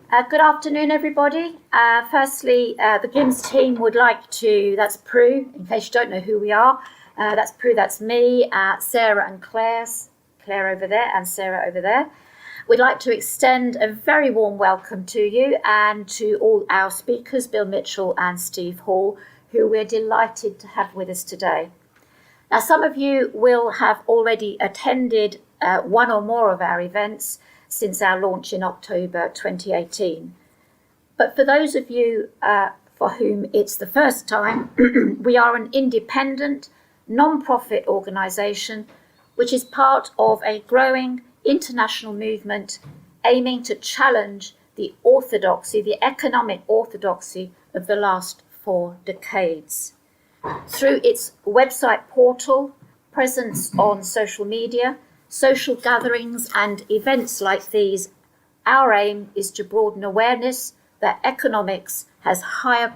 Good afternoon, everybody. Firstly, the GIMS team would like to, that's Prue, in case you don't know who we are. That's Prue, that's me, Sarah and Claire over there and Sarah over there. We'd like to extend a very warm welcome to you and to all our speakers, Bill Mitchell and Steve Hall, who we're delighted to have with us today. Now, some of you will have already attended one or more of our events since our launch in October 2018. But for those of you for whom it's the first time, we are an independent, non-profit organisation which is part of a growing international movement aiming to challenge the orthodoxy, the economic orthodoxy of the last 4 decades. Through its website portal, presence on social media, social gatherings and events like these, our aim is to broaden awareness that economics has higher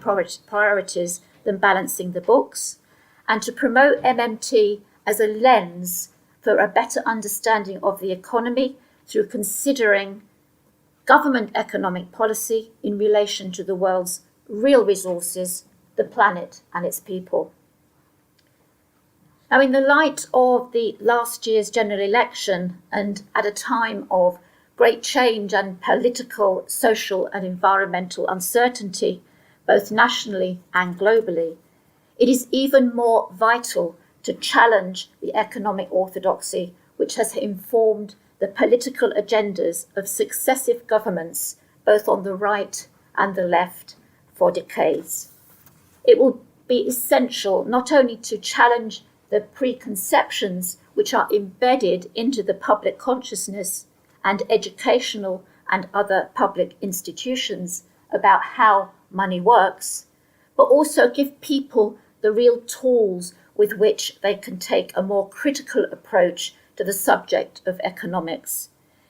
priorities than balancing the books, and to promote MMT as a lens for a better understanding of the economy through considering government economic policy in relation to the world's real resources, the planet and its people. Now, in the light of the last year's general election and at a time of great change and political, social and environmental uncertainty, both nationally and globally, it is even more vital to challenge the economic orthodoxy which has informed the political agendas of successive governments, both on the right and the left, for decades. It will be essential not only to challenge the preconceptions which are embedded into the public consciousness and educational and other public institutions about how money works, but also give people the real tools with which they can take a more critical approach to the subject of economics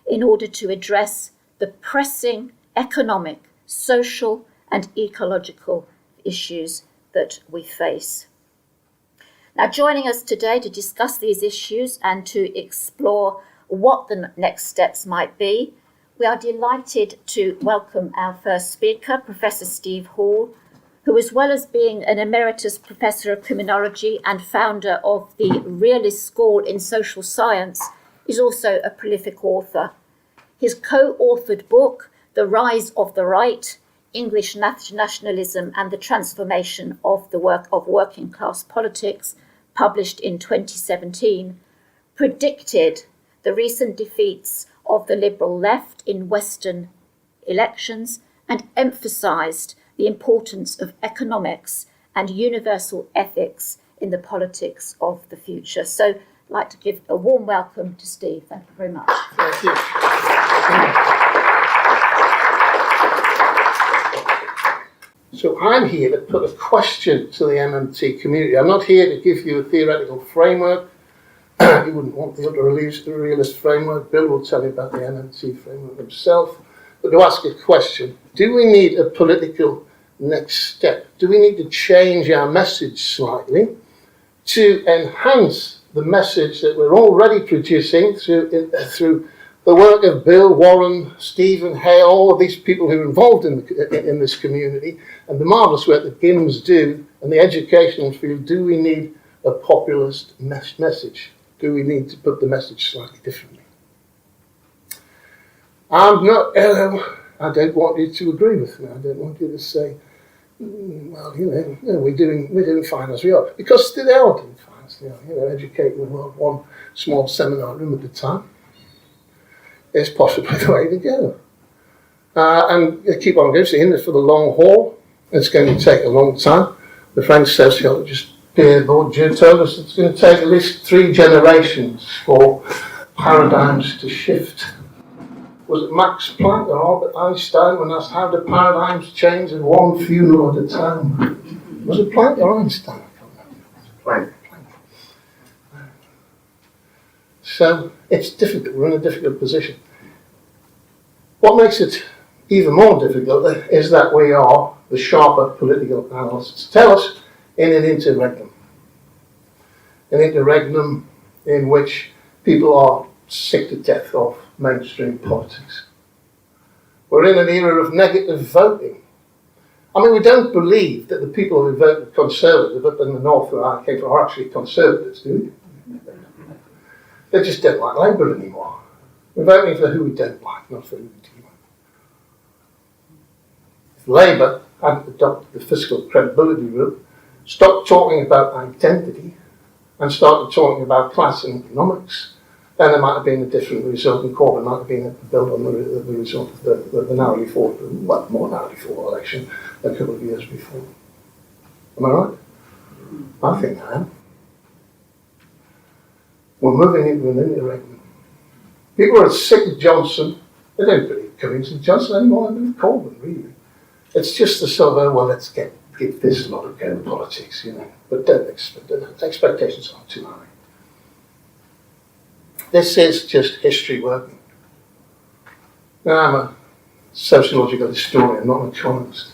in order to address the pressing economic, social and ecological issues that we face. Now, joining us today to discuss these issues and to explore what the next steps might be, we are delighted to welcome our first speaker, Professor Steve Hall, who, as well as being an emeritus professor of criminology and founder of the Realist School in Social Science, is also a prolific author. His co-authored book, The Rise of the Right, English Nationalism and the Transformation of the Work of Working Class Politics, published in 2017, predicted the recent defeats of the liberal left in Western elections and emphasised the importance of economics and universal ethics in the politics of the future. So I'd like to give a warm welcome to Steve. Thank you very much. Thank you. So I'm here to put a question to the MMT community. I'm not here to give you a theoretical framework. You wouldn't want the realist framework. Bill will tell you about the MMT framework himself. But to ask a question, do we need a political next step? Do we need to change our message slightly to enhance the message that we're already producing through the work of Bill, Warren, Stephen, Hale, all of these people who are involved in this community, and the marvellous work that GIMS do, and the educational field? Do we need a populist message? Do we need to put the message slightly differently? I don't want you to agree with me. I don't want you to say, well, we're doing fine as we are. Because they are doing fine as they are. Educating the world one small seminar room at a time is possibly the way to go. And keep on going. So in this for the long haul. It's going to take a long time. The French sociologist Pierre Bourdieu told us it's going to take at least 3 generations for paradigms to shift. Was it Max Planck or Albert Einstein when asked how do paradigms change in one funeral at a time? Was it Planck or Einstein? Planck. So it's difficult. We're in a difficult position. What makes it even more difficult is that we are, the sharper political analysts tell us, in an interregnum. An interregnum in which people are sick to death of mainstream politics. We're in an era of negative voting. I mean, we don't believe that the people who voted Conservative up in the north where I came from are actually Conservatives, do we? They just don't like Labour anymore. We're voting for who we don't like, not for who we do like. If Labour hadn't adopted the fiscal credibility rule, stopped talking about identity, and started talking about class and economics, then there might have been a different result, and Corbyn might have been built on the result of the narrowly fought, well, more narrowly fought election a couple of years before. Am I right? I think I am. We're moving into an interregnum. People are sick of Johnson. They don't believe Cummings and Johnson anymore. They believe Corbyn, really. It's just the sort of, well, let's give this a lot of go in politics, you know. But don't expect, the expectations aren't too high. This is just history working. Now, I'm a sociological historian, not an economist.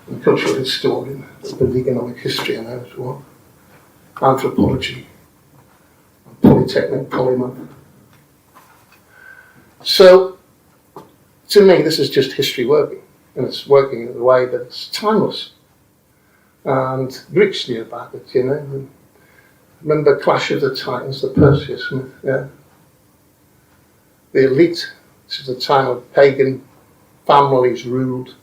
I'm a cultural historian, a bit of economic history I know as well. Anthropology, polytechnic, polymath. So, to me, this is just history working. And it's working in a way that's timeless. And Greeks knew about it, you know. Remember Clash of the Titans, the Perseus myth, yeah. The elite, this is a time of pagan families ruled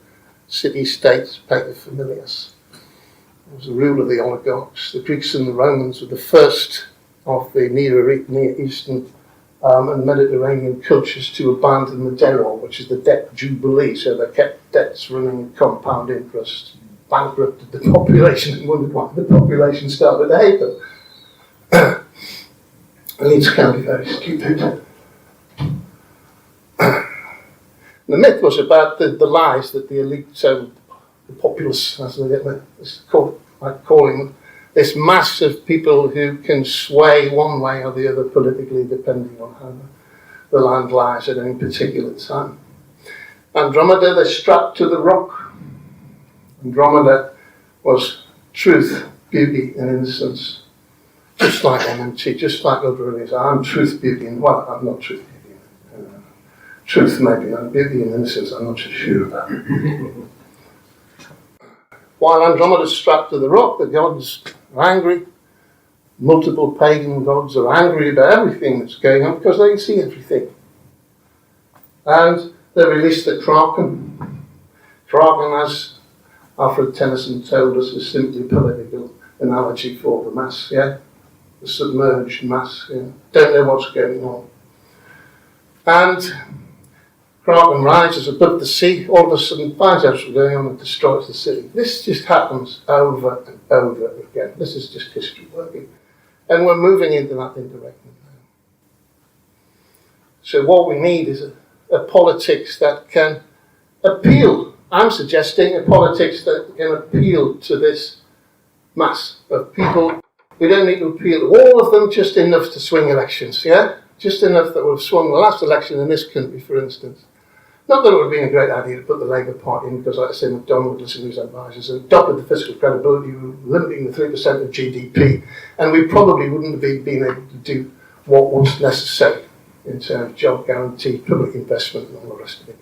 city-states, paterfamilias. It was the rule of the oligarchs. The Greeks and the Romans were the first of the Near Eastern and Mediterranean cultures to abandon the derol, which is the debt jubilee. So they kept debts running at compound interest, bankrupted the population, and wondered why the population started to hate them. Elites can be very stupid. The myth was about the lies that the elite, so the populace, as they like calling them, this mass of people who can sway one way or the other politically, depending on how the land lies at any particular time. Andromeda, they're strapped to the rock. Andromeda was truth, beauty, and innocence, just like MMT, just like other religions. I'm truth, beauty, and well, I'm not truth, beauty. Truth maybe, and beauty and innocence, I'm not so sure about. While Andromeda's strapped to the rock, the gods are angry. Multiple pagan gods are angry about everything that's going on because they can see everything. And they release the Kraken. Kraken, as Alfred Tennyson told us, is simply a political analogy for the mass, yeah? The submerged mass, yeah? Don't know what's going on. And Kraken rises above the sea, all of a sudden finds out what's going on and destroys the city. This just happens over and over again. This is just history working. And we're moving into that interregnum now. So what we need is a politics that can appeal. I'm suggesting a politics that can appeal to this mass of people. We don't need to appeal to all of them, just enough to swing elections, yeah? Just enough that would have swung the last election in this country, for instance. Not that it would have been a great idea to put the Labour Party in, because like I say, McDonald listened to his advisors and adopted the fiscal credibility rule, limiting the 3% of GDP, and we probably wouldn't have been able to do what was necessary in terms of job guarantee, public investment and all the rest of it.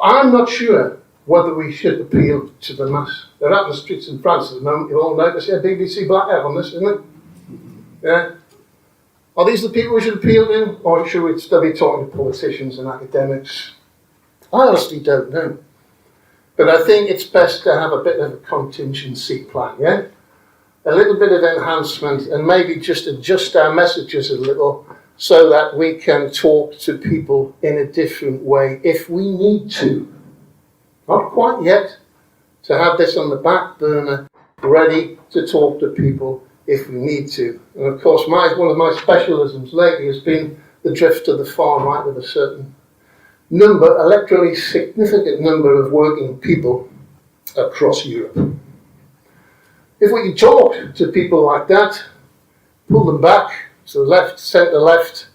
I'm not sure whether we should appeal to the mass. They're out in the streets in France at the moment, you all notice, yeah, BBC blackout on this, isn't it? Yeah. Are these the people we should appeal to, or should we still be talking to politicians and academics? I honestly don't know. But I think it's best to have a bit of a contingency plan, yeah? A little bit of enhancement, and maybe just adjust our messages a little so that we can talk to people in a different way if we need to. Not quite yet, to have this on the back burner, ready to talk to people if we need to. And of course, one of my specialisms lately has been the drift to the far right with a certain number, electorally significant number of working people across Europe. If we can talk to people like that, pull them back to the left, centre left,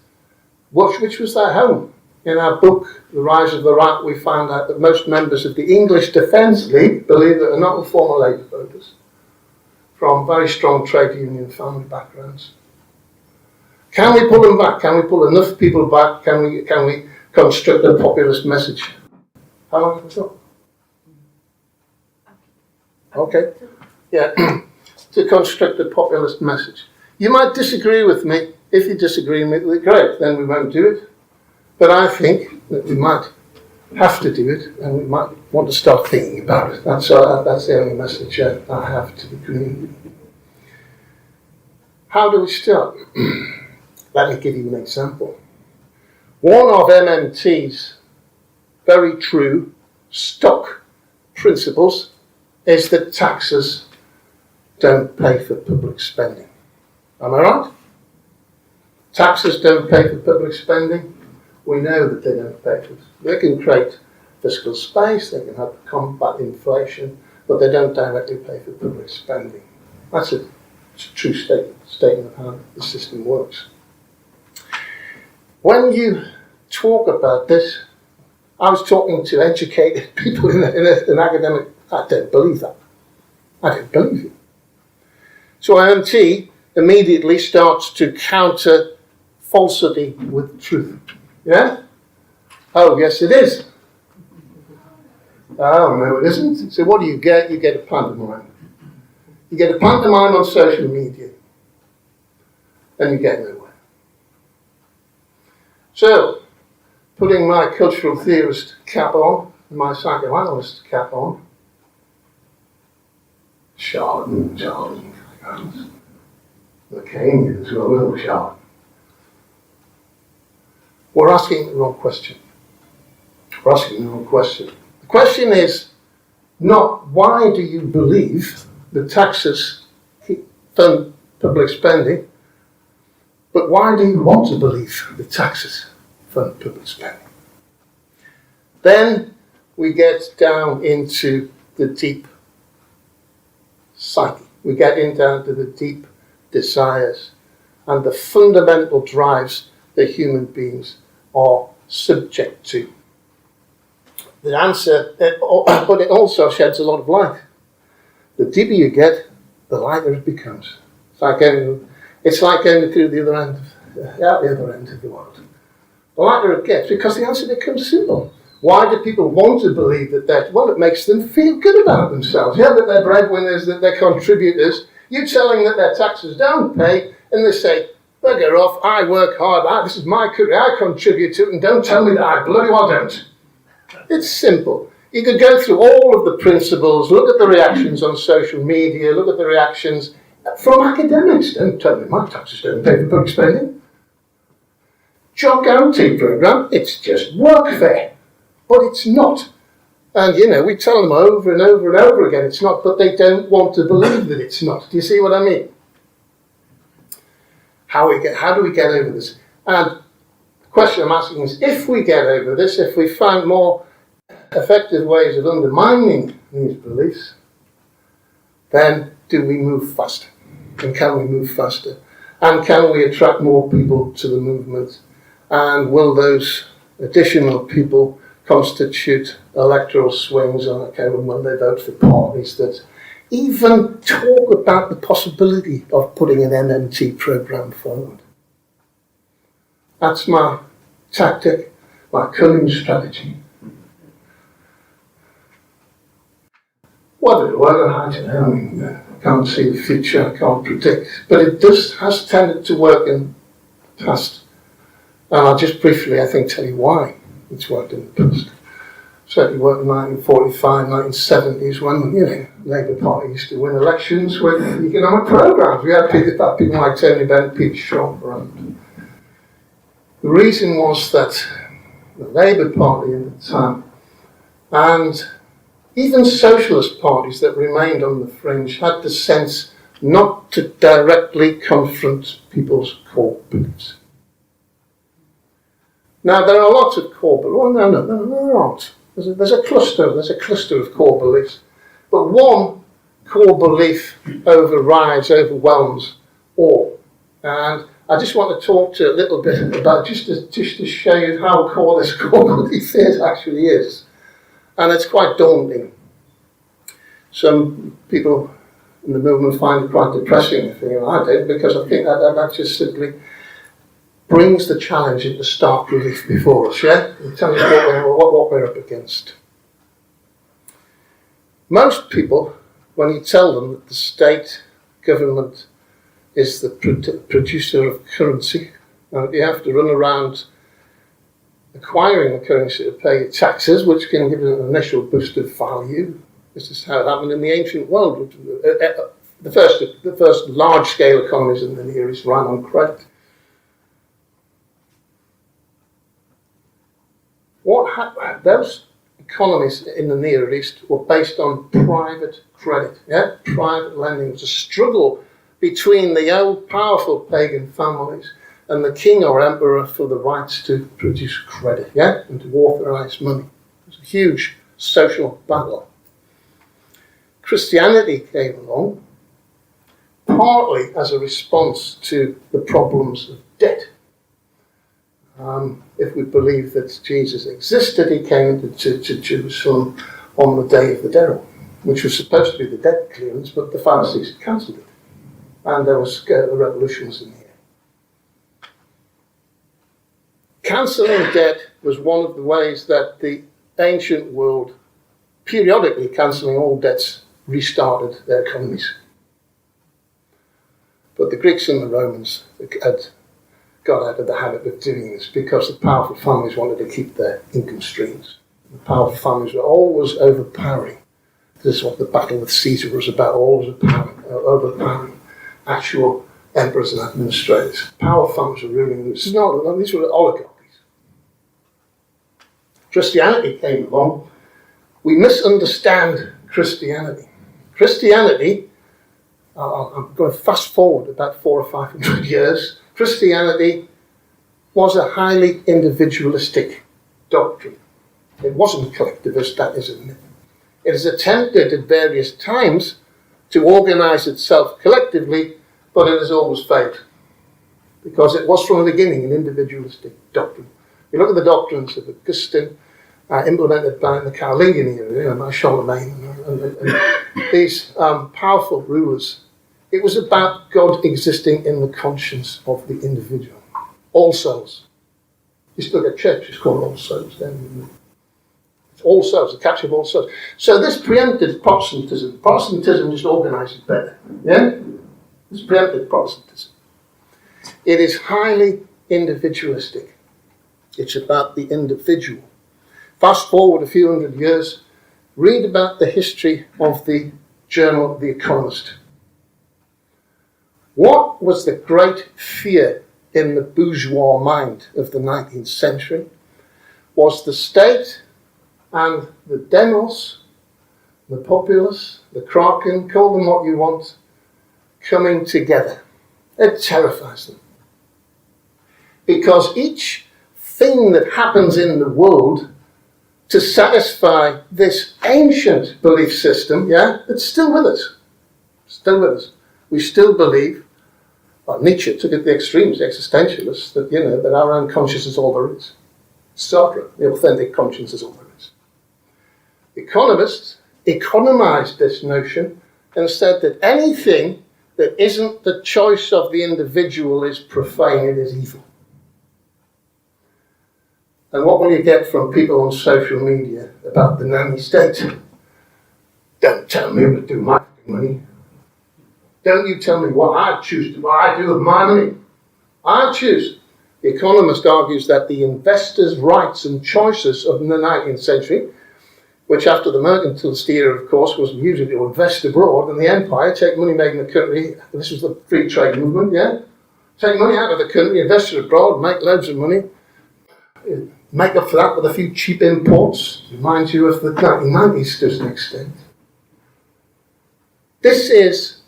which was their home. In our book, The Rise of the Right, we found out that most members of the English Defence League, believe it or not, were former Labour voters from very strong trade union family backgrounds. Can we pull them back? Can we pull enough people back? Can we construct a populist message. How long have I got? Okay. Yeah. To construct a populist message. You might disagree with me. If you disagree with me, great, then we won't do it. But I think that we might have to do it, and we might want to start thinking about it. That's the only message I have to the community. How do we start? Let me give you an example. One of MMT's very true stock principles is that taxes don't pay for public spending. Am I right? Taxes don't pay for public spending. We know that they don't pay for it. They can create fiscal space, they can help combat inflation, but they don't directly pay for public spending. That's a true statement of how the system works. When you talk about this, I was talking to educated people in an academic, I don't believe that. I don't believe it. So MMT immediately starts to counter falsity with truth. Yeah? Oh, yes it is. Oh, no it isn't. So what do you get? You get a pantomime. You get a pantomime on social media. And you get nowhere. So, putting my cultural theorist cap on, and my psychoanalyst cap on, charlatan. Lacanian as well, little charlatan. We're asking the wrong question. We're asking the wrong question. The question is not why do you believe the taxes fund public spending, but why do you want to believe the taxes fund public spending? Then we get down into the deep psyche. We get down to the deep desires and the fundamental drives that human beings are subject to. The answer, but it also sheds a lot of light. The deeper you get, the lighter it becomes. It's like going through the other end of the world. The lighter it gets, because the answer becomes simple. Why do people want to believe that? Well, it makes them feel good about themselves. Yeah, that they're breadwinners, that they're contributors. You tell them that their taxes don't pay, and they say, bugger off, I work hard, this is my career, I contribute to it, and don't tell me that I bloody well don't. It's simple. You could go through all of the principles, look at the reactions on social media, look at the reactions from academics. Don't tell me my taxes don't pay for public spending. Job guarantee program, it's just workfare. But it's not. And, we tell them over and over and over again it's not, but they don't want to believe that it's not. Do you see what I mean? How do we get over this? And the question I'm asking is, if we get over this, if we find more effective ways of undermining these beliefs, then do we move faster? And can we move faster? And can we attract more people to the movement? And will those additional people constitute electoral swings on when they vote for parties that even talk about the possibility of putting an MMT program forward? That's my tactic, my cunning strategy. Whether I don't know, I can't see the future, I can't predict, but it has tended to work in the past. And I'll just briefly, tell you why it's worked in the past. Certainly worked in 1945, 1970s when, Labour Party used to win elections with economic programs. We had people like Tony Benn, Peter Shaw around. The reason was that the Labour Party at the time, and even socialist parties that remained on the fringe, had the sense not to directly confront people's core beliefs. Now, there are lots of core beliefs. Well, no, there aren't. There's a cluster of core beliefs. But one core belief overwhelms all. And I just want to talk to you a little bit about, just to show you how core this core belief actually is. And it's quite daunting. Some people in the movement find it quite depressing. I do, because I think that just simply brings the challenge into stark relief before us, yeah? It tells us what we're up against. Most people, when you tell them that the state government is the producer of currency, and you have to run around acquiring the currency to pay your taxes, which can give it an initial boost of value. This is how it happened in the ancient world. The first large-scale economies in the Near East ran on credit. Those economies in the Near East were based on private credit, yeah? Private lending. It was a struggle between the old powerful pagan families and the king or emperor for the rights to produce credit, yeah? And to authorize money. It was a huge social battle. Christianity came along, partly as a response to the problems of debt. If we believe that Jesus existed, he came to Jerusalem on the day of the Derel, which was supposed to be the debt clearance, but the Pharisees had cancelled it. And there was the revolution was in the air. Cancelling debt was one of the ways that the ancient world, periodically cancelling all debts, restarted their economies. But the Greeks and the Romans had got out of the habit of doing this because the powerful families wanted to keep their income streams. The powerful families were always overpowering. This is what the battle with Caesar was about, always overpowering actual emperors and administrators. Power families were ruling. These were oligarchies. Christianity came along. We misunderstand Christianity. Christianity, I'm going to fast forward about 400 or 500 years. Christianity was a highly individualistic doctrine. It wasn't collectivist, that is a myth. It has attempted at various times to organise itself collectively, but it has always failed. Because it was from the beginning an individualistic doctrine. You look at the doctrines of Augustine, implemented by the Carolingian era, by Charlemagne, and these powerful rulers. It was about God existing in the conscience of the individual. All souls. You still get churches called All Souls. It's all souls, the catch of all souls. So this preempted Protestantism. Protestantism just organised it better. Yeah? This preempted Protestantism. It is highly individualistic. It's about the individual. Fast forward a few hundred years, read about the history of the journal The Economist. What was the great fear in the bourgeois mind of the 19th century was the state and the demos, the populace, the kraken, call them what you want, coming together. It terrifies them. Because each thing that happens in the world to satisfy this ancient belief system, yeah, it's still with us. Still with us. We still believe, well, Nietzsche took it to the extremes, the existentialists, that, that our own conscience is all there is. Sartre, the authentic conscience is all there is. Economists economized this notion and said that anything that isn't the choice of the individual is profane, it is evil. And what will you get from people on social media about the nanny state? Don't tell me what to do with my money. Don't you tell me what I choose to, what I do with my money. I choose. The Economist argues that the investors' rights and choices of the 19th century, which after the mercantilist era, of course, was usually to invest abroad in the empire, take money made in the country. This was the free trade movement, yeah? Take money out of the country, invest it abroad, make loads of money. Make up for that with a few cheap imports. Reminds you of the 1990s to an extent. This is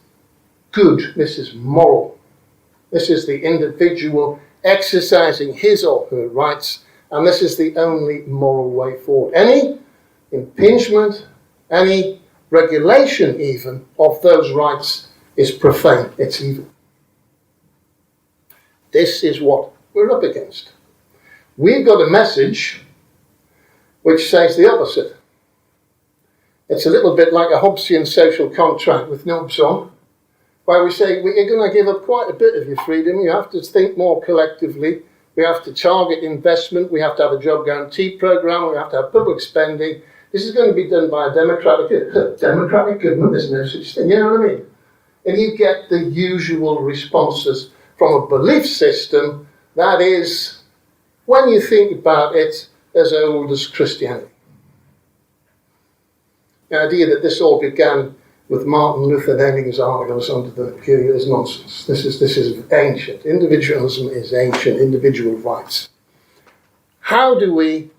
good. This is moral. This is the individual exercising his or her rights, and this is the only moral way forward. Any impingement, any regulation even of those rights is profane. It's evil. This is what we're up against. We've got a message which says the opposite. It's a little bit like a Hobbesian social contract with knobs on. where we say we're going to give up quite a bit of your freedom. You have to think more collectively. We have to target investment. We have to have a job guarantee program. We have to have public spending. This is going to be done by a democratic government. There's no such thing. You know what I mean? And you get the usual responses from a belief system that is, when you think about it, as old as Christianity. The idea that this all began with Martin Luther nailing his articles under the period is nonsense. This is ancient. Individualism is ancient. Individual rights. How do we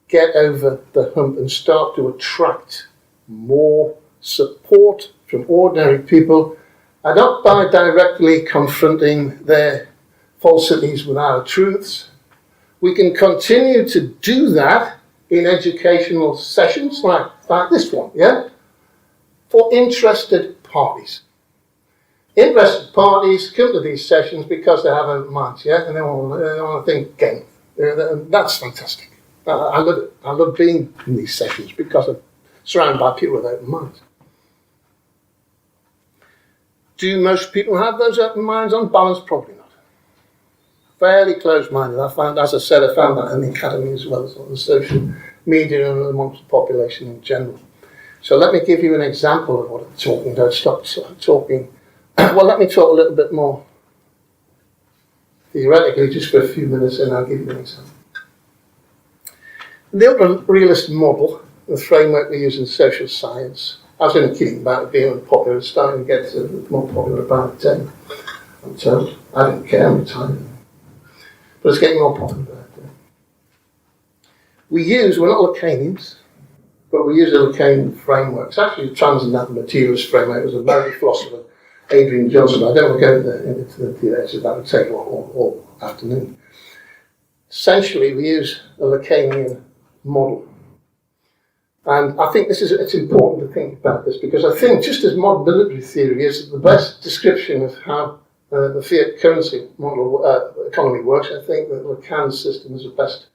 get over the hump and start to attract more support from ordinary people, and not by directly confronting their falsities with our truths? We can continue to do that in educational sessions like this one, yeah? For interested parties. Interested parties come to these sessions because they have open minds, yeah? And they want to think game. That's fantastic. I love it. I love being in these sessions because I'm surrounded by people with open minds. Do most people have those open minds? On balance, probably not. Fairly closed-minded. I found that in the academy as well as on the social media and amongst the population in general. So let me give you an example of what I'm talking about. Stop talking. Well, let me talk a little bit more theoretically, just for a few minutes, and I'll give you an example. The other realist model, the framework we use in social science, I was only kidding about it being unpopular. It's starting to get more popular about it. I'm told. I don't care, I'm retired. But it's getting more popular about it. We're not Lacanians, but we use a Lacanian framework. It's actually a transcendental materialist framework. It was a American philosopher, Adrian Johnson. I don't want to go into the theories, that would take all afternoon. Essentially, we use a Lacanian model. And I think it's important to think about this, because I think just as modern military theory is the best description of how the fiat currency model economy works, I think that Lacan's system is the best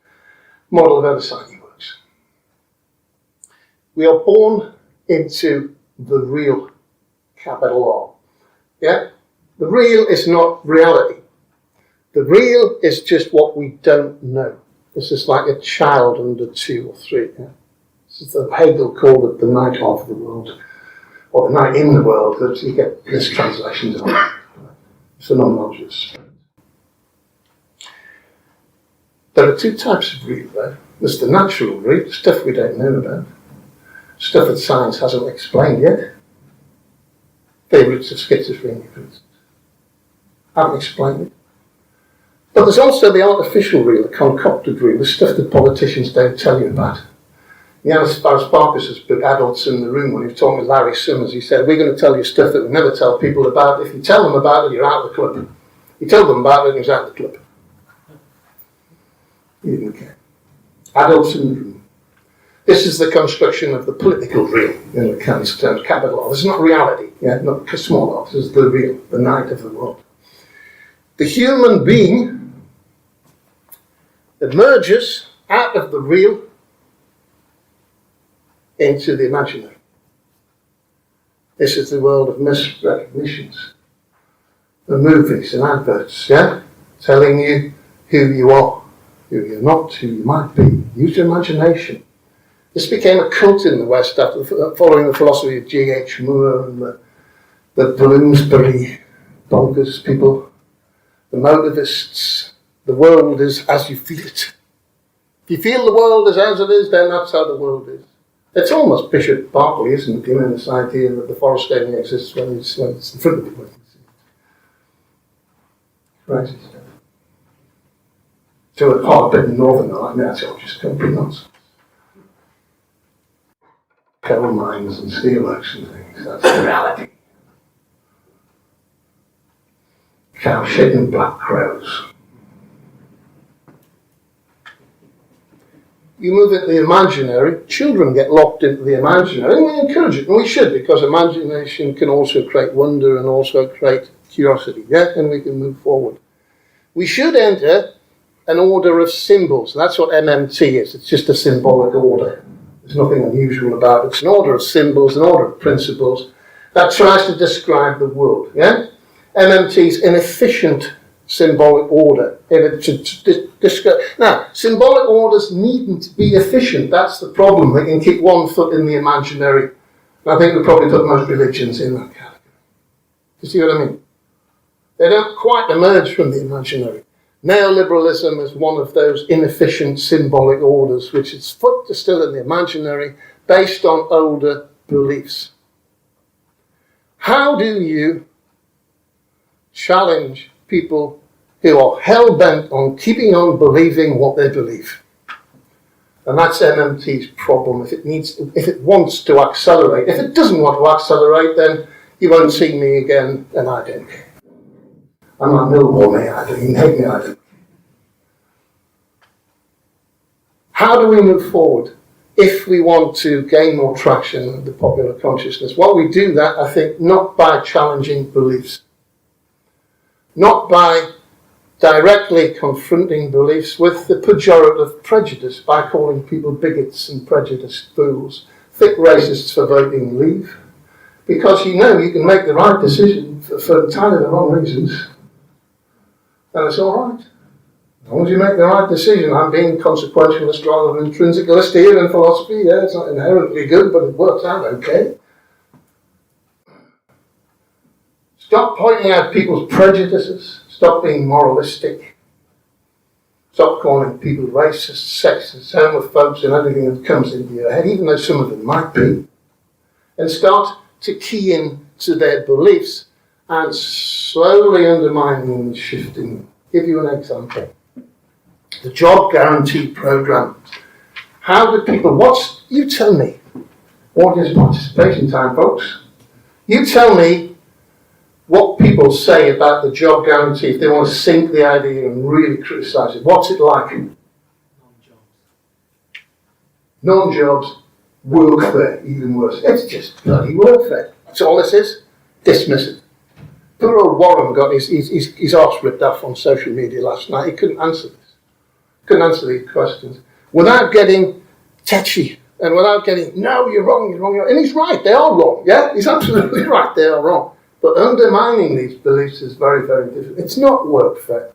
model of how society works. We are born into the real, capital R. Yeah? The real is not reality. The real is just what we don't know. This is like a child under 2 or 3. Yeah? Hegel called it the night of the world, or the night in the world, that you get mistranslations of it. Phenomenology. There are 2 types of real, though. There's the natural real, stuff we don't know about, stuff that science hasn't explained yet. The roots of schizophrenia, for instance. Haven't explained it. But there's also the artificial real, the concocted real, the stuff that politicians don't tell you about. Yanis Varoufakis' book, Adults in the Room, when he was talking to Larry Summers, he said, we're going to tell you stuff that we never tell people about. If you tell them about it, you're out of the club. You told them about it, and he was out of the club. He didn't care. Adults in the Room. This is the construction of the political real, in Lacan's terms, capital R. This is not reality, not small r. This is the real, the night of the world. The human being emerges out of the real into the imaginary. This is the world of misrecognitions, the movies and adverts, telling you who you are, who you're not, who you might be. Use your imagination. This became a cult in the West after following the philosophy of G.H. Moore and the Bloomsbury bonkers people, the motivists. The world is as you feel it. If you feel the world is as it is, then that's how the world is. It's almost Bishop Berkeley, isn't it? In this idea that the forest only exists when it's in front of you. Crazy stuff. To a hard bit in Northern Ireland, that's all just complete nonsense. Coal mines and steelworks and things, that's the reality. Cow shit and black crows. You move into the imaginary, children get locked into the imaginary, and we encourage it, and we should, because imagination can also create wonder and also create curiosity, and we can move forward. We should enter an order of symbols. That's what MMT is. It's just a symbolic order. There's nothing unusual about it. It's an order of symbols, an order of principles, that tries to describe the world. Yeah, MMT's inefficient symbolic order. Now, symbolic orders needn't be efficient. That's the problem. They can keep one foot in the imaginary. I think we probably put most religions in that category. You see what I mean? They don't quite emerge from the imaginary. Neoliberalism is one of those inefficient symbolic orders, which is foot still in the imaginary, based on older beliefs. How do you challenge people who are hell-bent on keeping on believing what they believe? And that's MMT's problem. If it wants to accelerate, if it doesn't want to accelerate, then you won't see me again, and I don't care. I'm not Millwall, me, I don't even hate me, I don't. How do we move forward if we want to gain more traction in the popular consciousness? Well, we do that, I think, not by challenging beliefs, not by directly confronting beliefs with the pejorative prejudice, by calling people bigots and prejudiced fools, thick racists for voting leave, because you know you can make the right decision for entirely the wrong reasons, and it's all right. As long as you make the right decision. I'm being consequentialist rather than intrinsicalist here in philosophy. Yeah, it's not inherently good, but it works out okay. Stop pointing out people's prejudices. Stop being moralistic. Stop calling people racist, sexist, homophobes, and everything that comes into your head, even though some of them might be. And start to key in to their beliefs and slowly undermining them and shifting them. Give you an example. The job guarantee program. How do people, you tell me. Audience participation time, folks. You tell me what people say about the job guarantee if they want to sink the idea and really criticise it. What's it like? Non-jobs, workfare, even worse. It's just bloody workfare. That's all this is. Dismiss it. Poor old Warren got his arse ripped off on social media last night. He couldn't answer this. Couldn't answer these questions without getting tetchy and without getting, no, you're wrong. And he's right, they are wrong. Yeah, he's absolutely right, they are wrong. But undermining these beliefs is very, very difficult. It's not workfare.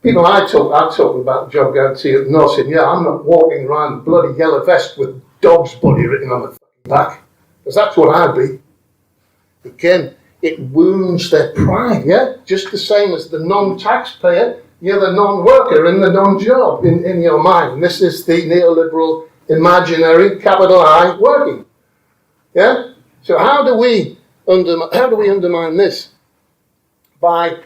People I talk about the job guarantee at North saying, yeah, I'm not walking around a bloody yellow vest with dog's body written on the back. Because that's what I'd be. Again, it wounds their pride, yeah? Just the same as the non-taxpayer, you're the non-worker in the non-job in your mind. And this is the neoliberal imaginary, capital I, working. Yeah? So how do we undermine this? By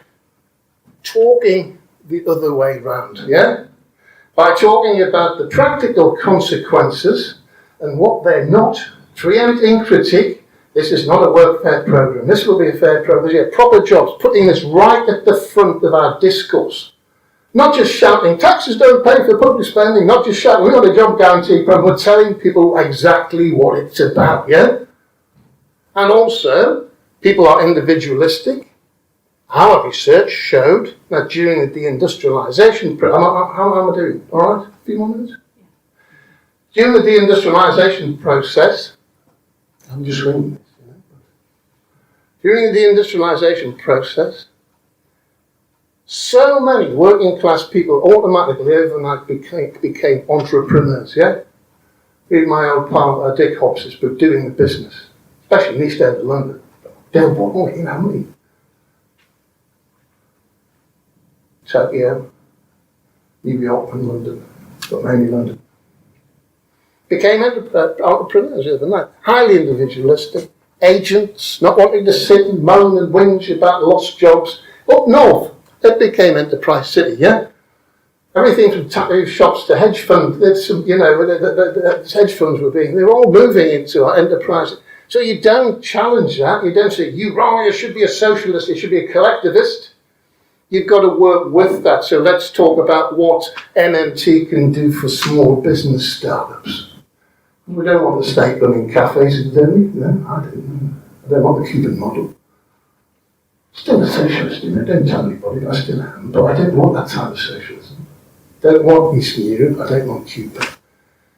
talking the other way round, yeah? By talking about the practical consequences and what they're not, preempting critique. This is not a workfare program. This will be a fair program. Yeah, proper jobs, putting this right at the front of our discourse. Not just shouting, taxes don't pay for public spending, not just shouting, we've got a job guarantee program. We're telling people exactly what it's about, yeah? And also, people are individualistic. Our research showed that during the deindustrialization, how am I doing? All right, a few more minutes? During the deindustrialization process, I'm just reading this. During the deindustrialization process, so many working class people automatically overnight became entrepreneurs, yeah? Read my old pal Dick Hobbs's book, Doing the Business, especially in the East End of London. Damn, what, you know how many? Tokyo, New York and London, but mainly London. Became entrepreneurs overnight, highly individualistic, agents, not wanting to sit and moan and whinge about lost jobs. Up north, it became Enterprise City, yeah? Everything from tattoo shops to hedge funds, the hedge funds they were all moving into our enterprise. So you don't challenge that, you don't say, you wrong, you should be a socialist, you should be a collectivist. You've got to work with that. So let's talk about what MMT can do for small business startups. We don't want the state running cafes, do we? No, I don't. I don't want the Cuban model. Still a socialist, don't tell anybody, I still am. But I don't want that type of socialism. Don't want Eastern Europe, I don't want Cuba.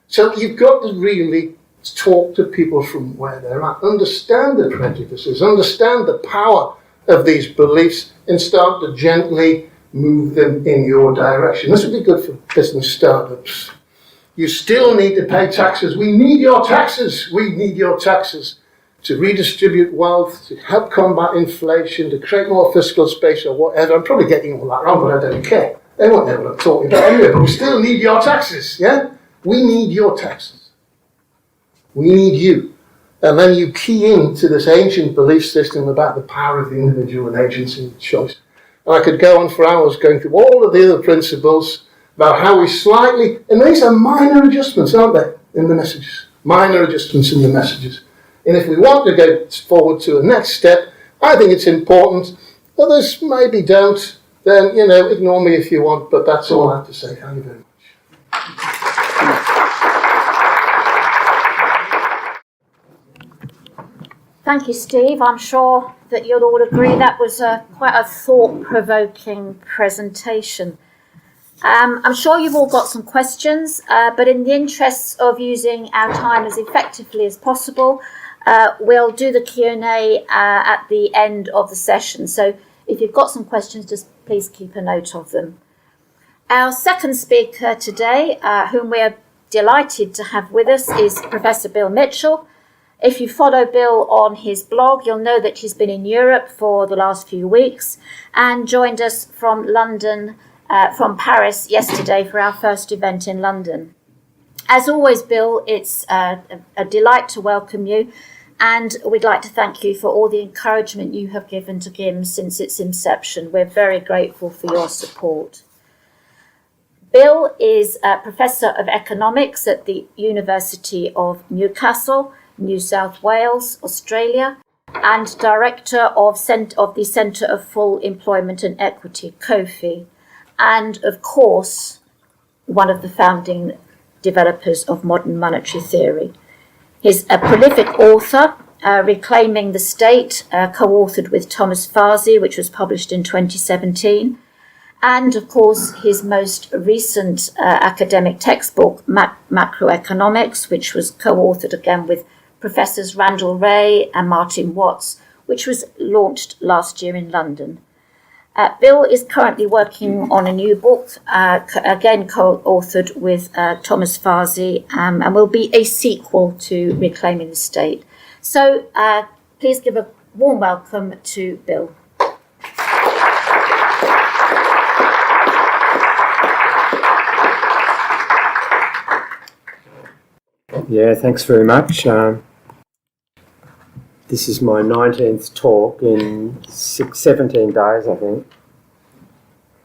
So you've got to really talk to people from where they're at, understand the prejudices, understand the power of these beliefs, and start to gently move them in your direction. This would be good for business startups. You still need to pay taxes. We need your taxes. We need your taxes to redistribute wealth, to help combat inflation, to create more fiscal space or whatever. I'm probably getting all that wrong, but I don't care. They won't know what I'm talking about anyway, but we still need your taxes, yeah? We need your taxes. We need you. And then you key into this ancient belief system about the power of the individual and agency and choice. And I could go on for hours going through all of the other principles about how we slightly, and these are minor adjustments, aren't they, in the messages? Minor adjustments in the messages. And if we want to go forward to a next step, I think it's important. Others maybe don't. Then, ignore me if you want, but that's all I have to say. Thank you very much. Thank you, Steve. I'm sure that you'll all agree that was quite a thought-provoking presentation. I'm sure you've all got some questions, but in the interests of using our time as effectively as possible, we'll do the Q&A at the end of the session. So if you've got some questions, just please keep a note of them. Our second speaker today, whom we're delighted to have with us, is Professor Bill Mitchell. If you follow Bill on his blog, you'll know that he's been in Europe for the last few weeks and joined us from from Paris yesterday for our first event in London. As always, Bill, it's a delight to welcome you, and we'd like to thank you for all the encouragement you have given to GIMS since its inception. We're very grateful for your support. Bill is a Professor of Economics at the University of Newcastle, New South Wales, Australia, and Director of the Centre of Full Employment and Equity, COFE, and of course, one of the founding developers of modern monetary theory. He's a prolific author, Reclaiming the State, co-authored with Thomas Farsi, which was published in 2017, and of course his most recent academic textbook, Macroeconomics, which was co-authored again with Professors Randall Wray and Martin Watts, which was launched last year in London. Bill is currently working on a new book, again co-authored with Thomas Farsi, and will be a sequel to Reclaiming the State. So please give a warm welcome to Bill. Yeah, thanks very much. This is my 19th talk in 17 days, I think.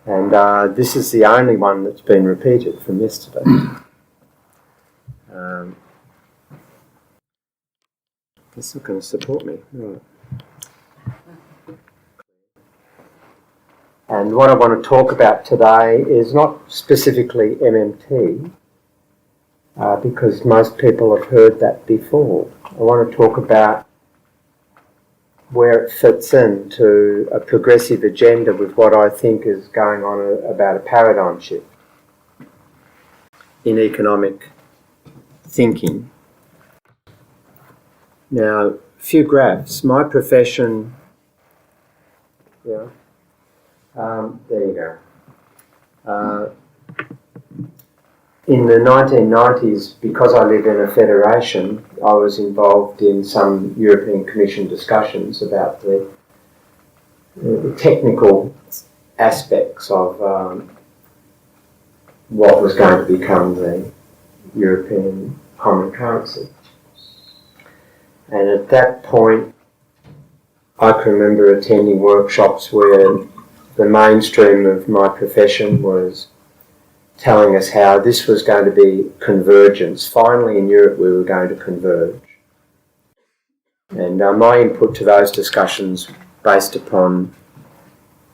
And this is the only one that's been repeated from yesterday. It's not going to support me. Right. And what I want to talk about today is not specifically MMT, because most people have heard that before. I want to talk about where it fits into a progressive agenda with what I think is going on about a paradigm shift in economic thinking. Now, a few graphs. My profession, there you go. In the 1990s, because I live in a federation, I was involved in some European Commission discussions about the technical aspects of what was going to become the European common currency. And at that point, I can remember attending workshops where the mainstream of my profession was telling us how this was going to be convergence. Finally, in Europe, we were going to converge. And my input to those discussions, based upon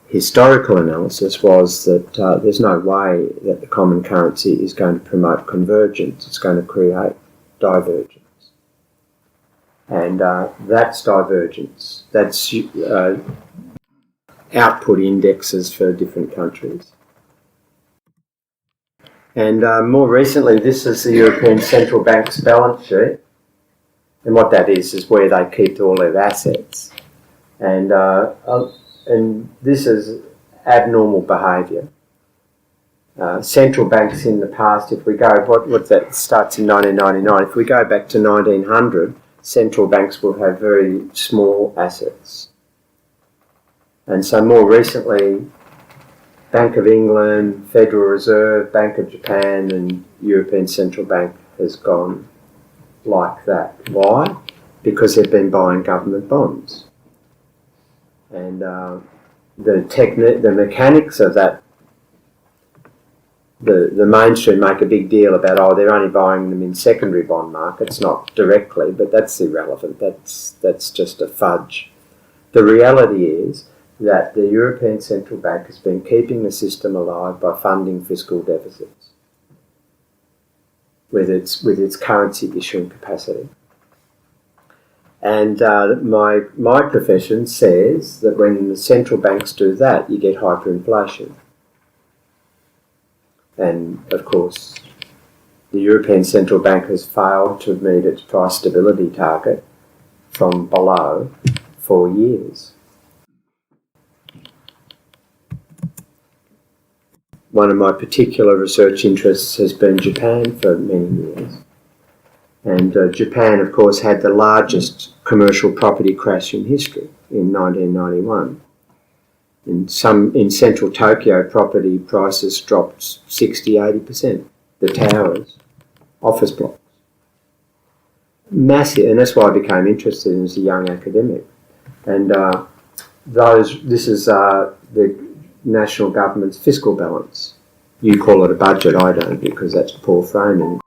historical analysis, was that there's no way that the common currency is going to promote convergence. It's going to create divergence. And that's divergence. That's output indexes for different countries. And more recently, this is the European Central Bank's balance sheet. And what that is where they keep all their assets. And this is abnormal behaviour. Central banks in the past, if we go, what that starts in 1999, if we go back to 1900, central banks will have very small assets. And so more recently, Bank of England, Federal Reserve, Bank of Japan and European Central Bank has gone like that. Why? Because they've been buying government bonds. And the mechanics of that, the mainstream make a big deal about, they're only buying them in secondary bond markets, not directly, but that's irrelevant. That's just a fudge. The reality is that the European Central Bank has been keeping the system alive by funding fiscal deficits with its currency issuing capacity. And my profession says that when the central banks do that, you get hyperinflation. And of course, the European Central Bank has failed to meet its price stability target from below 4 years. One of my particular research interests has been Japan for many years. And Japan, of course, had the largest commercial property crash in history in 1991. In central Tokyo, property prices dropped 60-80%. The towers, office blocks. Massive, and that's why I became interested as a young academic. And this is the national government's fiscal balance. You call it a budget, I don't, because that's poor framing.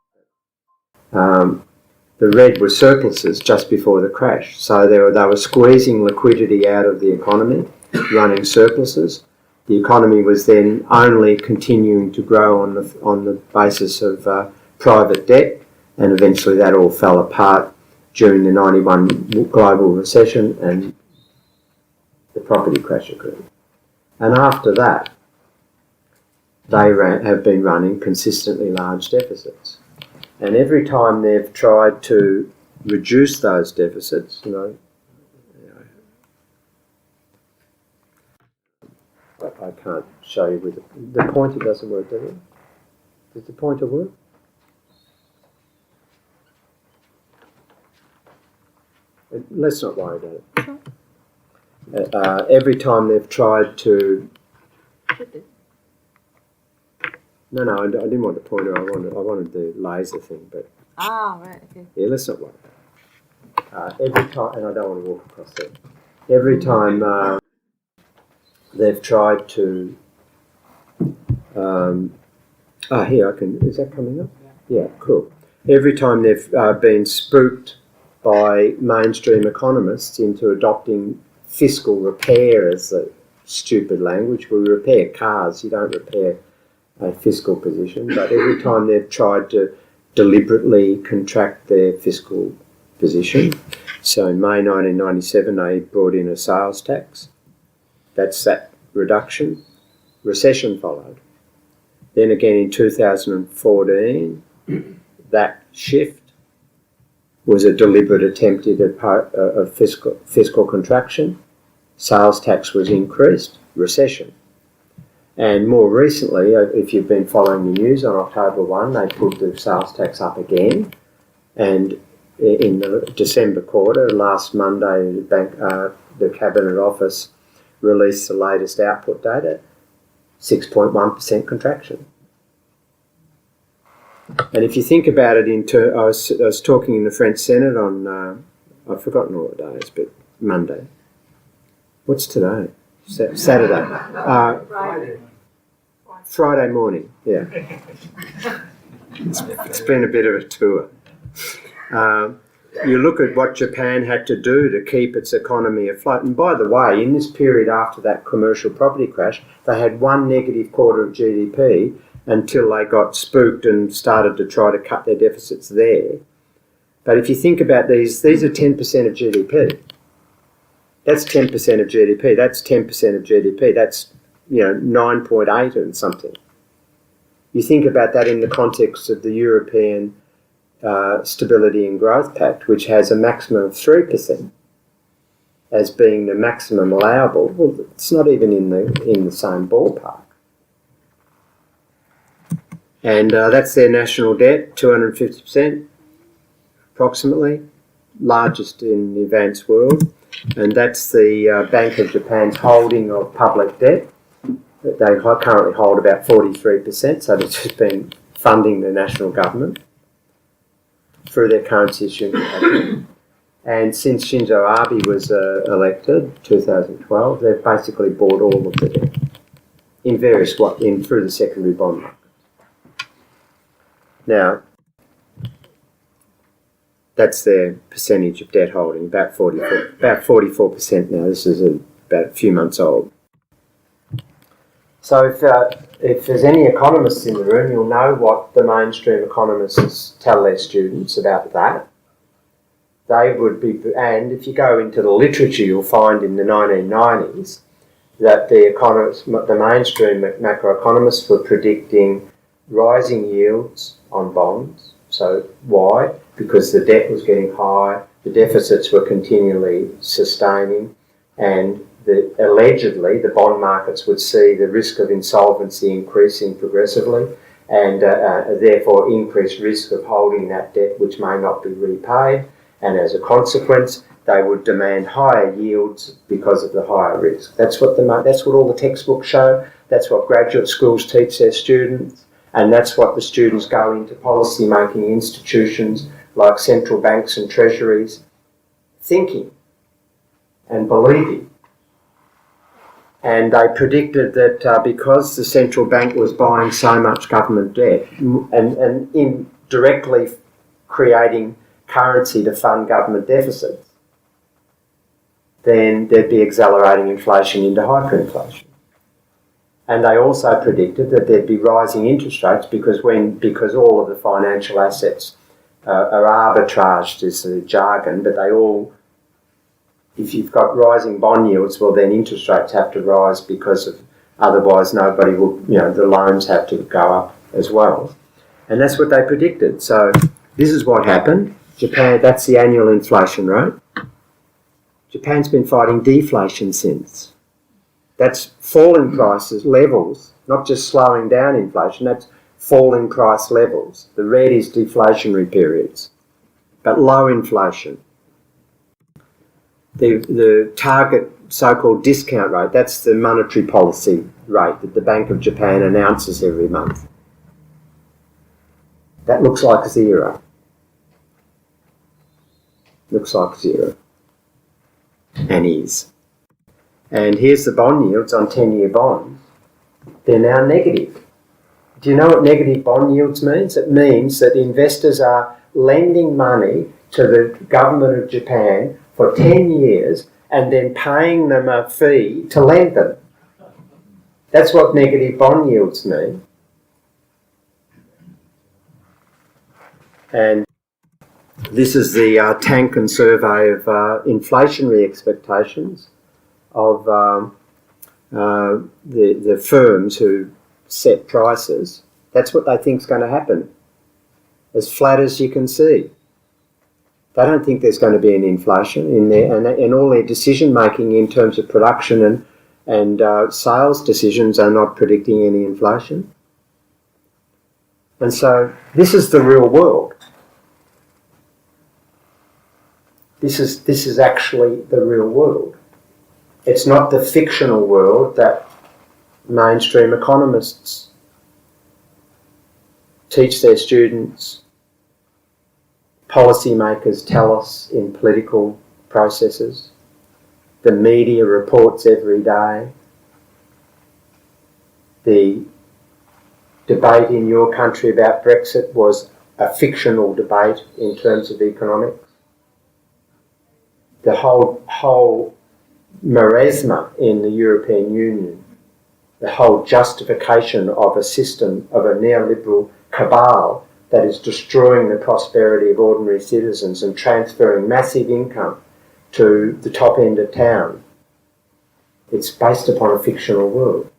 The red were surpluses just before the crash. So they were squeezing liquidity out of the economy, running surpluses. The economy was then only continuing to grow on the basis of private debt, and eventually that all fell apart during the 91 global recession and the property crash occurred. And after that, they have been running consistently large deficits. And every time they've tried to reduce those deficits, I can't show you with the pointer doesn't work, does it? Does the pointer work? Let's not worry about it. Every time they've tried to... No, I didn't want the pointer. I wanted the laser thing, but... Right, okay. Yeah, let's not worry about it. Every time, and I don't want to walk across there. Every time they've tried to... here, I can... Is that coming up? Yeah, cool. Every time they've been spooked by mainstream economists into adopting fiscal repair as a stupid language. We repair cars, you don't repair a fiscal position. But every time they've tried to deliberately contract their fiscal position, so in May 1997 they brought in a sales tax. That's that reduction. Recession followed. Then again in 2014, that shift was a deliberate attempt at a fiscal contraction. Sales tax was increased, recession. And more recently, if you've been following the news, on October 1, they put the sales tax up again. And in the December quarter, last Monday, the Cabinet Office released the latest output data, 6.1% contraction. And if you think about it, I was talking in the French Senate on, I've forgotten all the days, but Monday. What's today? Saturday. Friday morning, yeah. It's been a bit of a tour. You look at what Japan had to do to keep its economy afloat. And by the way, in this period after that commercial property crash, they had one negative quarter of GDP until they got spooked and started to try to cut their deficits there. But if you think about these are 10% of GDP. That's 10% of GDP. That's 10% of GDP. That's 9.8 and something. You think about that in the context of the European Stability and Growth Pact, which has a maximum of 3% as being the maximum allowable. Well, it's not even in the same ballpark. And that's their national debt, 250%, approximately, largest in the advanced world. And that's the Bank of Japan's holding of public debt. They currently hold about 43%, so they've just been funding the national government through their currency issuance. And since Shinzo Abe was elected, 2012, they've basically bought all of the debt in various through the secondary bond market. Now, that's their percentage of debt holding, about 44% now. This is about a few months old. So if there's any economists in the room, you'll know what the mainstream economists tell their students about that. They would be, and if you go into the literature, you'll find in the 1990s that the mainstream macroeconomists were predicting rising yields on bonds. So why? Because the debt was getting high, the deficits were continually sustaining, and allegedly the bond markets would see the risk of insolvency increasing progressively, and therefore increased risk of holding that debt which may not be repaid, and as a consequence they would demand higher yields because of the higher risk. That's what all the textbooks show, that's what graduate schools teach their students, and that's what the students go into policy making institutions like central banks and treasuries thinking and believing. And they predicted that because the central bank was buying so much government debt and indirectly creating currency to fund government deficits, then there'd be accelerating inflation into hyperinflation. And they also predicted that there'd be rising interest rates because all of the financial assets are arbitraged, is the jargon, but if you've got rising bond yields, well then interest rates have to rise because otherwise nobody will, the loans have to go up as well. And that's what they predicted. So this is what happened. Japan, that's the annual inflation rate. Japan's been fighting deflation since. That's falling prices levels, not just slowing down inflation, that's falling price levels. The red is deflationary periods, but low inflation. The target so-called discount rate, that's the monetary policy rate that the Bank of Japan announces every month. That looks like zero. Looks like zero. And is. And here's the bond yields on 10-year bonds. They're now negative. Do you know what negative bond yields means? It means that investors are lending money to the government of Japan for 10 years and then paying them a fee to lend them. That's what negative bond yields mean. And this is the Tankan survey of inflationary expectations of the firms who set prices. That's what they think is going to happen, as flat as you can see. They don't think there's going to be an inflation in there, and all their decision making in terms of production and sales decisions are not predicting any inflation. And so this is the real world. This is actually the real world. It's not the fictional world that mainstream economists teach their students, policymakers tell us in political processes, the media reports every day, the debate in your country about Brexit was a fictional debate in terms of economics. The whole meresma in the European Union, the whole justification of a system of a neoliberal cabal that is destroying the prosperity of ordinary citizens and transferring massive income to the top end of town. It's based upon a fictional world.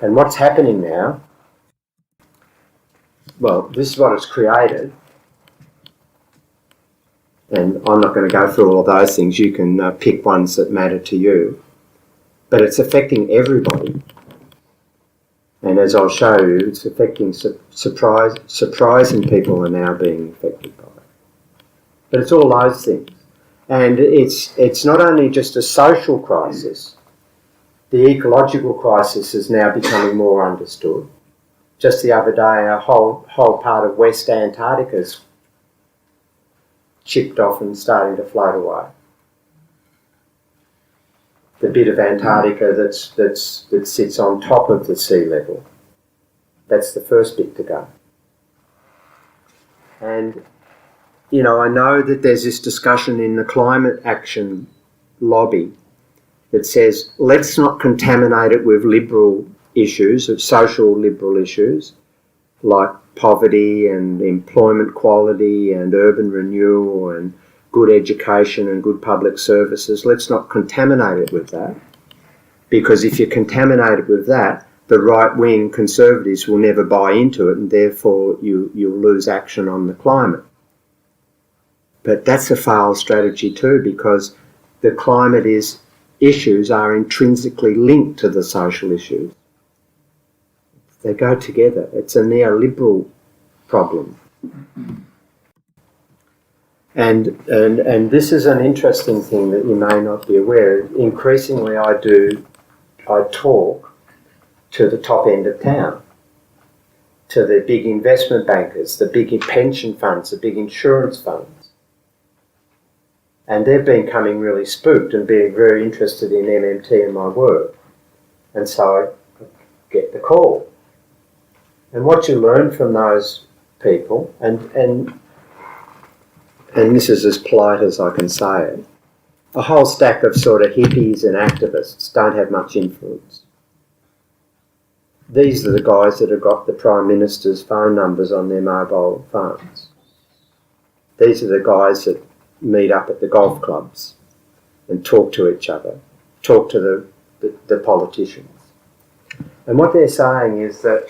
And what's happening now this is what it's created. And I'm not going to go through all of those things. You can pick ones that matter to you. But it's affecting everybody. And as I'll show you, it's affecting surprising people are now being affected by it. But it's all those things. And it's not only just a social crisis. The ecological crisis is now becoming more understood. Just the other day, a whole part of West Antarctica's chipped off and starting to float away. The bit of Antarctica that sits on top of the sea level. That's the first bit to go. And, you know, I know that there's this discussion in the climate action lobby that says, let's not contaminate it with liberal issues, social liberal issues, like poverty and employment quality and urban renewal and good education and good public services. Let's not contaminate it with that, because if you contaminate it with that, the right-wing conservatives will never buy into it, and therefore you'll lose action on the climate. But that's a failed strategy too, because the climate issues are intrinsically linked to the social issues. They go together. It's a neoliberal problem. And this is an interesting thing that you may not be aware of. Increasingly I talk to the top end of town, to the big investment bankers, the big pension funds, the big insurance funds. And they've been coming really spooked and being very interested in MMT and my work. And so I get the call. And what you learn from those people, and this is as polite as I can say it, a whole stack of sort of hippies and activists don't have much influence. These are the guys that have got the Prime Minister's phone numbers on their mobile phones. These are the guys that meet up at the golf clubs and talk to each other, talk to the politicians. And what they're saying is that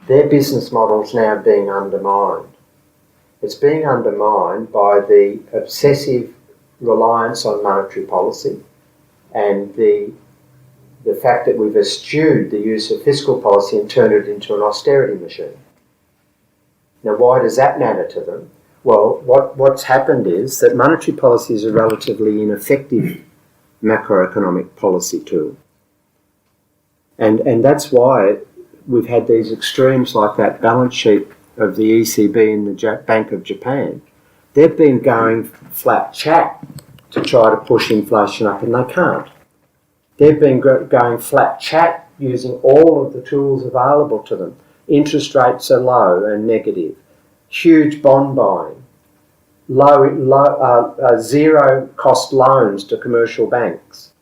their business model's now being undermined. It's being undermined by the obsessive reliance on monetary policy and the fact that we've eschewed the use of fiscal policy and turned it into an austerity machine. Now, why does that matter to them? Well, what's happened is that monetary policy is a relatively ineffective macroeconomic policy tool. And that's why we've had these extremes like that balance sheet of the ECB and the Bank of Japan. They've been going flat chat to try to push inflation up, and they can't. They've been going flat chat using all of the tools available to them. Interest rates are low and negative. Huge bond buying. Zero cost loans to commercial banks.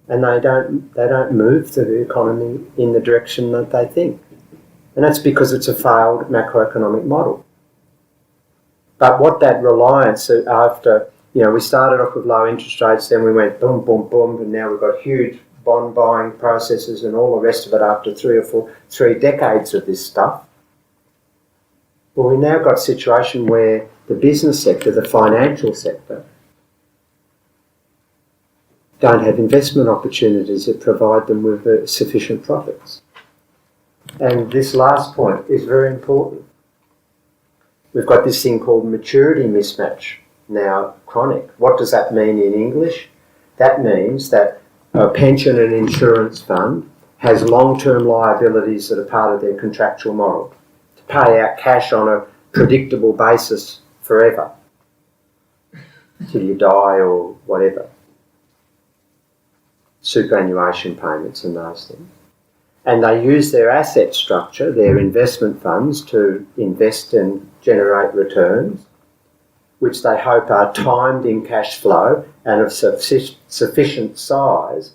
And they don't move the economy in the direction that they think. And that's because it's a failed macroeconomic model. But what that reliance after, we started off with low interest rates, then we went boom, boom, boom, and now we've got huge bond buying processes and all the rest of it after 3 decades of this stuff. Well, we've now got a situation where the business sector, the financial sector, don't have investment opportunities that provide them with sufficient profits. And this last point is very important. We've got this thing called maturity mismatch, now chronic. What does that mean in English? That means that a pension and insurance fund has long-term liabilities that are part of their contractual model to pay out cash on a predictable basis forever, till you die or whatever. Superannuation payments and those things. And they use their asset structure, their investment funds, to invest and generate returns, which they hope are timed in cash flow and of sufficient size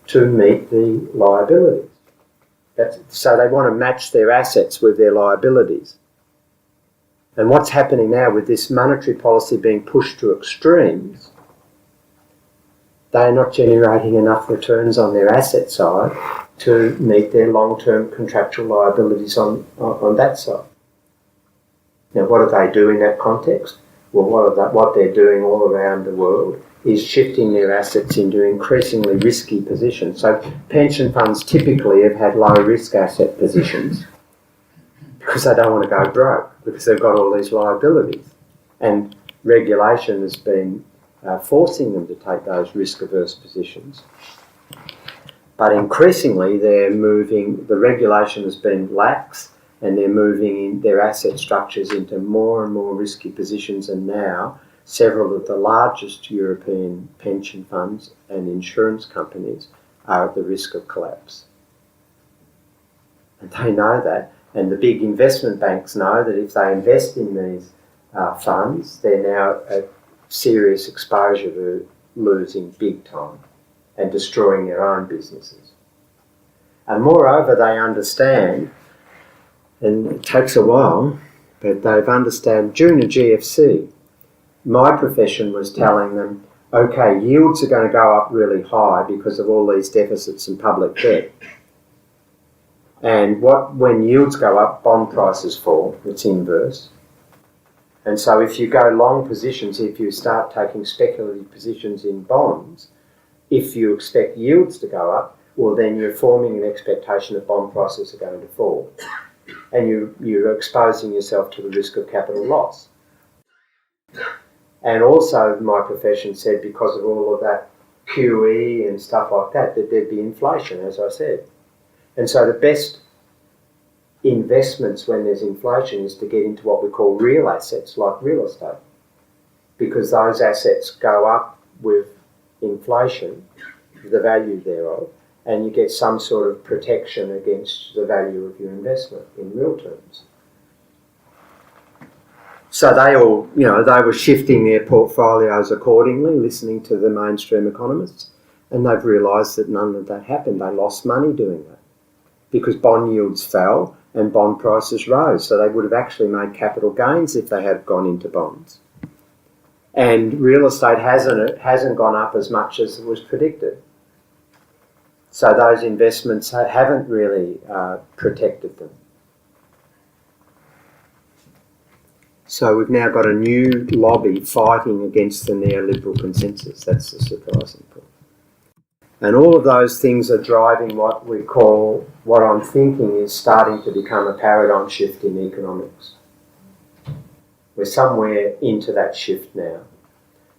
to meet the liabilities. So they want to match their assets with their liabilities. And what's happening now with this monetary policy being pushed to extremes, they're not generating enough returns on their asset side to meet their long-term contractual liabilities on that side. Now, what do they do in that context? Well, what they're doing all around the world is shifting their assets into increasingly risky positions. So pension funds typically have had low-risk asset positions because they don't want to go broke, because they've got all these liabilities. And regulation has been forcing them to take those risk-averse positions. But increasingly, the regulation has been lax, and they're moving in their asset structures into more and more risky positions, and now several of the largest European pension funds and insurance companies are at the risk of collapse. And they know that, and the big investment banks know that if they invest in these funds, they're now at serious exposure to losing big time and destroying their own businesses. And moreover, they understand, and it takes a while, but they've understood during the GFC, my profession was telling them, okay, yields are going to go up really high because of all these deficits and public debt. And when yields go up, bond prices fall. It's inverse. And so if you go long positions, if you start taking speculative positions in bonds, if you expect yields to go up, well, then you're forming an expectation that bond prices are going to fall. And you're exposing yourself to the risk of capital loss. And also, my profession said, because of all of that QE and stuff like that there'd be inflation, as I said. And so the best investments when there's inflation is to get into what we call real assets, like real estate, because those assets go up with inflation, the value thereof, and you get some sort of protection against the value of your investment in real terms. So they were shifting their portfolios accordingly, listening to the mainstream economists, and they've realised that none of that happened. They lost money doing that because bond yields fell and bond prices rose. So they would have actually made capital gains if they had gone into bonds. And real estate hasn't gone up as much as was predicted. So those investments haven't really protected them. So we've now got a new lobby fighting against the neoliberal consensus. That's the surprising point. And all of those things are driving what I'm thinking is starting to become a paradigm shift in economics. We're somewhere into that shift now.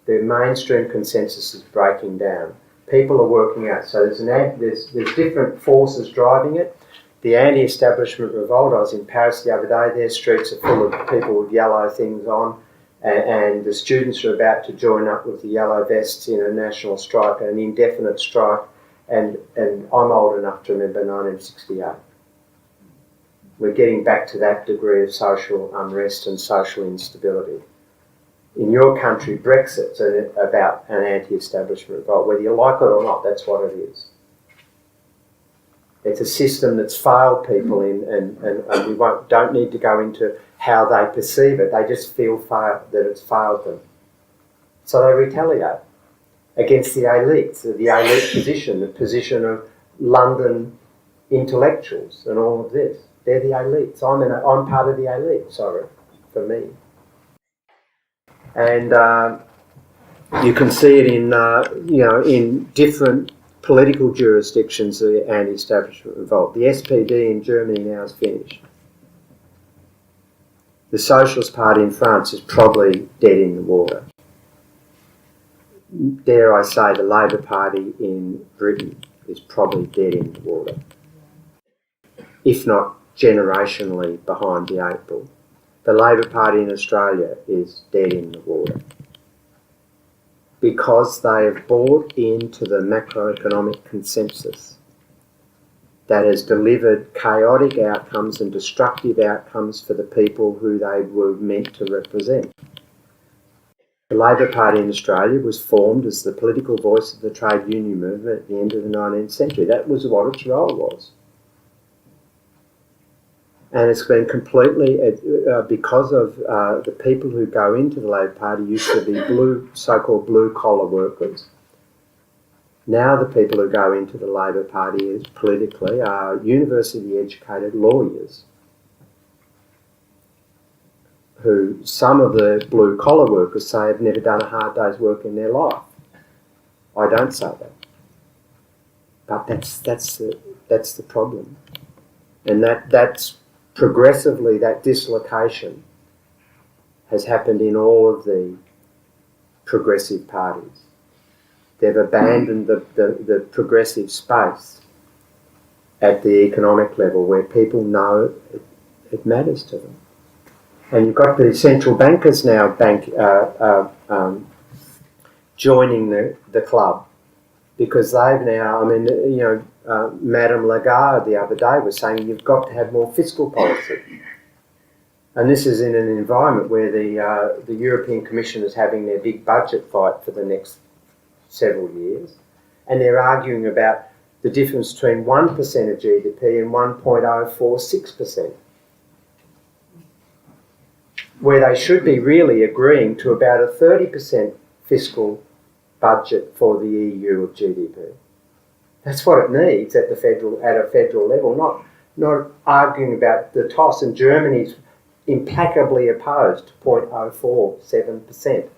The mainstream consensus is breaking down. People are working out. So there's different forces driving it. The anti-establishment revolt, I was in Paris the other day, their streets are full of people with yellow things on, and the students are about to join up with the yellow vests in a national strike, an indefinite strike, and I'm old enough to remember 1968. We're getting back to that degree of social unrest and social instability. In your country, Brexit's about an anti-establishment revolt. Whether you like it or not, that's what it is. It's a system that's failed people and we don't need to go into how they perceive it. They just feel that it's failed them. So they retaliate against the elites, the elite position, the position of London intellectuals and all of this. They're the elites. I'm part of the elite, sorry, for me. And you can see it in different political jurisdictions, the anti-establishment revolt. The SPD in Germany now is finished. The Socialist Party in France is probably dead in the water. Dare I say, the Labour Party in Britain is probably dead in the water, if not generationally behind the eight ball. The Labour Party in Australia is dead in the water, because they have bought into the macroeconomic consensus that has delivered chaotic outcomes and destructive outcomes for the people who they were meant to represent. The Labor Party in Australia was formed as the political voice of the trade union movement at the end of the 19th century. That was what its role was. And it's been completely, because of the people who go into the Labor Party used to be so-called blue-collar workers. Now the people who go into the Labor Party politically are university-educated lawyers who some of the blue-collar workers say have never done a hard day's work in their life. I don't say that. But that's the problem. And that's progressively, that dislocation has happened in all of the progressive parties. They've abandoned the progressive space at the economic level where people know it matters to them. And you've got the central bankers now joining the club because they've now, Madame Lagarde the other day was saying you've got to have more fiscal policy. And this is in an environment where the European Commission is having their big budget fight for the next several years, and they're arguing about the difference between 1% of GDP and 1.046%, where they should be really agreeing to about a 30% fiscal budget for the EU of GDP. That's what it needs at a federal level, not arguing about the toss, and Germany's implacably opposed to 0.047%.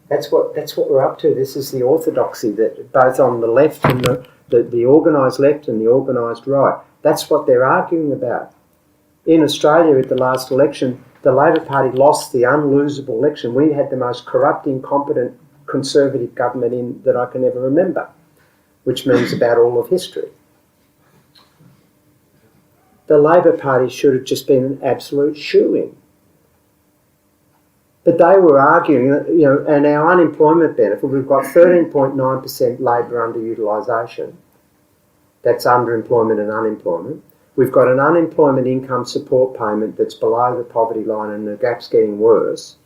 That's what we're up to. This is the orthodoxy that both on the left and the organised left and the organised right. That's what they're arguing about. In Australia at the last election, the Labor Party lost the unlosable election. We had the most corrupt, incompetent Conservative government that I can ever remember, which means about all of history. The Labor Party should have just been an absolute shoo-in. But they were arguing that, and our unemployment benefit, we've got 13.9% labour underutilisation. That's underemployment and unemployment. We've got an unemployment income support payment that's below the poverty line and the gap's getting worse.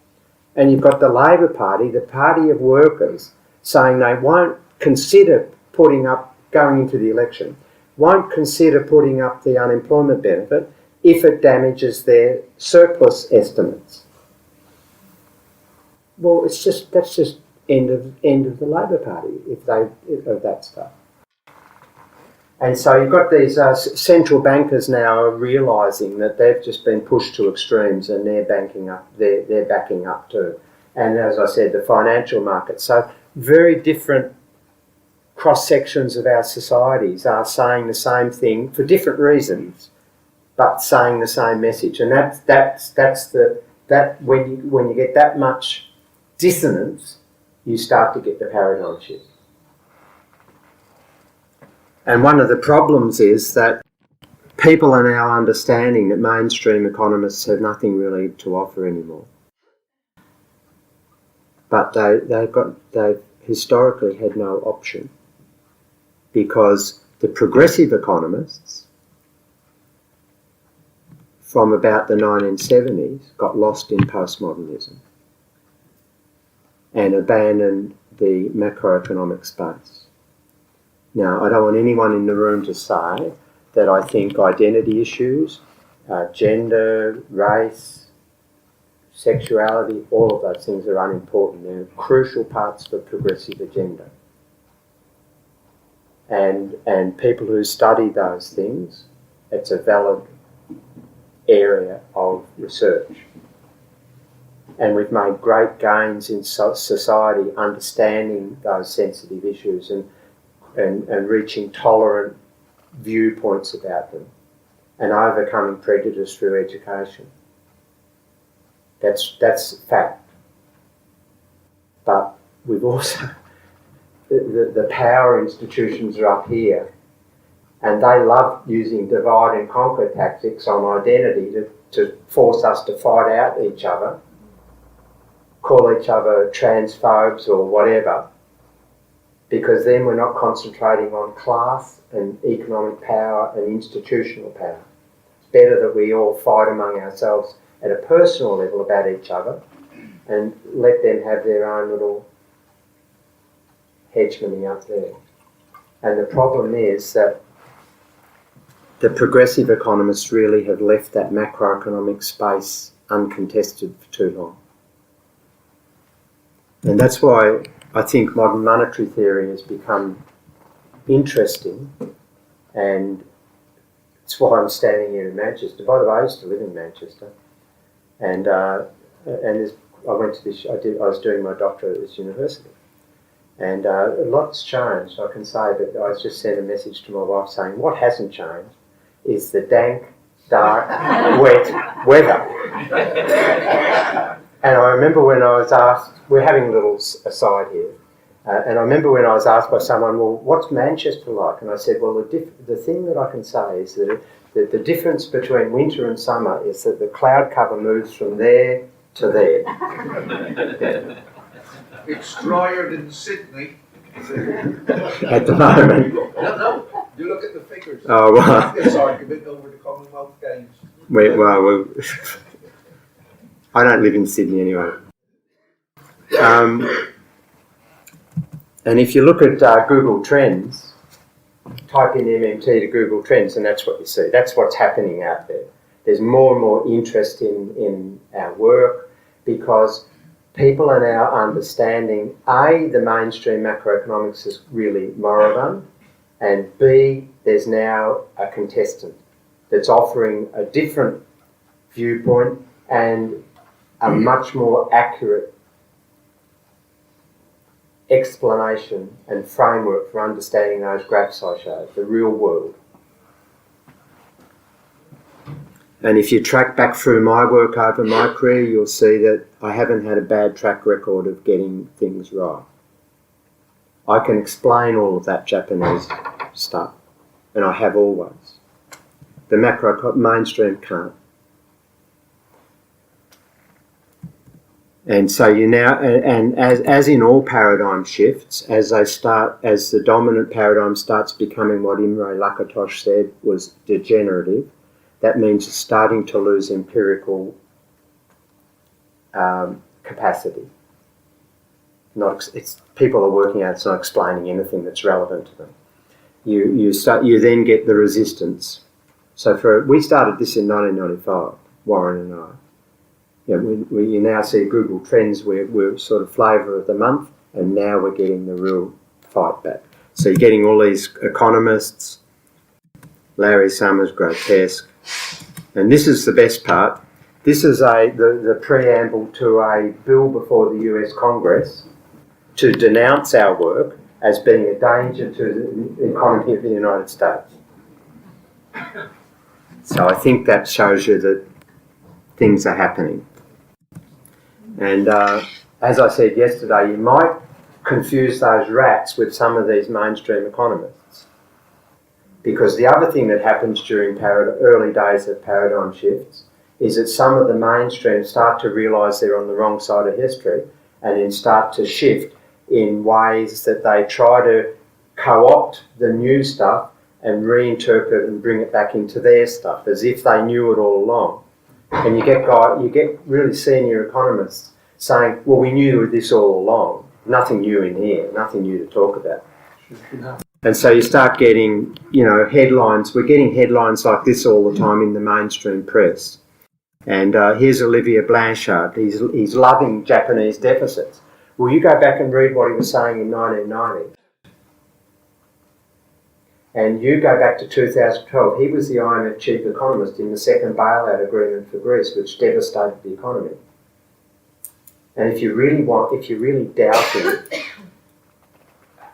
And you've got the Labor Party, the party of workers, saying they won't consider going into the election, won't consider putting up the unemployment benefit if it damages their surplus estimates. Well, that's just end of the Labor Party of that stuff. And so you've got these central bankers now are realising that they've just been pushed to extremes, and they're backing up too. And as I said, the financial market. So very different cross sections of our societies are saying the same thing for different reasons, but saying the same message. And when you get that much dissonance, you start to get the paradigm shift. And one of the problems is that people are now understanding that mainstream economists have nothing really to offer anymore. But they've historically had no option, because the progressive economists from about the 1970s got lost in postmodernism and abandoned the macroeconomic space. Now, I don't want anyone in the room to say that I think identity issues, gender, race, sexuality, all of those things are unimportant. They're crucial parts of the progressive agenda. And people who study those things, it's a valid area of research. And we've made great gains in society understanding those sensitive issues and reaching tolerant viewpoints about them and overcoming prejudice through education. That's fact. But we've also, the power institutions are up here, and they love using divide and conquer tactics on identity to force us to fight out each other, call each other transphobes or whatever, because then we're not concentrating on class and economic power and institutional power. It's better that we all fight among ourselves at a personal level about each other and let them have their own little hegemony up there. And the problem is that the progressive economists really have left that macroeconomic space uncontested for too long. And that's why I think modern monetary theory has become interesting, and it's why I'm standing here in Manchester. By the way, I used to live in Manchester, and I went to this. I was doing my doctorate at this university, and a lot's changed, I can say. But I just sent a message to my wife saying, what hasn't changed is the dank, dark, wet weather. And I remember when I was asked, we're having a little aside here, and I remember when I was asked by someone, well, what's Manchester like? And I said, well, the thing that I can say is that the difference between winter and summer is that the cloud cover moves from there to there. It's drier than Sydney. At the moment. No, you look at the figures. Oh, well. This argument over the Commonwealth Games. Well, I don't live in Sydney anyway. And if you look at Google Trends, type in MMT to Google Trends, and that's what you see. That's what's happening out there. There's more and more interest in our work because people are now understanding, A, the mainstream macroeconomics is really moribund, and B, there's now a contestant that's offering a different viewpoint and a much more accurate explanation and framework for understanding those graphs I showed, the real world. And if you track back through my work over my career, you'll see that I haven't had a bad track record of getting things right. I can explain all of that Japanese stuff, and I have always. The mainstream can't. And so you now, and as in all paradigm shifts, as the dominant paradigm starts becoming what Imre Lakatos said was degenerative, that means it's starting to lose empirical capacity. People are working out it's not explaining anything that's relevant to them. You then get the resistance. So we started this in 1995, Warren and I. You now see Google Trends, we're sort of flavour of the month, and now we're getting the real fight back. So you're getting all these economists, Larry Summers, grotesque, and this is the best part. This is the preamble to a bill before the US Congress to denounce our work as being a danger to the economy of the United States. So I think that shows you that things are happening. And as I said yesterday, you might confuse those rats with some of these mainstream economists. Because the other thing that happens during early days of paradigm shifts is that some of the mainstream start to realise they're on the wrong side of history and then start to shift in ways that they try to co-opt the new stuff and reinterpret and bring it back into their stuff as if they knew it all along. And you get really senior economists saying, well, we knew this all along. Nothing new in here, nothing new to talk about. And so you start getting, headlines. We're getting headlines like this all the time in the mainstream press. And here's Olivier Blanchard. He's loving Japanese deficits. Well, you go back and read what he was saying in 1990. And you go back to 2012, he was the IMF chief economist in the second bailout agreement for Greece, which devastated the economy. And if you really doubt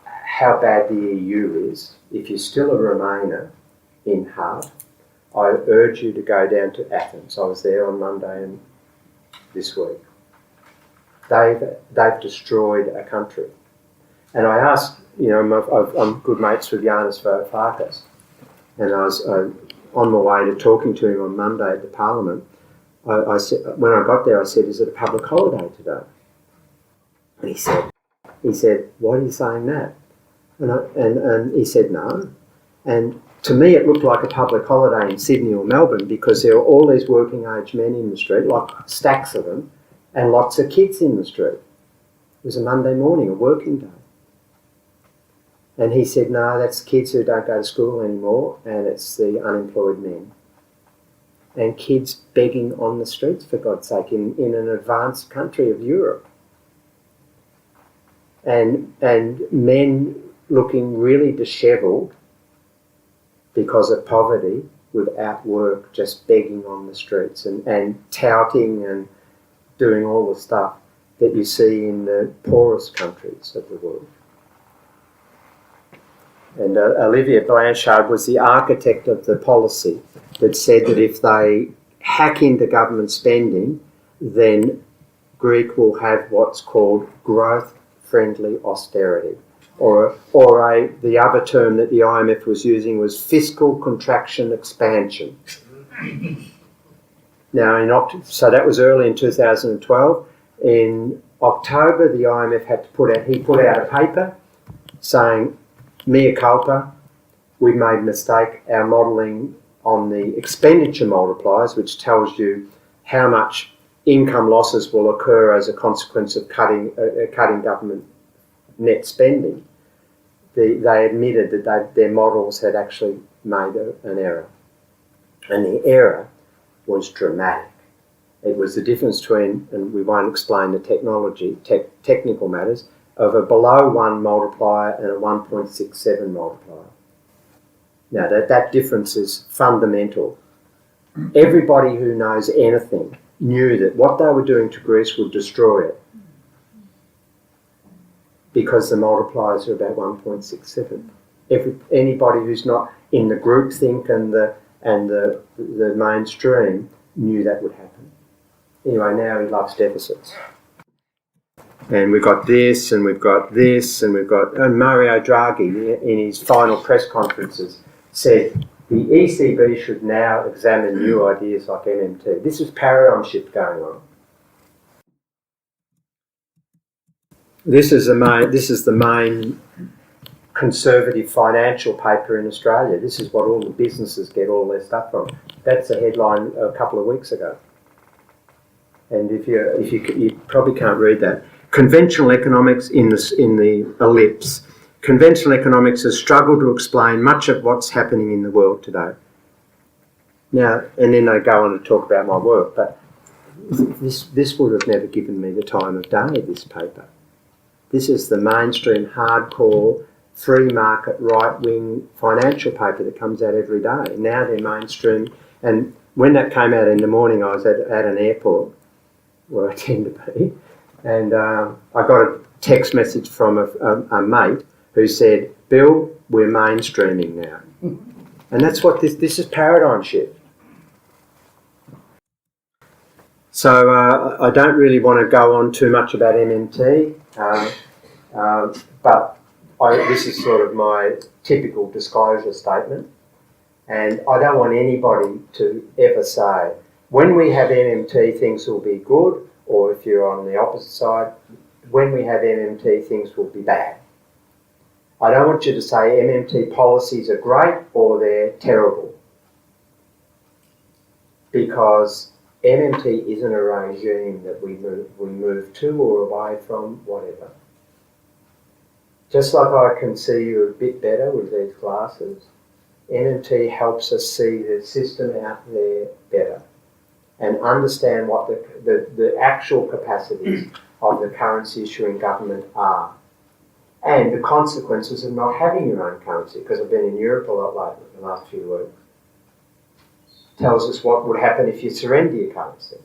how bad the EU is, if you're still a Remainer in heart, I urge you to go down to Athens. I was there on Monday and this week. They've destroyed a country. And I asked, I'm good mates with Yanis Varoufakis, and I was on my way to talking to him on Monday at the Parliament. I said, when I got there, I said, "Is it a public holiday today?" And he said, "Why are you saying that?" And he said, "No." And to me, it looked like a public holiday in Sydney or Melbourne because there were all these working age men in the street, like stacks of them, and lots of kids in the street. It was a Monday morning, a working day. And he said, no, that's kids who don't go to school anymore, and it's the unemployed men. And kids begging on the streets, for God's sake, in an advanced country of Europe. and men looking really dishevelled because of poverty, without work, just begging on the streets and touting and doing all the stuff that you see in the poorest countries of the world. And Olivier Blanchard was the architect of the policy that said that if they hack into government spending, then Greek will have what's called growth-friendly austerity. Or the other term that the IMF was using was fiscal contraction expansion. Now, so that was early in 2012. In October, the IMF put out a paper saying, mea culpa, we've made a mistake. Our modelling on the expenditure multipliers, which tells you how much income losses will occur as a consequence of cutting government net spending, they admitted that their models had actually made an error. And the error was dramatic. It was the difference between, and we won't explain the technical matters, of a below 1 multiplier and a 1.67 multiplier. Now that difference is fundamental. Everybody who knows anything knew that what they were doing to Greece would destroy it, because the multipliers are about 1.67. Anybody who's not in the groupthink and the mainstream knew that would happen. Anyway, now he loves deficits. And we've got this, and we've got this, and we've got... And Mario Draghi, in his final press conferences, said the ECB should now examine new ideas like MMT. This is paradigm shift going on. This is the main conservative financial paper in Australia. This is what all the businesses get all their stuff from. That's a headline a couple of weeks ago. And if you probably can't read that. Conventional economics in the ellipse. Conventional economics has struggled to explain much of what's happening in the world today. Now, and then they go on to talk about my work, but this would have never given me the time of day, this paper. This is the mainstream, hardcore, free market, right-wing financial paper that comes out every day. Now they're mainstream. And when that came out in the morning, I was at an airport, where I tend to be, and I got a text message from a mate who said, Bill, we're mainstreaming now. And that's what this is, paradigm shift. So I don't really want to go on too much about MMT, but this is sort of my typical disclosure statement. And I don't want anybody to ever say, when we have MMT, things will be good, or if you're on the opposite side, when we have MMT, things will be bad. I don't want you to say MMT policies are great or they're terrible, because MMT isn't a regime that we move to or away from, whatever. Just like I can see you a bit better with these glasses, MMT helps us see the system out there better and understand what the actual capacities of the currency issuing government are, and the consequences of not having your own currency, because I've been in Europe a lot lately in the last few weeks. Tells us what would happen if you surrender your currency.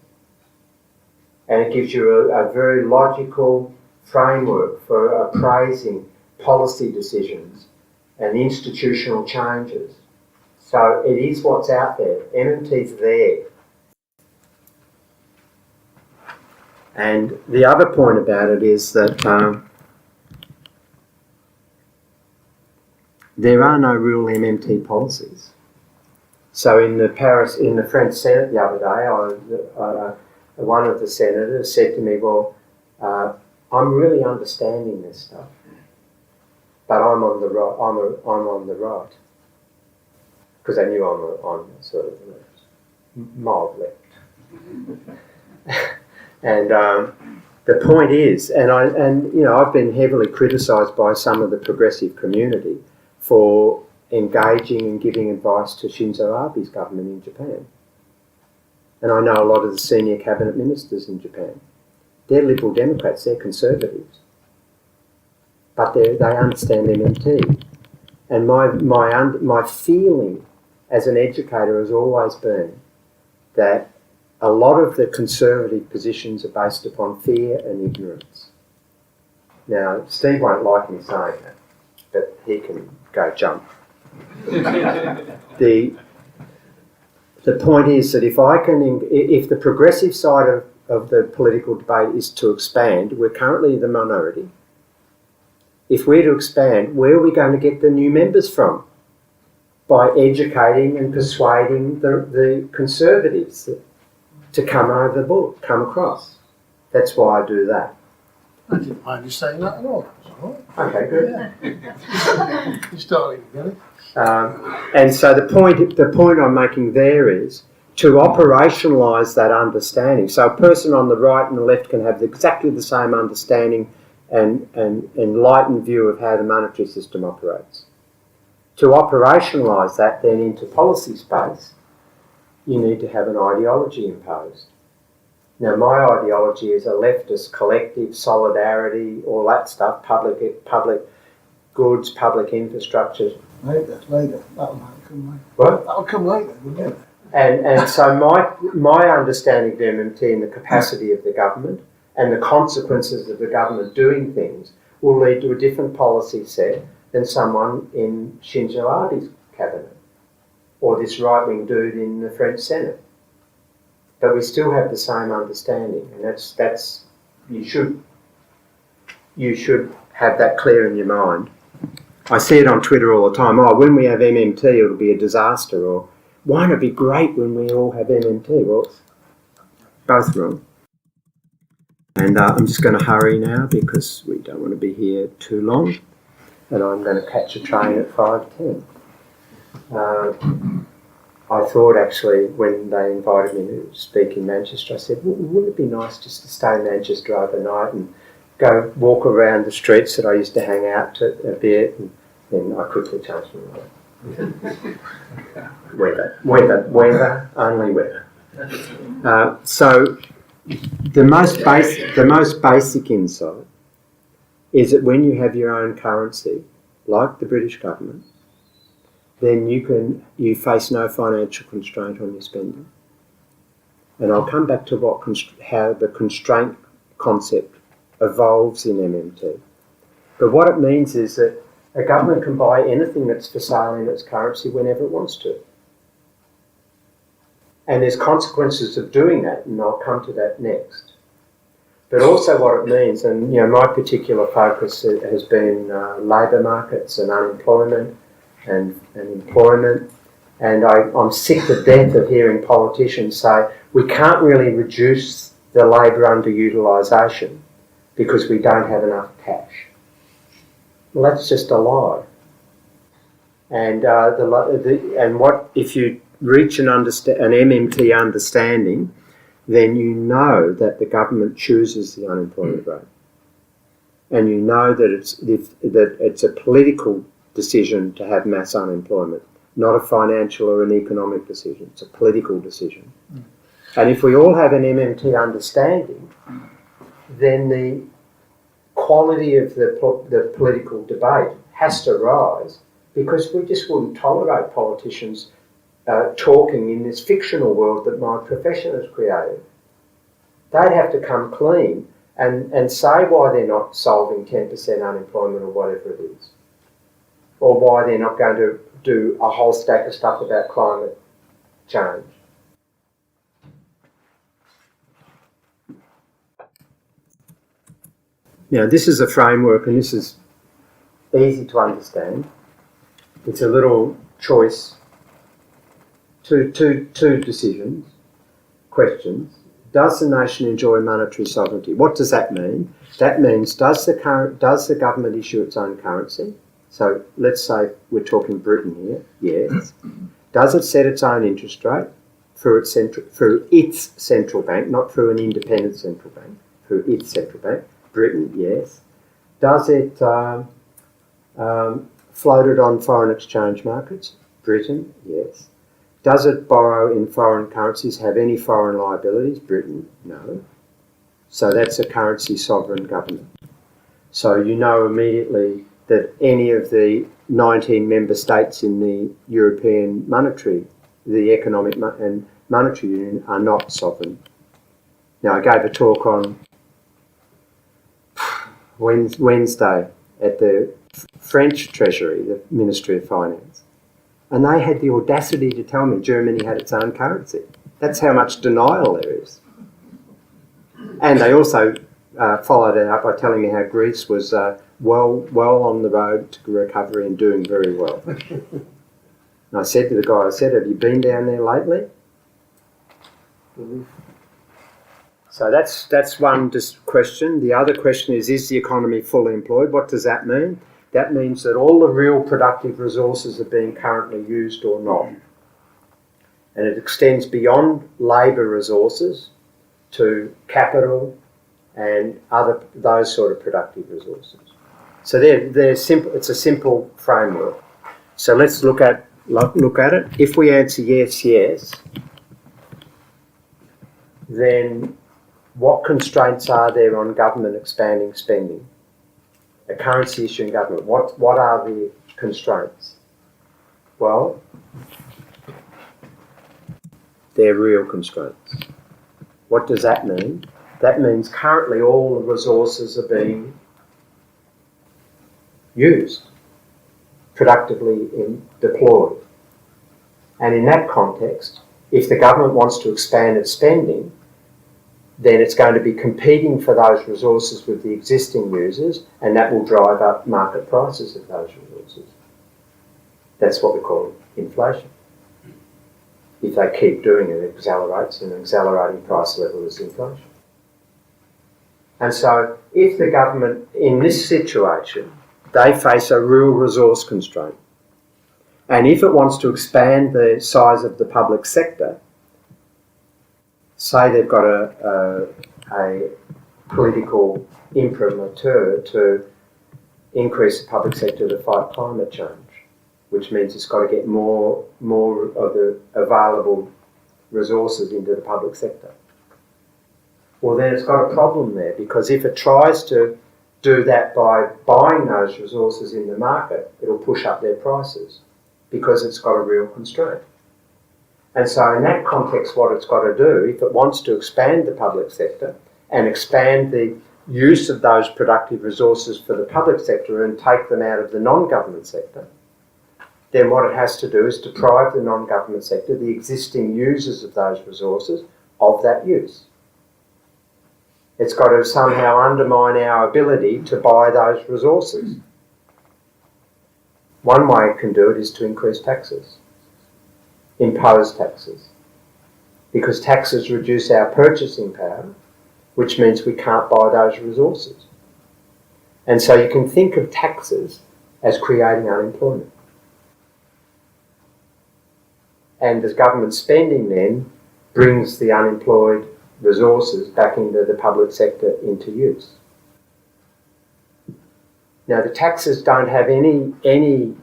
And it gives you a very logical framework for appraising policy decisions and institutional changes. So it is what's out there. MMT's there. And the other point about it is that there are no real MMT policies. So in the French Senate the other day, one of the senators said to me, well, I'm really understanding this stuff, but I'm on the right. I'm on the right, because I knew I'm on sort of mild left. And the point is, I've been heavily criticised by some of the progressive community for engaging and giving advice to Shinzo Abe's government in Japan. And I know a lot of the senior cabinet ministers in Japan. They're Liberal Democrats, they're conservatives. but they understand MMT. And my feeling as an educator has always been that a lot of the conservative positions are based upon fear and ignorance. Now, Steve won't like me saying that, but he can go jump. The point is that if the progressive side of the political debate is to expand, we're currently the minority. If we're to expand, where are we going to get the new members from? By educating and persuading the conservatives to come across. That's why I do that. I didn't mind you saying that at all. That was all Okay, good. right. You're starting to get it. And so the point I'm making there is to operationalise that understanding. So a person on the right and the left can have exactly the same understanding and enlightened view of how the monetary system operates. To operationalise that then into policy space, you need to have an ideology imposed. Now, my ideology is a leftist collective, solidarity, all that stuff, public goods, public infrastructure. Later. That'll come later. What? That'll come later, wouldn't it? And so my understanding of MMT and the capacity of the government and the consequences of the government doing things will lead to a different policy set than someone in Shinzo Abe's cabinet or this right-wing dude in the French Senate. But we still have the same understanding, and that's you should have that clear in your mind. I see it on Twitter all the time. Oh, when we have MMT, it'll be a disaster. Or won't it be great when we all have MMT? Well, it's both wrong. And I'm just going to hurry now because we don't want to be here too long. And I'm going to catch a train at 5:10. I thought actually when they invited me to speak in Manchester, I said, wouldn't it be nice just to stay in Manchester overnight and go walk around the streets that I used to hang out a bit, and then I quickly changed my mind. Weather, only weather. So the most basic insight is that when you have your own currency, like the British government, then you face no financial constraint on your spending. And I'll come back to how the constraint concept evolves in MMT. But what it means is that a government can buy anything that's for sale in its currency whenever it wants to. And there's consequences of doing that, and I'll come to that next. But also what it means, and my particular focus has been labour markets and unemployment and employment. And I'm sick to death of hearing politicians say we can't really reduce the labour underutilisation because we don't have enough cash. Well, that's just a lie. And what if you reach an MMT understanding, then you know that the government chooses the unemployment rate, and you know that it's a political decision to have mass unemployment, not a financial or an economic decision. It's a political decision. And if we all have an MMT understanding, then the quality of the political debate has to rise, because we just wouldn't tolerate politicians talking in this fictional world that my profession has created. They'd have to come clean and say why they're not solving 10% unemployment or whatever it is, or why they're not going to do a whole stack of stuff about climate change. Now, this is a framework, and this is easy to understand. It's a little choice, two decisions, questions. Does the nation enjoy monetary sovereignty? What does that mean? That means does the government issue its own currency? So let's say we're talking Britain here. Yes. Does it set its own interest rate through its central bank, not through an independent central bank, through its central bank? Britain, yes. Does it float it on foreign exchange markets? Britain, yes. Does it borrow in foreign currencies, have any foreign liabilities? Britain, no. So that's a currency sovereign government. So you know immediately that any of the 19 member states in the European the Economic and Monetary Union are not sovereign. Now, I gave a talk on Wednesday at the French Treasury, the Ministry of Finance, and they had the audacity to tell me Germany had its own currency. That's how much denial there is. And they also followed it up by telling me how Greece was well on the road to recovery and doing very well. And I said to the guy, have you been down there lately? So that's one question. The other question is the economy fully employed? What does that mean? That means that all the real productive resources are being currently used or not. And it extends beyond labour resources to capital and those sort of productive resources. So they're simple. It's a simple framework. So let's look at it. If we answer yes, then what constraints are there on government expanding spending? A currency issue in government. What are the constraints? Well, they're real constraints. What does that mean? That means currently all the resources are being used, productively deployed. And in that context, if the government wants to expand its spending, then it's going to be competing for those resources with the existing users, and that will drive up market prices of those resources. That's what we call inflation. If they keep doing it, it accelerates, and an accelerating price level is inflation. And so if the government, in this situation, they face a real resource constraint, and if it wants to expand the size of the public sector, say they've got a political imprimatur to increase the public sector to fight climate change, which means it's got to get more of the available resources into the public sector. Well, then it's got a problem there, because if it tries to do that by buying those resources in the market, it'll push up their prices because it's got a real constraint. And so in that context, what it's got to do, if it wants to expand the public sector and expand the use of those productive resources for the public sector and take them out of the non-government sector, then what it has to do is deprive the non-government sector, the existing users of those resources, of that use. It's got to somehow undermine our ability to buy those resources. One way it can do it is to increase taxes. Impose taxes, because taxes reduce our purchasing power, which means we can't buy those resources. And so you can think of taxes as creating unemployment. And as government spending then brings the unemployed resources back into the public sector into use. Now, the taxes don't have any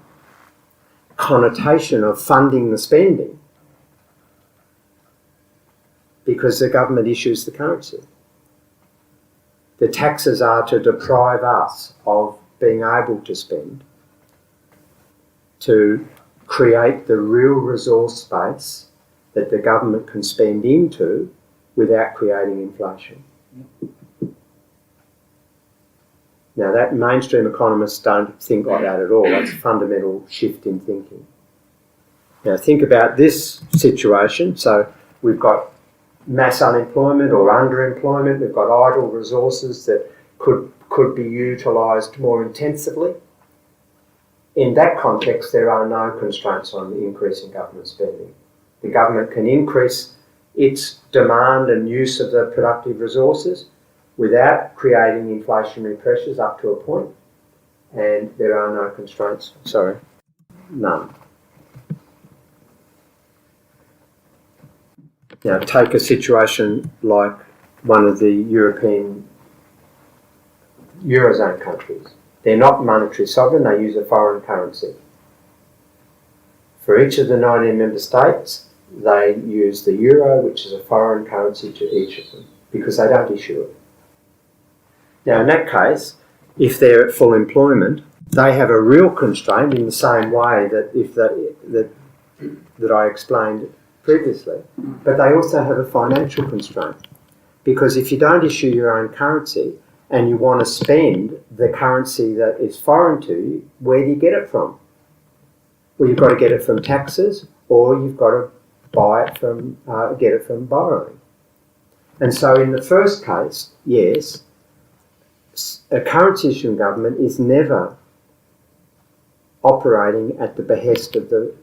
connotation of funding the spending, because the government issues the currency. The taxes are to deprive us of being able to spend, to create the real resource base that the government can spend into without creating inflation. Now, that mainstream economists don't think like that at all. That's a fundamental shift in thinking. Now, think about this situation. So we've got mass unemployment or underemployment. We've got idle resources that could be utilised more intensively. In that context, there are no constraints on the increase in government spending. The government can increase its demand and use of the productive resources without creating inflationary pressures up to a point, and there are no constraints. Sorry, none. Now, take a situation like one of the Eurozone countries. They're not monetary sovereign, they use a foreign currency. For each of the 19 member states, they use the euro, which is a foreign currency to each of them, because they don't issue it. Now, in that case, if they're at full employment, they have a real constraint in the same way that I explained previously. But they also have a financial constraint, because if you don't issue your own currency and you want to spend the currency that is foreign to you, where do you get it from? Well, you've got to get it from taxes, or you've got to buy it from get it from borrowing. And so in the first case, yes, a currency issuing government is never operating at the behest of the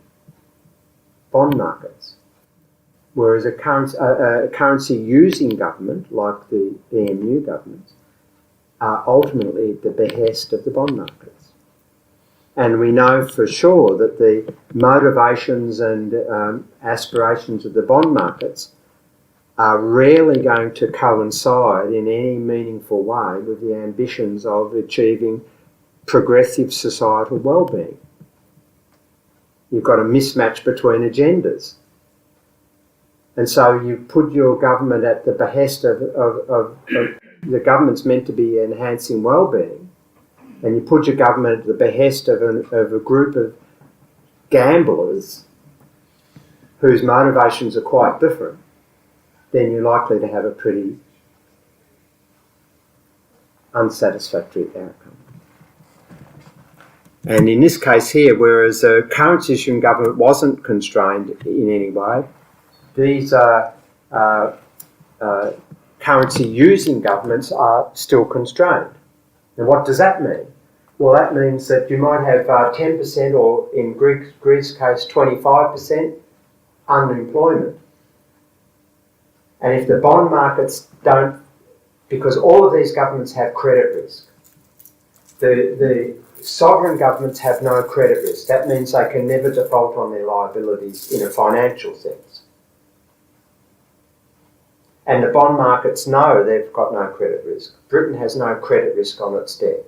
bond markets, whereas a currency using government, like the EMU governments, are ultimately at the behest of the bond markets. And we know for sure that the motivations and aspirations of the bond markets are rarely going to coincide in any meaningful way with the ambitions of achieving progressive societal well-being. You've got a mismatch between agendas. And so you put your government at the behest of the government's meant to be enhancing well-being, and you put your government at the behest of a group of gamblers whose motivations are quite different, then you're likely to have a pretty unsatisfactory outcome. And in this case here, whereas a currency issuing government wasn't constrained in any way, these currency using governments are still constrained. And what does that mean? Well, that means that you might have 10%, or in Greece's case 25% unemployment. And if the bond markets don't, because all of these governments have credit risk, the sovereign governments have no credit risk. That means they can never default on their liabilities in a financial sense. And the bond markets know they've got no credit risk. Britain has no credit risk on its debt.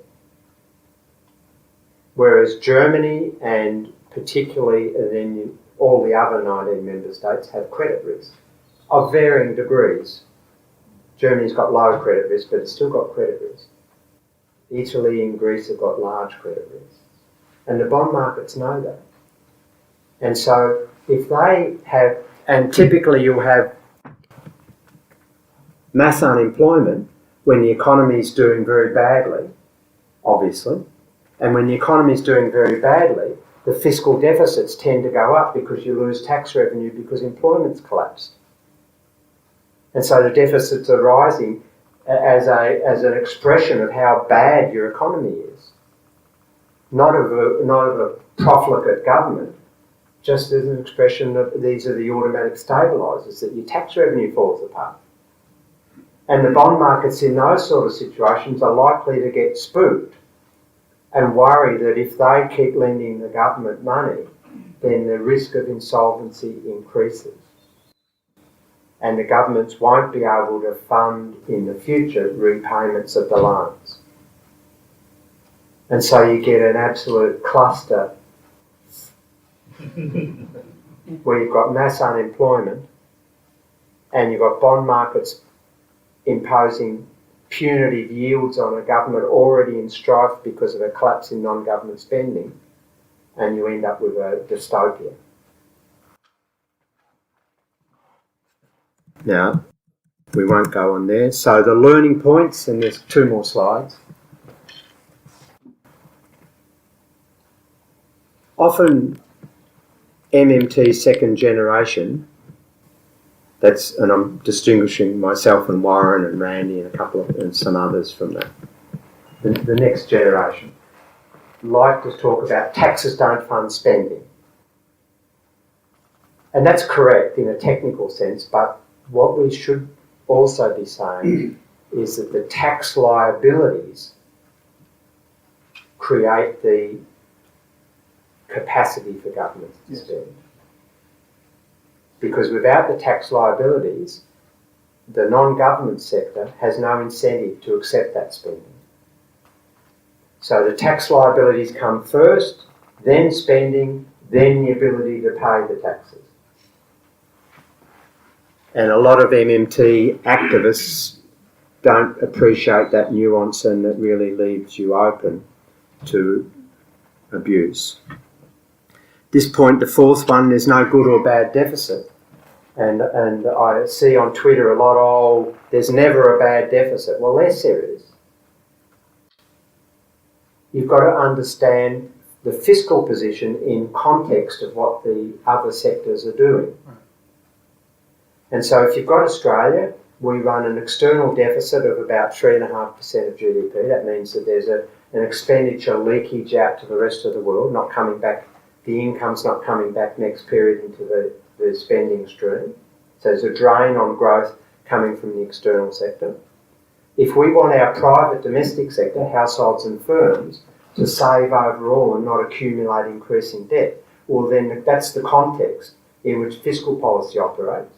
Whereas Germany, and particularly then all the other 19 member states, have credit risk of varying degrees. Germany's got low credit risk, but it's still got credit risk. Italy and Greece have got large credit risk. And the bond markets know that. And so if they have, and typically you'll have mass unemployment when the economy is doing very badly, obviously. And when the economy is doing very badly, the fiscal deficits tend to go up because you lose tax revenue because employment's collapsed. And so the deficits are rising as an expression of how bad your economy is. Not of a profligate government, just as an expression of these are the automatic stabilisers, that your tax revenue falls apart. And the bond markets in those sort of situations are likely to get spooked and worry that if they keep lending the government money, then the risk of insolvency increases. And the governments won't be able to fund in the future repayments of the loans. And so you get an absolute cluster where you've got mass unemployment and you've got bond markets imposing punitive yields on a government already in strife because of a collapse in non-government spending, and you end up with a dystopia. Now, we won't go on there. So the learning points, and there's 2 more slides. Often MMT second generation, and I'm distinguishing myself and Warren and Randy and some others from that. The next generation like to talk about taxes don't fund spending. And that's correct in a technical sense, but what we should also be saying is that the tax liabilities create the capacity for governments to spend. Because without the tax liabilities, the non-government sector has no incentive to accept that spending. So the tax liabilities come first, then spending, then the ability to pay the taxes. And a lot of MMT activists don't appreciate that nuance, and it really leaves you open to abuse. This point, the fourth one, there's no good or bad deficit. And I see on Twitter a lot, oh, there's never a bad deficit. Well, yes, there is. You've got to understand the fiscal position in context of what the other sectors are doing. And so if you've got Australia, we run an external deficit of about 3.5% of GDP. That means that there's an expenditure leakage out to the rest of the world, not coming back, the income's not coming back next period into the spending stream. So there's a drain on growth coming from the external sector. If we want our private domestic sector, households and firms, to save overall and not accumulate increasing debt, well then that's the context in which fiscal policy operates.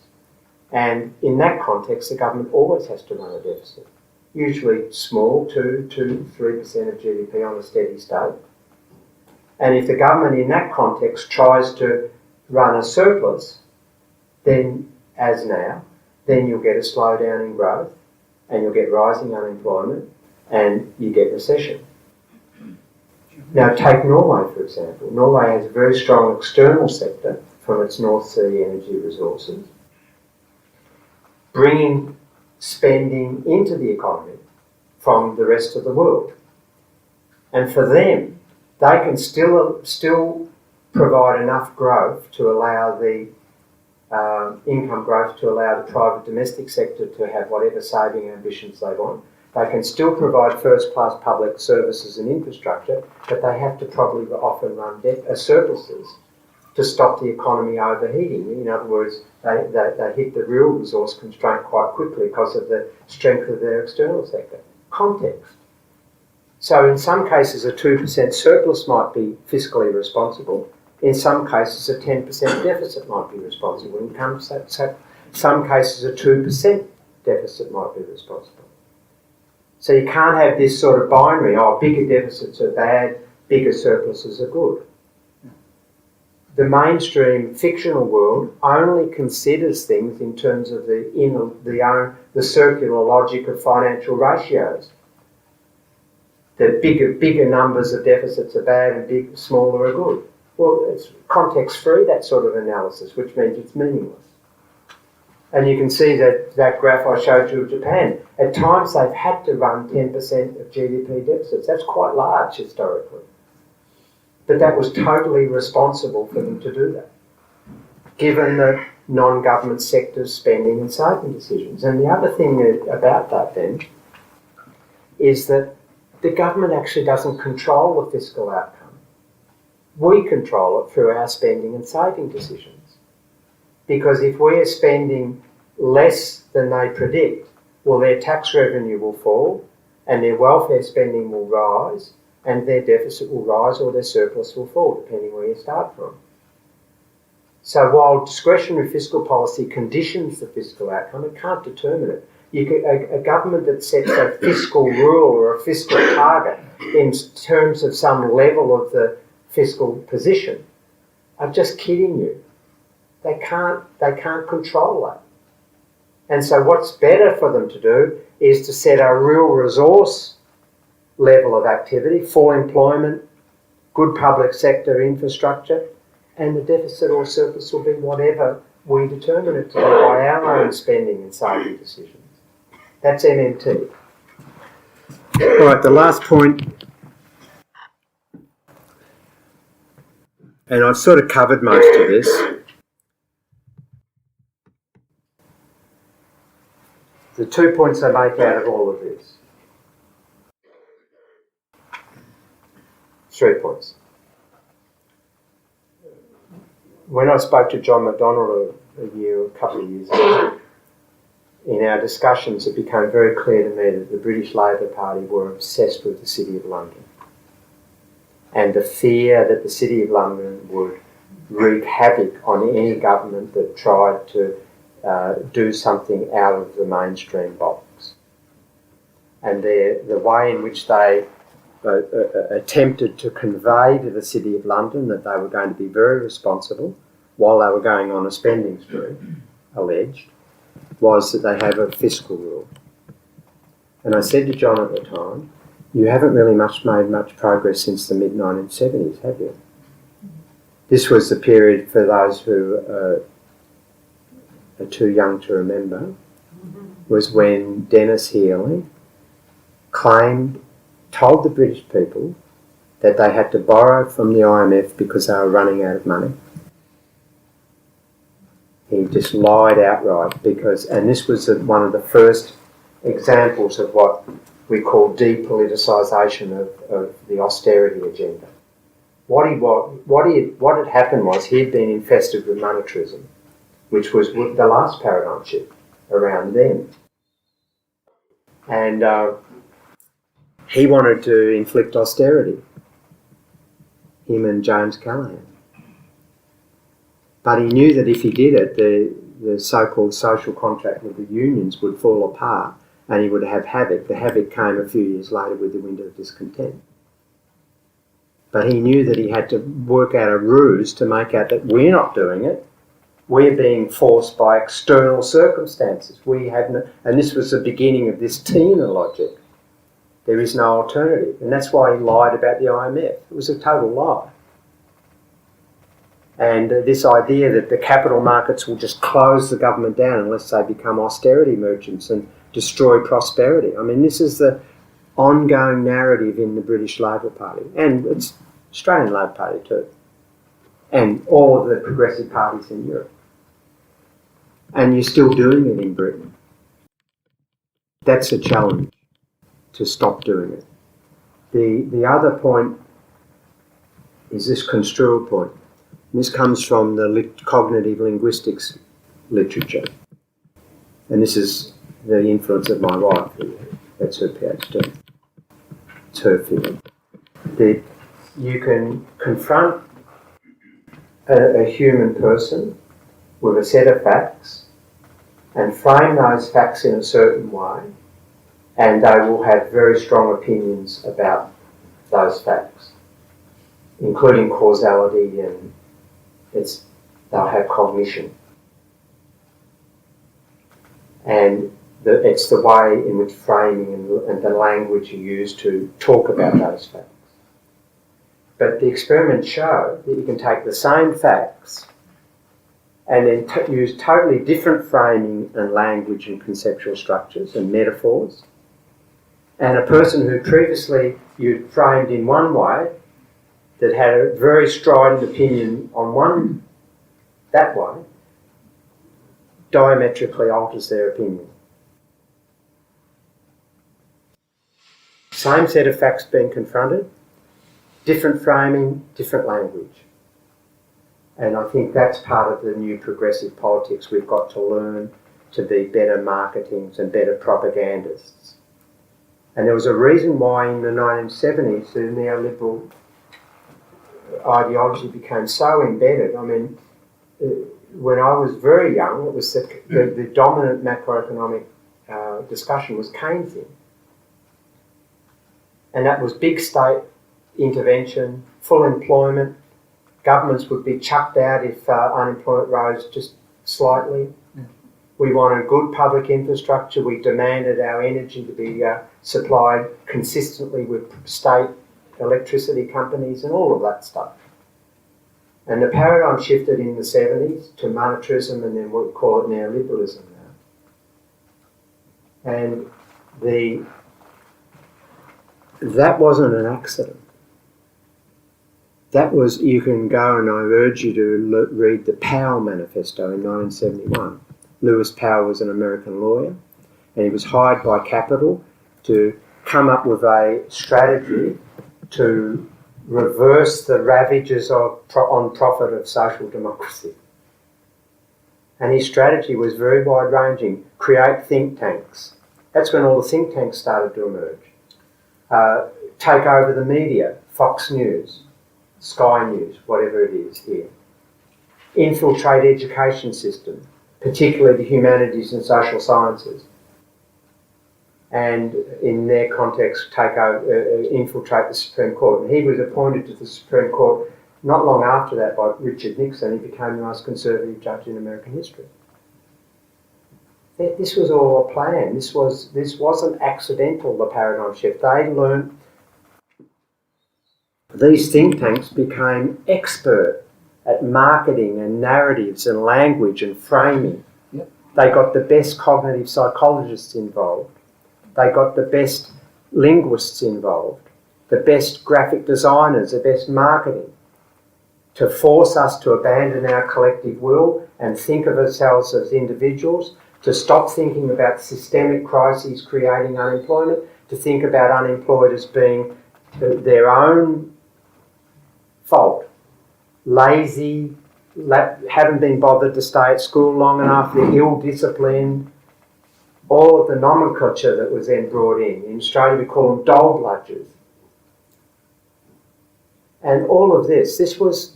And in that context, the government always has to run a deficit, usually small, 2, 3% of GDP on a steady state. And if the government in that context tries to run a surplus, then, as now, then you'll get a slowdown in growth, and you'll get rising unemployment, and you get recession. Now take Norway, for example. Norway has a very strong external sector from its North Sea energy resources, bringing spending into the economy from the rest of the world. And for them, they can still provide enough growth to allow the income growth to allow the private domestic sector to have whatever saving ambitions they want. They can still provide first-class public services and infrastructure, but they have to probably often run surpluses to stop the economy overheating. In other words, they hit the real resource constraint quite quickly because of the strength of their external sector. Context. So in some cases, a 2% surplus might be fiscally responsible. In some cases, a 10% deficit might be responsible. In some cases, a 2% deficit might be responsible. So you can't have this sort of binary, oh, bigger deficits are bad, bigger surpluses are good. The mainstream fictional world only considers things in terms of the circular logic of financial ratios. That bigger numbers of deficits are bad and smaller are good. Well, it's context-free, that sort of analysis, which means it's meaningless. And you can see that graph I showed you of Japan. At times they've had to run 10% of GDP deficits. That's quite large historically. But that was totally responsible for them to do that, given the non-government sector's spending and saving decisions. And the other thing about that then is that the government actually doesn't control the fiscal outcome. We control it through our spending and saving decisions. Because if we're spending less than they predict, well, their tax revenue will fall and their welfare spending will rise and their deficit will rise or their surplus will fall, depending where you start from. So while discretionary fiscal policy conditions the fiscal outcome, it can't determine it. A government that sets a fiscal rule or a fiscal target in terms of some level of the fiscal position, I'm just kidding you. They can't control that. And so what's better for them to do is to set a real resource level of activity, full employment, good public sector infrastructure, and the deficit or surplus will be whatever we determine it to be by our own spending and saving decisions. That's MMT. All right, the last point, and I've sort of covered most of this. The 2 points I make out of all of this. 3 points. When I spoke to John McDonnell a couple of years ago, in our discussions it became very clear to me that the British Labour Party were obsessed with the City of London. And the fear that the City of London would wreak havoc on any government that tried to do something out of the mainstream box. And the way in which they attempted to convey to the City of London that they were going to be very responsible while they were going on a spending spree, alleged, was that they have a fiscal rule. And I said to John at the time, you haven't really made much progress since the mid-1970s, have you? This was the period, for those who are too young to remember, was when Dennis Healy told the British people that they had to borrow from the IMF because they were running out of money. He just lied outright and this was one of the first examples of what we call depoliticisation of the austerity agenda. What had happened was he had been infested with monetarism, which was the last paradigm shift around then. And he wanted to inflict austerity, him and James Callaghan. But he knew that if he did it, the so-called social contract with the unions would fall apart and he would have havoc. The havoc came a few years later with the winter of discontent. But he knew that he had to work out a ruse to make out that we're not doing it. We're being forced by external circumstances. And this was the beginning of this Tina logic. There is no alternative. And that's why he lied about the IMF. It was a total lie. And this idea that the capital markets will just close the government down unless they become austerity merchants and destroy prosperity. I mean, this is the ongoing narrative in the British Labour Party, and it's Australian Labour Party too, and all of the progressive parties in Europe. And you're still doing it in Britain. That's a challenge, to stop doing it. The other point is this construal point. This comes from the cognitive linguistics literature. And this is the influence of my wife. That's her PhD. It's her field. That you can confront a human person with a set of facts and frame those facts in a certain way, and they will have very strong opinions about those facts, including causality, and they'll have cognition. And it's the way in which framing and the language you use to talk about those facts. But the experiments show that you can take the same facts and then use totally different framing and language and conceptual structures and metaphors. And a person who previously you'd framed in one way, that had a very strident opinion on that way, diametrically alters their opinion. Same set of facts being confronted, different framing, different language. And I think that's part of the new progressive politics. We've got to learn to be better marketings and better propagandists. And there was a reason why in the 1970s the neoliberal ideology became so embedded. I mean, when I was very young, it was the dominant macroeconomic discussion was Keynesian. And that was big state intervention, full employment. Governments would be chucked out if unemployment rose just slightly. We wanted good public infrastructure. We demanded our energy to be supplied consistently with state electricity companies and all of that stuff. And the paradigm shifted in the 70s to monetarism, and then what we call it neoliberalism now. And that wasn't an accident. That was, you can go, and I urge you to read the Powell Manifesto in 1971. Lewis Powell was an American lawyer, and he was hired by Capital to come up with a strategy to reverse the ravages on profit of social democracy. And his strategy was very wide-ranging. Create think tanks. That's when all the think tanks started to emerge. Take over the media, Fox News, Sky News, whatever it is here. Infiltrate education system, particularly the humanities and social sciences. And in their context, infiltrate the Supreme Court. And he was appointed to the Supreme Court not long after that by Richard Nixon. He became the most conservative judge in American history. This was all a plan. This wasn't accidental, the paradigm shift. They learned, these think tanks became expert at marketing and narratives and language and framing. Yep. They got the best cognitive psychologists involved. They got the best linguists involved, the best graphic designers, the best marketing, to force us to abandon our collective will and think of ourselves as individuals, to stop thinking about systemic crises creating unemployment, to think about unemployed as being their own fault, lazy, haven't been bothered to stay at school long enough, they're ill-disciplined, all of the nomenclature that was then brought in. In Australia we call them dole bludgers. And all of this was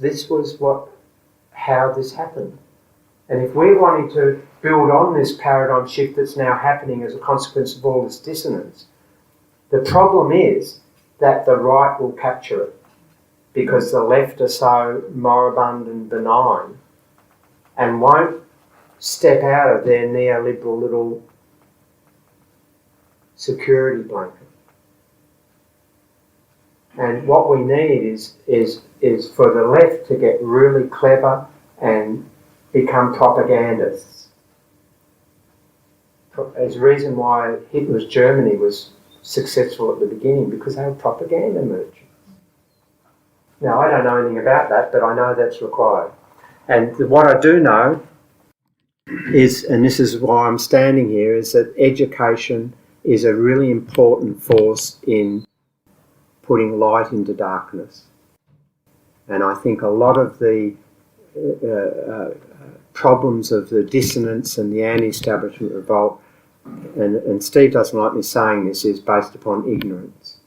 how this happened. And if we're wanting to build on this paradigm shift that's now happening as a consequence of all this dissonance, the problem is that the right will capture it because the left are so moribund and benign and won't step out of their neoliberal little security blanket. And what we need is for the left to get really clever and become propagandists. There's a reason why Hitler's Germany was successful at the beginning, because they were propaganda merchants. Now, I don't know anything about that, but I know that's required. And what I do know is, and this is why I'm standing here, is that education is a really important force in putting light into darkness. And I think a lot of the problems of the dissonance and the anti-establishment revolt, and Steve doesn't like me saying this, is based upon ignorance.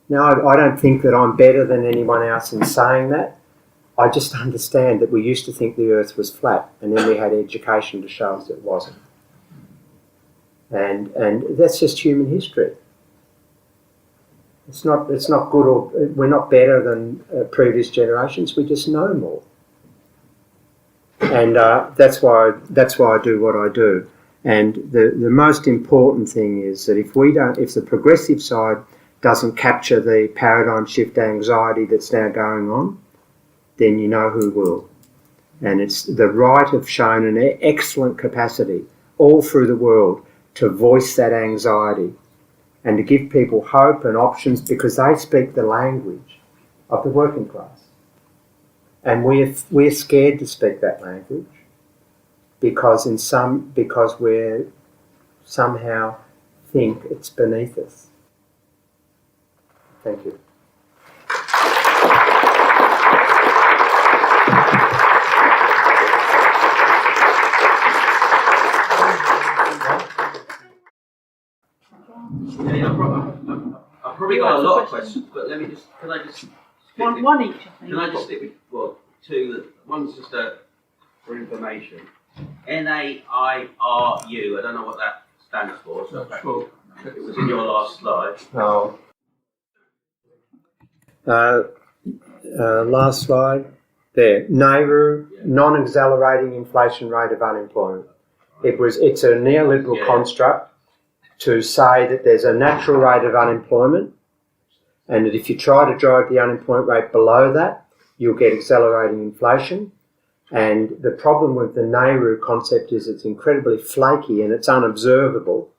Now, I don't think that I'm better than anyone else in saying that. I just understand that we used to think the earth was flat, and then we had education to show us it wasn't. And that's just human history. It's not good, or we're not better than previous generations. We just know more, and that's why I do what I do. And the most important thing is that if the progressive side doesn't capture the paradigm shift anxiety that's now going on, then you know who will. And it's the right have shown an excellent capacity all through the world to voice that anxiety and to give people hope and options, because they speak the language of the working class. And we're scared to speak that language because we somehow think it's beneath us. Thank you. Yeah, I've probably got a lot of questions, but can I just one each, I think. Can I just stick with two? One's just for information. NAIRU, I don't know what that stands for, so Sure. it was in your last slide. Oh. Last slide. There. NAIRU, non-accelerating inflation rate of unemployment. It's a neoliberal construct to say that there's a natural rate of unemployment, and that if you try to drive the unemployment rate below that, you'll get accelerating inflation. And the problem with the NAIRU concept is it's incredibly flaky and it's unobservable.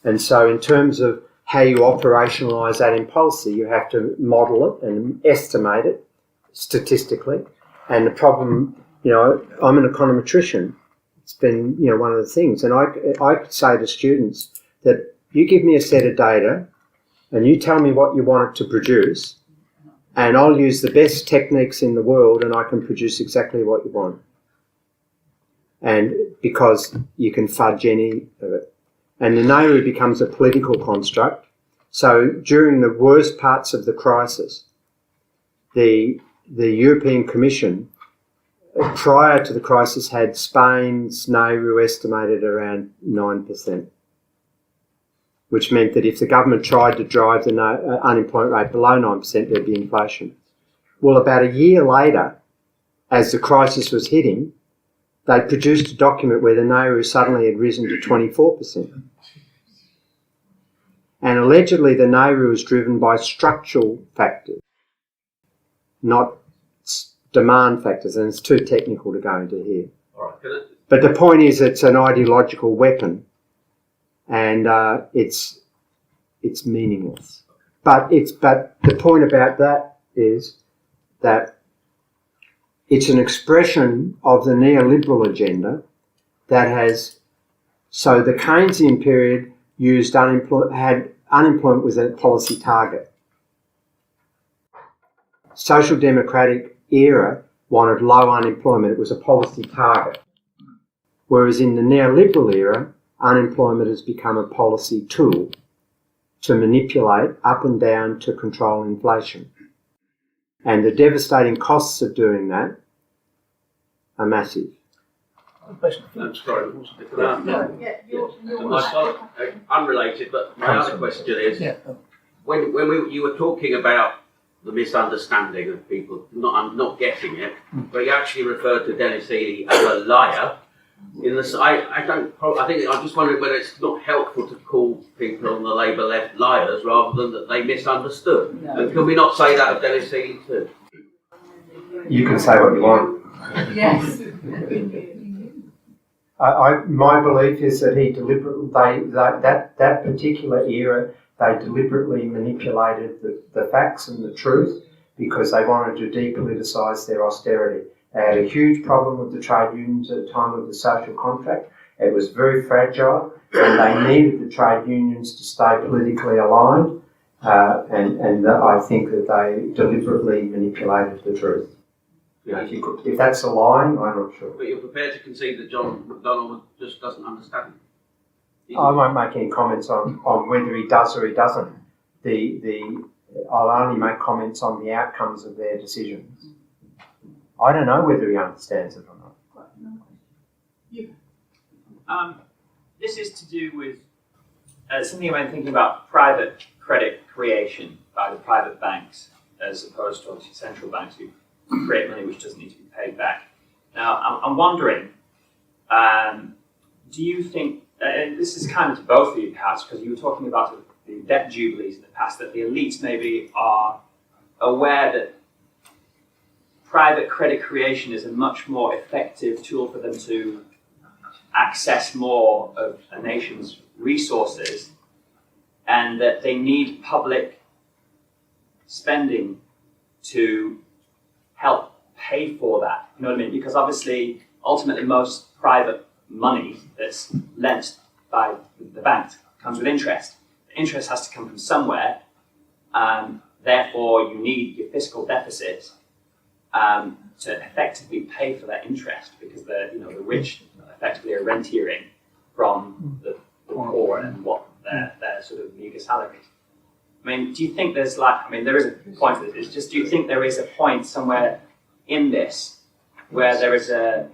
And so in terms of how you operationalise that in policy, you have to model it and estimate it statistically. And the problem, I'm an econometrician. It's been, one of the things. And I say to students that you give me a set of data and you tell me what you want it to produce, and I'll use the best techniques in the world and I can produce exactly what you want. And because you can fudge any of it. And the NAIRU becomes a political construct. So during the worst parts of the crisis, the European Commission, prior to the crisis, had Spain's NAIRU estimated around 9%. Which meant that if the government tried to drive the unemployment rate below 9%, there'd be inflation. Well, about a year later, as the crisis was hitting, they produced a document where the Nauru suddenly had risen to 24%. And allegedly the Nauru was driven by structural factors, not demand factors, and it's too technical to go into here. All right. But the point is, it's an ideological weapon, and it's meaningless. But the point about that is that it's an expression of the neoliberal agenda that has. So the Keynesian period used had unemployment was a policy target. Social Democratic era wanted low unemployment. It was a policy target. Whereas in the neoliberal era, unemployment has become a policy tool to manipulate up and down to control inflation. And the devastating costs of doing that are massive. I'm sorry, unrelated, but my other question is, when you were talking about the misunderstanding of people not getting it, but you actually referred to Dennis Ely as a liar. I'm just wondering whether it's not helpful to call people on the Labour left liars rather than that they misunderstood. No. And can we not say that of Dennis Ely too? You can say what you want. Yes. My belief is that he deliberately, that particular era, they deliberately manipulated the facts and the truth because they wanted to depoliticise their austerity. They had a huge problem with the trade unions at the time of the social contract. It was very fragile, and they needed the trade unions to stay politically aligned. And I think that they deliberately manipulated the truth. Yeah. If that's a lie, I'm not sure. But you're prepared to concede that John McDonnell just doesn't understand? I won't make any comments on whether he does or he doesn't. I'll only make comments on the outcomes of their decisions. I don't know whether he understands it or not. This is to do with something I'm thinking about private credit creation by the private banks as opposed to obviously central banks who create money which doesn't need to be paid back. Now, I'm wondering, do you think, and this is kind of to both of you perhaps, because you were talking about the debt jubilees in the past, that the elites maybe are aware that private credit creation is a much more effective tool for them to access more of a nation's resources, and that they need public spending to help pay for that. You know what I mean? Because obviously, ultimately, most private money that's lent by the banks comes with interest. The interest has to come from somewhere, therefore you need your fiscal deficits to effectively pay for that interest, because the rich effectively are rentiering from the poor and what their sort of meager salaries. I mean, do you think there's there is a point to this. It's just, do you think there is a point somewhere in this where there is an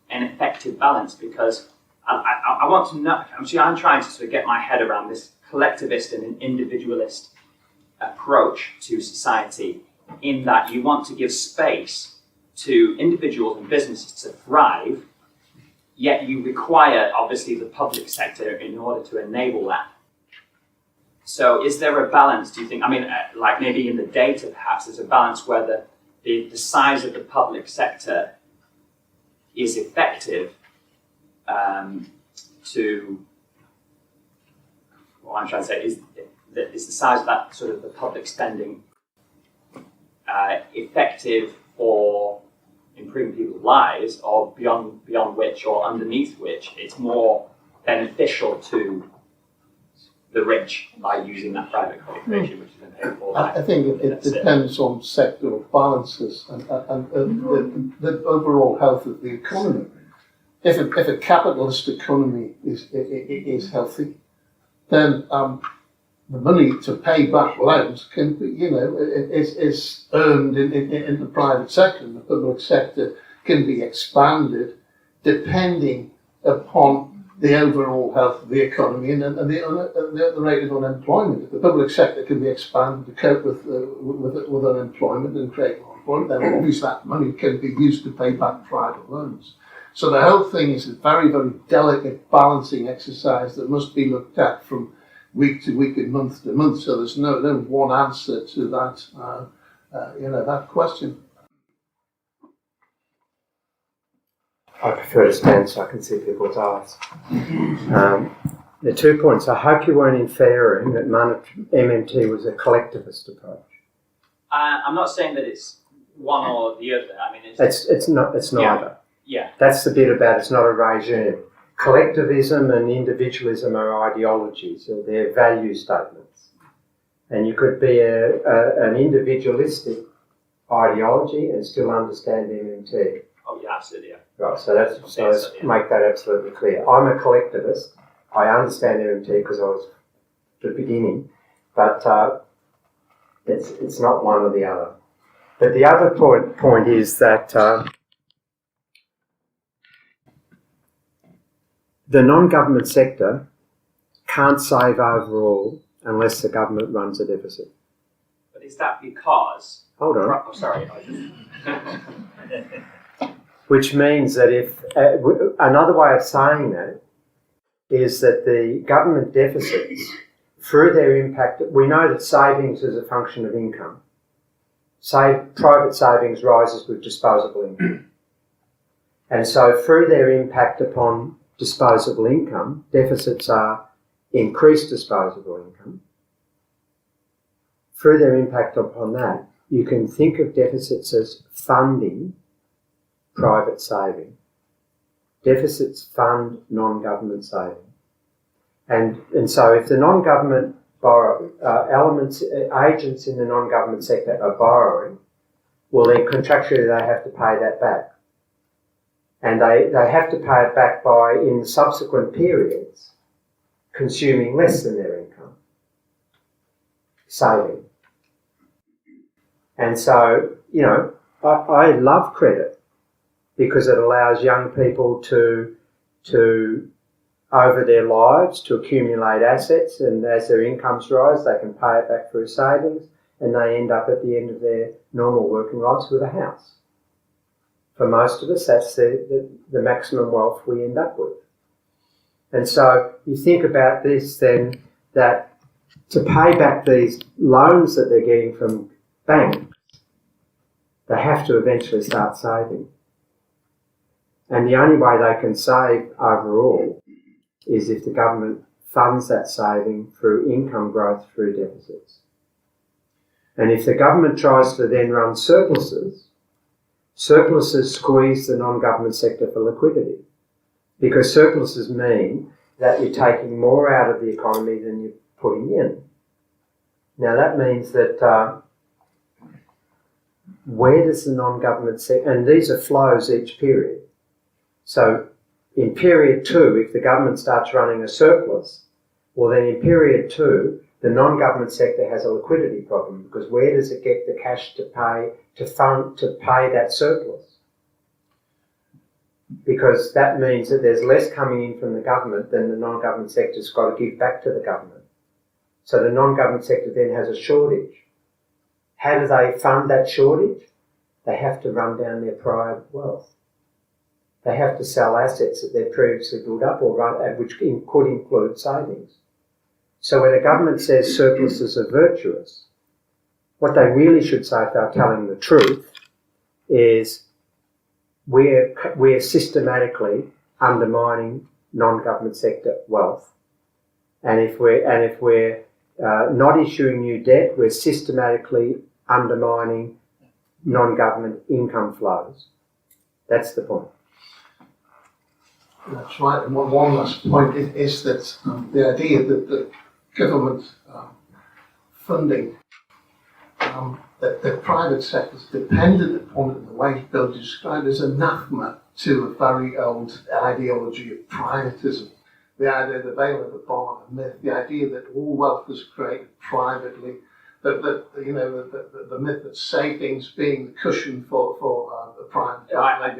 effective balance? Because I want to know, I'm trying to sort of get my head around this collectivist and an individualist approach to society, in that you want to give space to individuals and businesses to thrive, yet you require, obviously, the public sector in order to enable that. So is there a balance, do you think? I mean, like maybe in the data, perhaps, there's a balance where the size of the public sector is effective to, what I'm trying to say is the size of that sort of the public spending effective for improving people's lives, or beyond which or underneath which it's more beneficial to the rich by using that private credit creation, which is going to pay for that. I think it depends on sectoral balances and the overall health of the economy. If a capitalist economy is healthy, then the money to pay back loans can be, is earned in the private sector, and the public sector can be expanded depending upon the overall health of the economy and the rate of unemployment. The public sector can be expanded to cope with unemployment and create more employment. Then obviously that money can be used to pay back private loans. So the whole thing is a very, very delicate balancing exercise that must be looked at from week to week and month to month. So there's no one answer to that, that question. I prefer to stand so I can see people's eyes. There are 2 points. I hope you weren't inferring that MMT was a collectivist approach. I'm not saying that it's one or the other. I mean, It's neither. Yeah. That's the bit about it's not a regime. Collectivism and individualism are ideologies, or they're value statements. And you could be an individualistic ideology and still understand MMT. Oh, yeah, absolutely. Yeah. Right, so let's make that absolutely clear. I'm a collectivist. I understand MMT because I was at the beginning, but it's not one or the other. But the other point is that the non-government sector can't save overall unless the government runs a deficit. But is that because? Hold on. Oh, sorry. Which means that if another way of saying that is that the government deficits, through their impact, we know that savings is a function of income. Private savings rises with disposable income. And so through their impact upon disposable income, deficits are increased disposable income. Through their impact upon that, you can think of deficits as funding private saving. Deficits fund non-government saving. And so if the non-government agents in the non-government sector are borrowing, well then contractually they have to pay that back. And they have to pay it back by, in subsequent periods, consuming less than their income, saving. And so, I love credit because it allows young people to over their lives to accumulate assets, and as their incomes rise they can pay it back through savings, and they end up at the end of their normal working lives with a house. For most of us, that's the maximum wealth we end up with. And so you think about this then, that to pay back these loans that they're getting from banks, they have to eventually start saving. And the only way they can save overall is if the government funds that saving through income growth through deficits. And if the government tries to then run surpluses squeeze the non-government sector for liquidity, because surpluses mean that you're taking more out of the economy than you're putting in. Now that means that where does the non-government sector, and these are flows each period. So in period 2, if the government starts running a surplus, well then in period 2, the non-government sector has a liquidity problem, because where does it get the cash to pay that surplus? Because that means that there's less coming in from the government than the non-government sector's got to give back to the government. So the non-government sector then has a shortage. How do they fund that shortage? They have to run down their prior wealth. They have to sell assets that they've previously built up or run, which could include savings. So when a government says surpluses are virtuous, what they really should say, if they're telling the truth, is we're systematically undermining non-government sector wealth, and if we're not issuing new debt, we're systematically undermining non-government income flows. That's the point. That's right. And one last point is that the idea that the government funding that the private sector is dependent upon in the way Bill described is anathema to a very old ideology of privatism. The idea, the veil of the bar myth, the idea that all wealth is created privately, the myth that savings being the cushion for the private. I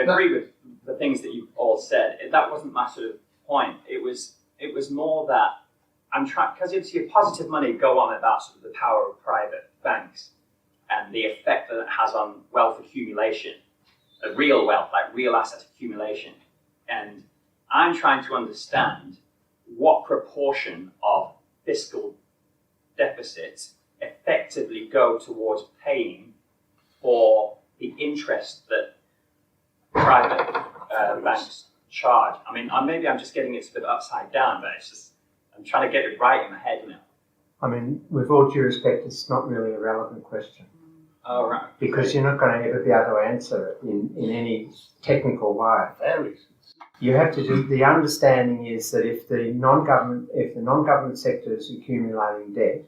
agree with the things that you've all said. That wasn't my sort of point. It was more that I'm trying, because it's your positive money go on about sort of the power of private banks and the effect that it has on wealth accumulation. real wealth, like real asset accumulation. And I'm trying to understand what proportion of fiscal deficits effectively go towards paying for the interest that private banks charge. I mean, maybe I'm just getting it sort of upside down, but it's just, I'm trying to get it right in my head, I mean, with all due respect, it's not really a relevant question. Oh, right. Because you're not going to ever be able to answer it in any technical way. Varies. You have to do, the understanding is that if the non-government sector is accumulating debt,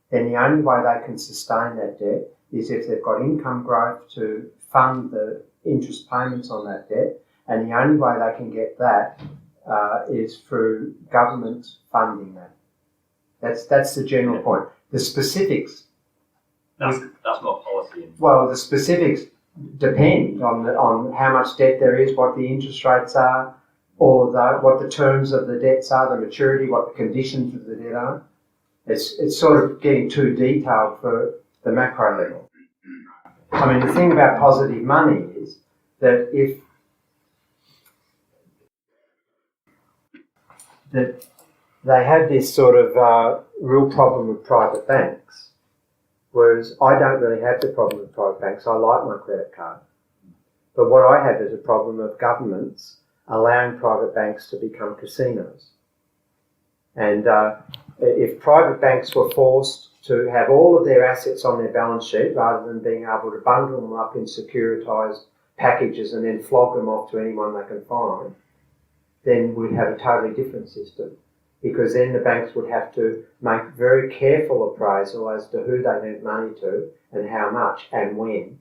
then the only way they can sustain that debt is if they've got income growth to fund the interest payments on that debt, and the only way they can get that is through government funding that. That's the general point. The specifics. That's more policy. Well, the specifics depend on how much debt there is, what the interest rates are, all of that, what the terms of the debts are, the maturity, what the conditions of the debt are. It's sort of getting too detailed for the macro level. I mean, the thing about positive money is that if that they have this sort of real problem with private banks, whereas I don't really have the problem with private banks. I like my credit card. But what I have is a problem of governments allowing private banks to become casinos. And if private banks were forced to have all of their assets on their balance sheet rather than being able to bundle them up in securitized packages and then flog them off to anyone they can find, then we'd have a totally different system. Because then the banks would have to make very careful appraisal as to who they lent money to and how much and when.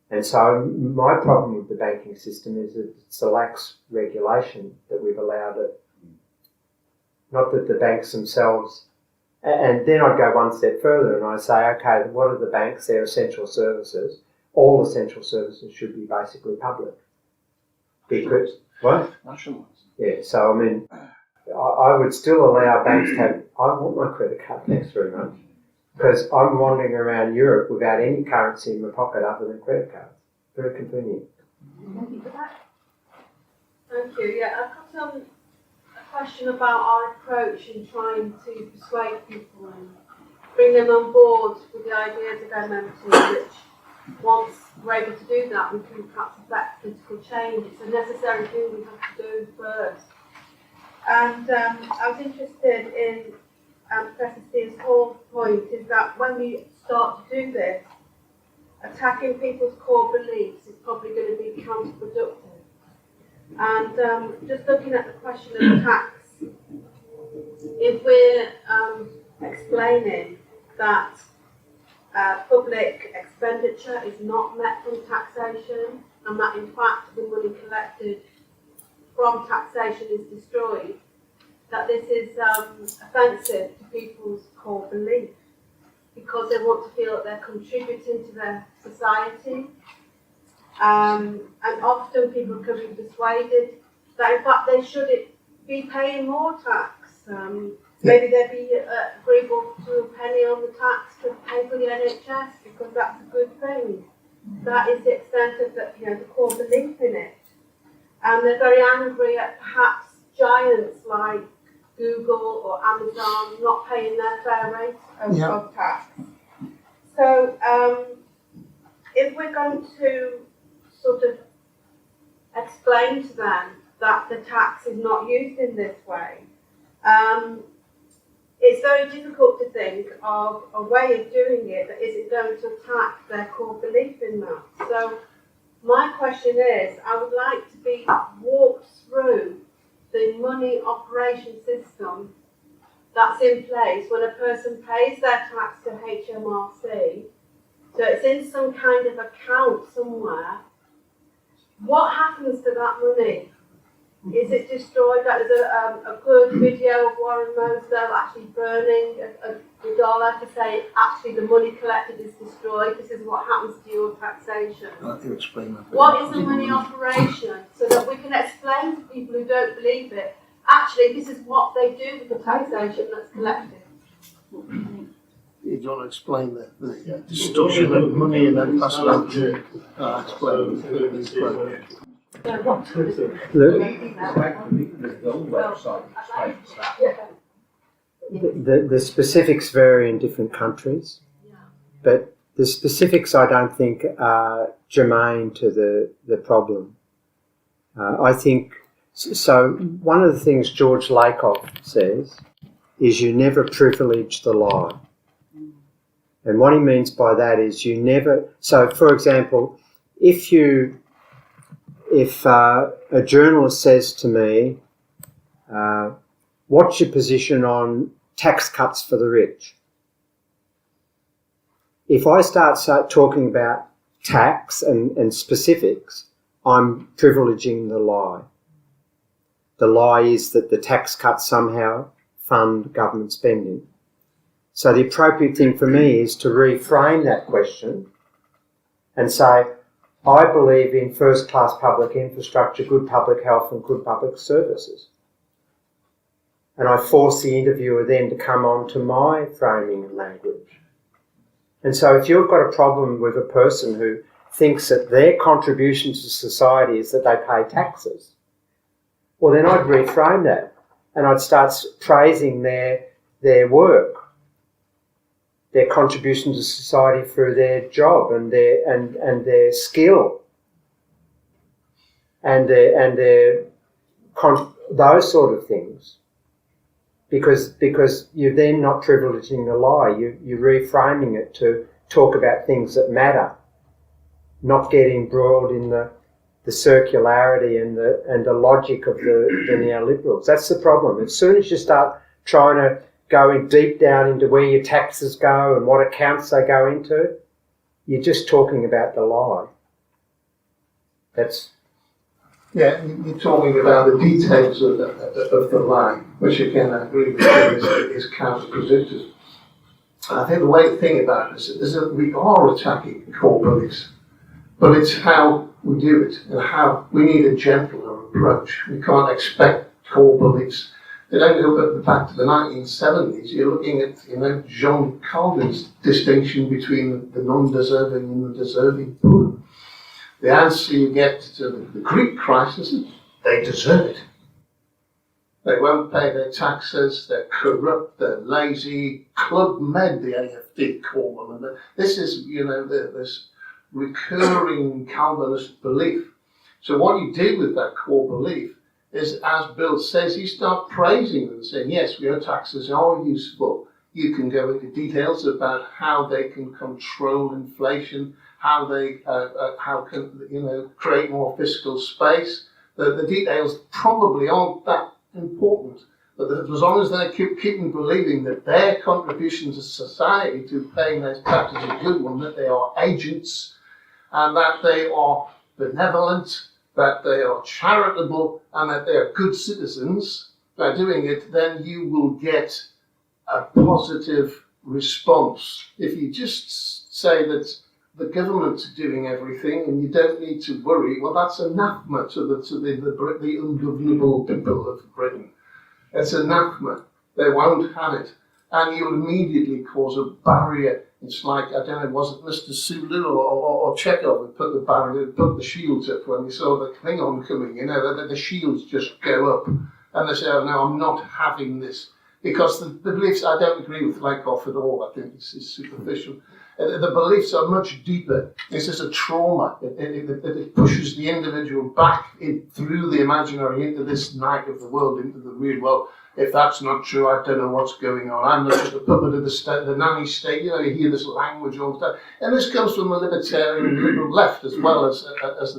And so my problem with the banking system is that it's a lax regulation that we've allowed it. Not that the banks themselves, and then I'd go one step further and I say, okay, what are the banks? They're essential services. All essential services should be basically public. Because, what? Nationalised. Yeah, so I mean, I would still allow banks to have, I want my credit card, thanks very much, because I'm wandering around Europe without any currency in my pocket other than credit cards. Very convenient. Thank you for that. Thank you. Yeah, I've got a question about our approach in trying to persuade people and bring them on board with the ideas of MMT, which once we're able to do that, we can perhaps affect political change. It's a necessary thing we have to do first. And I was interested in Professor Steers Hall's point is that when we start to do this, attacking people's core beliefs is probably going to be counterproductive. And just looking at the question of tax, if we're explaining that public expenditure is not met from taxation, and that in fact the money collected from taxation is destroyed, that this is offensive to people's core belief because they want to feel that they're contributing to their society. And often people can be persuaded that in fact they should be paying more tax. Maybe they'd be agreeable to a penny on the tax to pay for the NHS because that's a good thing. That is the extent of the core belief in it. And they're very angry at perhaps giants like Google or Amazon not paying their fair rate of tax. So if we're going to sort of explain to them that the tax is not used in this way, it's very difficult to think of a way of doing it that isn't going to attack their core belief in that. So my question is, I would like to be walked through the money operation system that's in place when a person pays their tax to HMRC. So it's in some kind of account somewhere. What happens to that money? Is it destroyed? There's a good video of Warren Mosdale actually burning the dollar to say, actually the money collected is destroyed. This is what happens to your taxation. I'll let you explain that. What is the money operation? So that we can explain to people who don't believe it, actually this is what they do with the taxation that's collected. Do you want to explain the destruction of money and then pass it on to explain the program? The specifics vary in different countries, but the specifics I don't think are germane to the problem. I think, so one of the things George Lakoff says is you never privilege the lie. And what he means by that is you never, so for example, if a journalist says to me, what's your position on tax cuts for the rich? If I start talking about tax and specifics, I'm privileging the lie. The lie is that the tax cuts somehow fund government spending. So the appropriate thing for me is to reframe that question and say, I believe in first-class public infrastructure, good public health and good public services. And I force the interviewer then to come on to my framing and language. And so if you've got a problem with a person who thinks that their contribution to society is that they pay taxes, well then I'd reframe that and I'd start praising their work, their contribution to society through their job and their skill and those sort of things. Because you're then not privileging the lie, you're reframing it to talk about things that matter, not getting embroiled in the circularity and the logic of the neoliberals. That's the problem. As soon as you start trying to go in deep down into where your taxes go and what accounts they go into, you're just talking about the lie. Yeah, you're talking about the details of the lie, which again I agree with you is counterproductive. And I think the way to think about this is that we are attacking core beliefs, but it's how we do it and how we need a gentler approach. We can't expect core beliefs. They don't go back to the 1970s. You're looking at, Jean Calvin's distinction between the non-deserving and the deserving poor. The answer you get to the Greek crisis is they deserve it. They won't pay their taxes, they're corrupt, they're lazy, Club Med, the AFD call them. And this is, this recurring Calvinist belief. So what you do with that core belief is, as Bill says, you start praising them, saying, yes, your taxes are useful. You can go into details about how they can control inflation, how they can create more fiscal space. The details probably aren't that important, but as long as they keep believing that their contribution to society to paying their taxes is a good one, that they are agents and that they are benevolent, that they are charitable and that they are good citizens by doing it, then you will get a positive response. If you just say that the government's doing everything and you don't need to worry, well, that's anathema to the ungovernable people of Britain. It's anathema. They won't have it. And you'll immediately cause a barrier. It's like, I don't know, was it Mr. Sulu or Chekhov who put the barrier, put the shields up when he saw the Klingon coming, the shields just go up. And they say, oh no, I'm not having this. Because the beliefs, I don't agree with Lakoff at all. I think it's superficial. The beliefs are much deeper. This is a trauma. It pushes the individual back through the imaginary into this night of the world, into the real world. If that's not true, I don't know what's going on. I'm not just a puppet of the nanny state. You hear this language all the time. And this comes from the libertarian liberal left as well as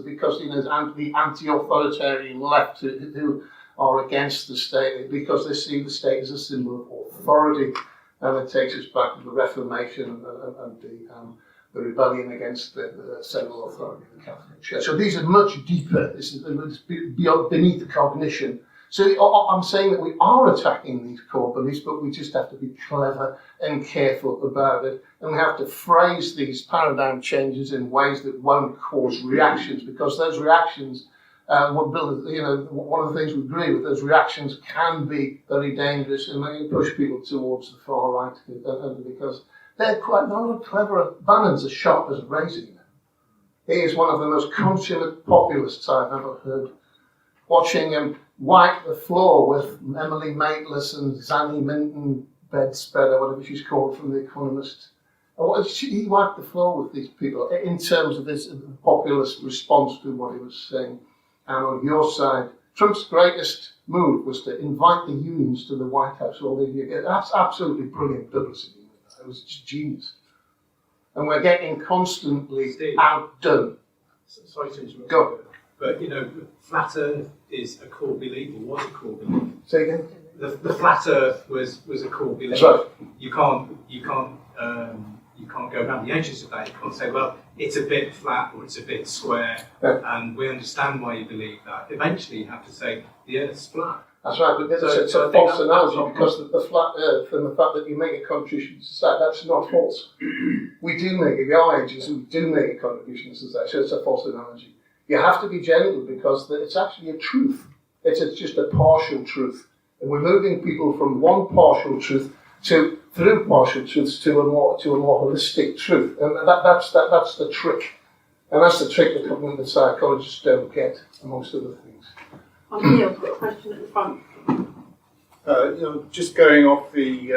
because the anti-authoritarian left who are against the state because they see the state as a symbol of authority. And it takes us back to the Reformation and the rebellion against the central authority of the Catholic Church. So these are much deeper. This is beneath the cognition. So I'm saying that we are attacking these core beliefs, but we just have to be clever and careful about it. And we have to phrase these paradigm changes in ways that won't cause reactions, because those reactions, one of the things we agree with, those reactions can be very dangerous and they push people towards the far right, because They're quite not clever. Bannon's as sharp as a razor. He is one of the most consummate populists I've ever heard. Watching him wipe the floor with Emily Maitlis and Zanny Minton bedspread, or whatever she's called from The Economist. He wiped the floor with these people in terms of his populist response to what he was saying. And on your side, Trump's greatest move was to invite the unions to the White House. That's absolutely brilliant publicity. It was just genius. And we're getting constantly outdone. Sorry to interrupt. Go. But flat Earth is a core belief, or was a core belief. Say again. The flat Earth was a core belief. That's right. You can't go around the edges of that. You can't say, well, it's a bit flat or it's a bit square, and we understand why you believe that. Eventually, you have to say the Earth's flat. That's right, but it's a false analogy, because the flat Earth and the fact that you make a contribution to society, that's not false. We do make it. We are ages who do make a contribution to society, so it's a false analogy. You have to be gentle, because it's actually a truth. It's just a partial truth. And we're moving people from one partial truth through partial truths to a more holistic truth. And that's the trick. And that's the trick that cognitive psychologists don't get, amongst other things. Neil's got a question at the front. Just going off the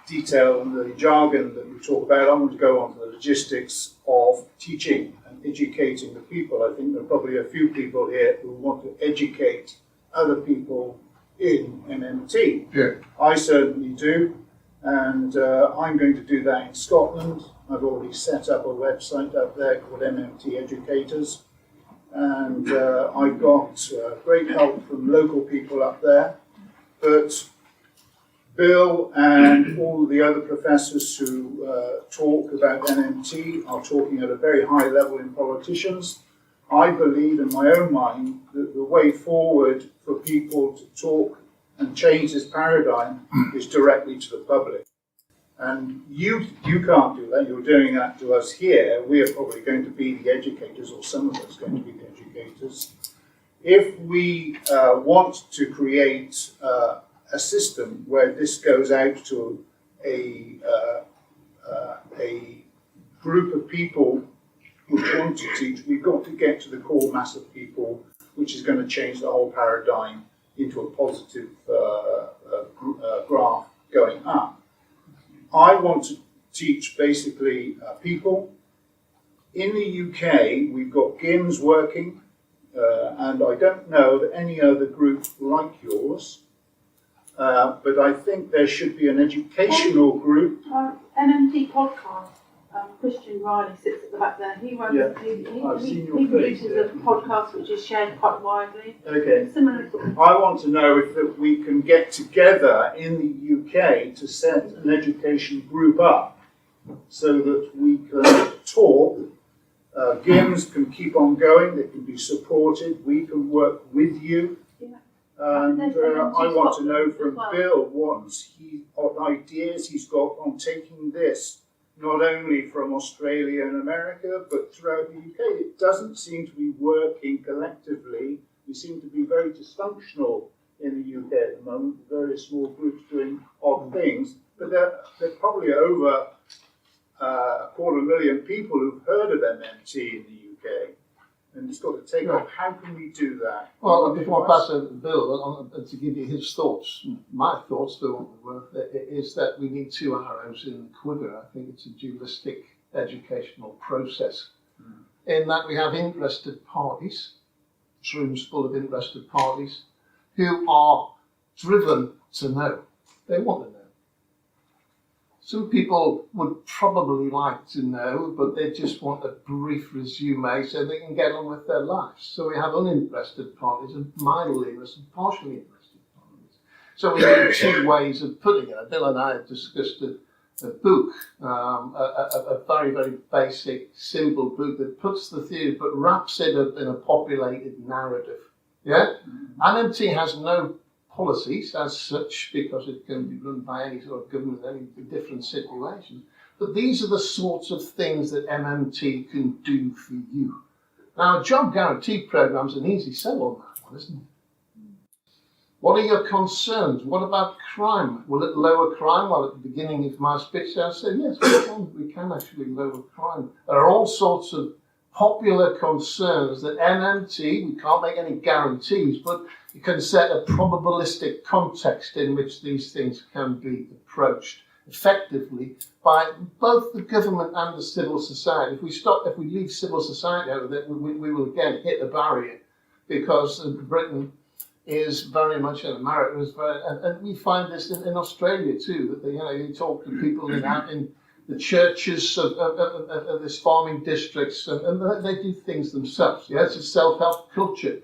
detail and the jargon that you talk about, I want to go on to the logistics of teaching and educating the people. I think there are probably a few people here who want to educate other people in MMT. Yeah. I certainly do, and I'm going to do that in Scotland. I've already set up a website up there called MMT Educators, and I've got great help from local people up there. But Bill and all the other professors who talk about MMT are talking at a very high level in politicians. I believe in my own mind that the way forward for people to talk and change this paradigm is directly to the public. And you can't do that. You're doing that to us here. We are probably going to be the educators, or some of us are going to be the educators. If we want to create a system where this goes out to a group of people who want to teach, we've got to get to the core mass of people, which is going to change the whole paradigm into a positive graph going up. I want to teach basically people. In the UK, we've got GIMS working, and I don't know of any other group like yours, but I think there should be an educational group. MMT podcast. Christian Riley sits at the back there. He runs. Yeah. He produces a podcast which is shared quite widely. Okay. Similar sort of. I want to know if we can get together in the UK to set an education group up so that we can talk. GIMS can keep on going, they can be supported, we can work with you. Yeah. And I want to know from well. Bill what ideas he's got on taking this, not only from Australia and America, but throughout the UK. It doesn't seem to be working collectively. We seem to be very dysfunctional in the UK at the moment, various small groups doing odd things, but there are probably over 250,000 people who've heard of MMT in the UK, and it's got to take off. How can we do that? Well, before I pass over to Bill, to give you his thoughts, my thoughts, Bill, is that we need two arrows in the quiver. I think it's a dualistic educational process, in that we have interested parties, rooms full of interested parties, who are driven to know. They want to know. Some people would probably like to know, but they just want a brief resume so they can get on with their lives. So we have uninterested parties and mildly interested, partially interested parties. So we need two ways of putting it. Bill and I have discussed a book, a very, very basic, simple book that puts the theory but wraps it up in a populated narrative. Yeah? MMT has no policies as such, because it can be run by any sort of government in any different situation. But these are the sorts of things that MMT can do for you. Now, a job guarantee program's an easy sell on that one, isn't it? What are your concerns? What about crime? Will it lower crime? Well, at the beginning of my speech, I said, yes, we can actually lower crime. There are all sorts of popular concerns that MMT, we can't make any guarantees, but you can set a probabilistic context in which these things can be approached effectively by both the government and the civil society. If we leave civil society out of it, we will again hit a barrier, because Britain is very much, and America is very, and we find this in Australia too, that you talk to people in the churches of this farming districts, and they do things themselves. Yeah, it's a self-help culture.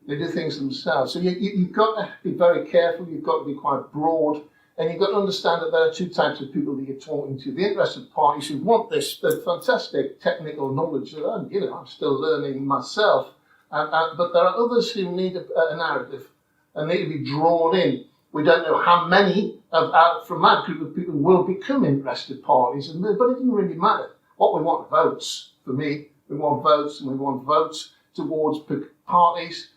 They do things themselves. So you've got to be very careful. You've got to be quite broad, and you've got to understand that there are two types of people that you're talking to. The interested parties who want the fantastic technical knowledge that I'm still learning myself, but there are others who need a narrative and need to be drawn in. We don't know how many from that group of people will become interested parties, but it doesn't really matter. What we want are votes. For me, we want votes, and we want votes towards parties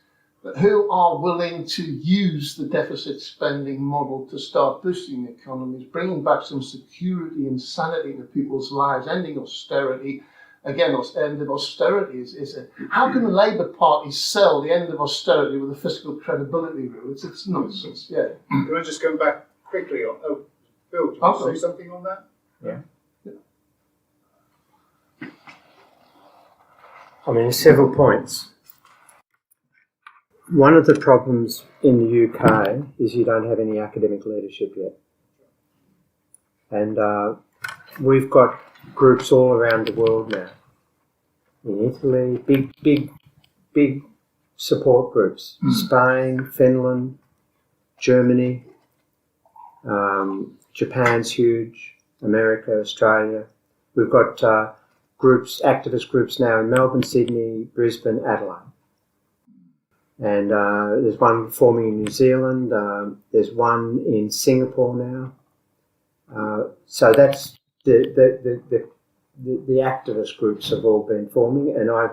who are willing to use the deficit spending model to start boosting the economies, bringing back some security and sanity to people's lives, ending austerity. Again, end of austerity is how can the Labour Party sell the end of austerity with a fiscal credibility rule? It's nonsense. Yeah. Can I just go back quickly on? Oh, Bill, do you want to say something on that? Yeah. I mean, there's several points. One of the problems in the UK is you don't have any academic leadership yet. And we've got groups all around the world now. In Italy, big support groups. Spain, Finland, Germany, Japan's huge, America, Australia. We've got activist groups now in Melbourne, Sydney, Brisbane, Adelaide. And there's one forming in New Zealand. There's one in Singapore now. So that's the activist groups have all been forming, and I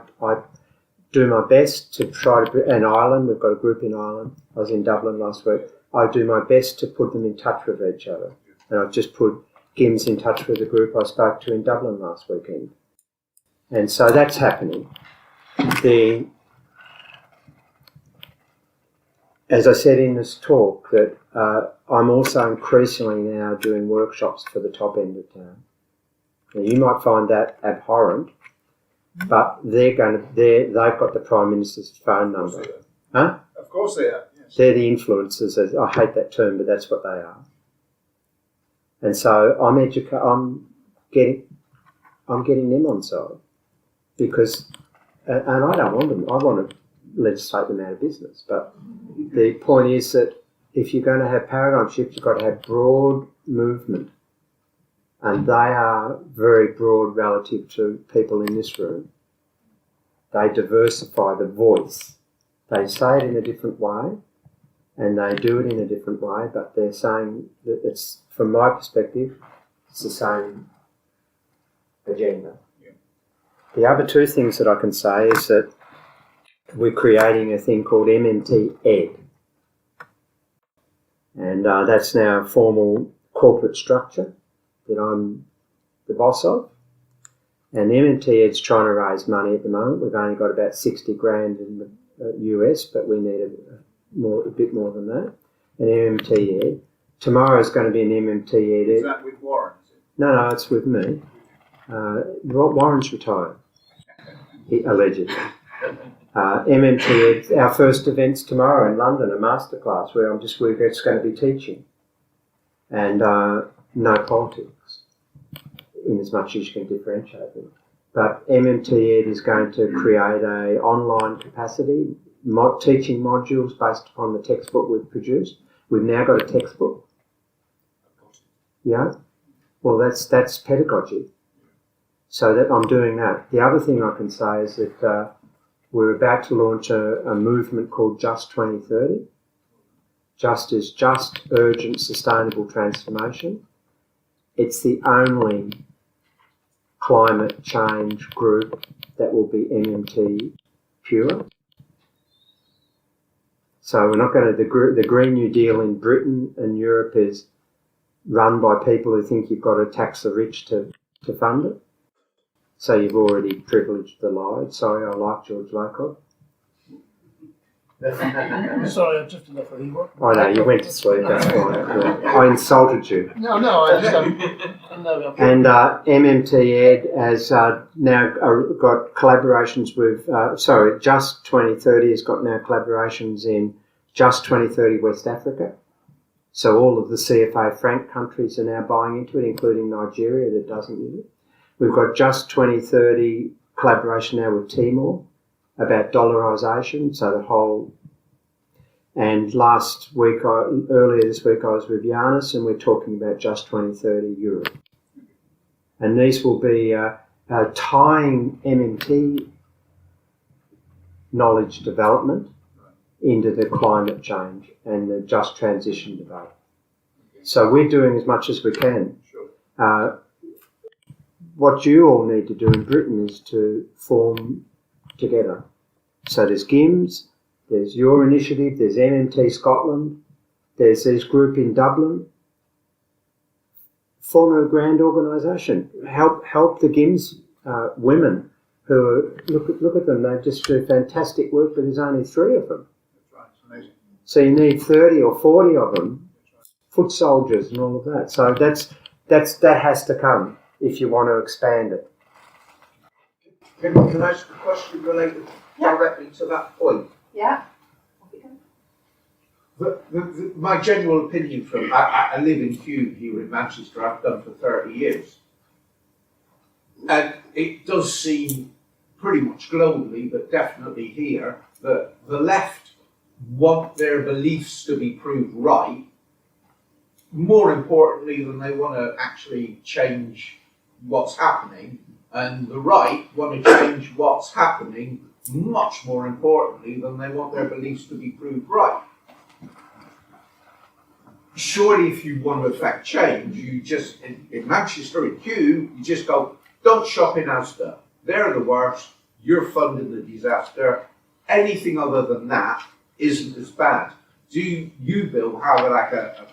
do my best to try to. And Ireland, we've got a group in Ireland. I was in Dublin last week. I do my best to put them in touch with each other, and I've just put Gims in touch with the group I spoke to in Dublin last weekend, and so that's happening. As I said in this talk, that I'm also increasingly now doing workshops for the top end of town. Now, you might find that abhorrent, but they've got the Prime Minister's phone number. Huh? Of course they are. Yes. They're the influencers. I hate that term, but that's what they are. And so I'm getting them on side, because, and I don't want them. I want to legislate them out of business. But the point is that if you're going to have paradigm shift, you've got to have broad movement. And they are very broad relative to people in this room. They diversify the voice. They say it in a different way, and they do it in a different way, but they're saying that it's, from my perspective, it's the same agenda. Yeah. The other two things that I can say is that we're creating a thing called MMT Ed. And that's now a formal corporate structure that I'm the boss of. And MMT Ed's trying to raise money at the moment. We've only got about 60 grand in the US, but we need a bit more than that. An MMT Ed. Tomorrow is going to be an MMT Ed. Is that with Warren? Is it? No, it's with me. Warren's retired, allegedly. MMT Ed, our first event's tomorrow in London, a masterclass where we're just going to be teaching. And no politics, in as much as you can differentiate them. But MMT Ed is going to create an online capacity, teaching modules based upon the textbook we've produced. We've now got a textbook. Yeah? Well, that's pedagogy. So that I'm doing that. The other thing I can say is that we're about to launch a movement called Just 2030. Just is just, urgent, sustainable transformation. It's the only climate change group that will be MMT pure. So we're not going to, the Green New Deal in Britain and Europe is run by people who think you've got to tax the rich to fund it. So you've already privileged the lied. Sorry, I like George Lakoff. Sorry, I've just enough of you. I know, you went to sleep, that's fine. I insulted you. No, I just don't. No, And MMT Ed has now got collaborations with, Just 2030 has got now collaborations in Just 2030 West Africa. So all of the CFA franc countries are now buying into it, including Nigeria that doesn't use it. We've got Just 2030 collaboration now with Timor about dollarisation, so the whole. And earlier this week, I was with Giannis, and we're talking about Just 2030 Europe. And these will be tying MMT knowledge development into the climate change and the just transition debate. So we're doing as much as we can. What you all need to do in Britain is to form together. So there's GIMS, there's your initiative, there's MMT Scotland, there's this group in Dublin. Form a grand organisation. Help the GIMS women who are, look at them, they just do fantastic work, but there's only 3 of them. That's right, it's amazing. So you need 30 or 40 of them, foot soldiers and all of that. So that has to come if you want to expand it. Can I ask a question related directly to that point? Yeah. My general opinion from, I live in Kew here in Manchester, I've done for 30 years. And it does seem pretty much globally, but definitely here, that the left want their beliefs to be proved right, more importantly than they want to actually change what's happening, and the right want to change what's happening much more importantly than they want their beliefs to be proved right. Surely if you want to affect change, you just, in Manchester, in Kew, you just go, don't shop in Asda. They're the worst. You're funding the disaster. Anything other than that isn't as bad. Do you, Bill, have like a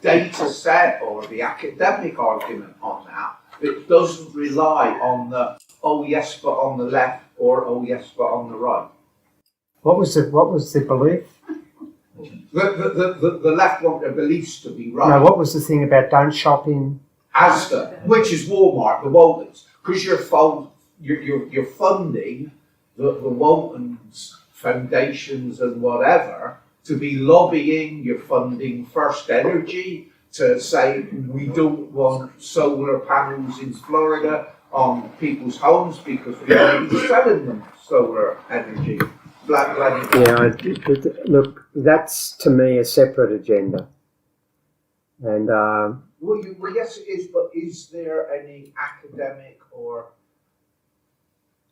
data set or the academic argument on that that doesn't rely on the, oh yes, but on the left, or oh yes, but on the right? What was the belief? The left want their beliefs to be right. No, what was the thing about don't shop in? Asda, which is Walmart, the Waltons, because you're funding the Waltons foundations and whatever to be lobbying. You're funding First Energy to say we don't want solar panels in Florida on people's homes because we're going to be selling them solar energy. Yeah, look, that's to me a separate agenda. And well, yes, it is. But is there any academic or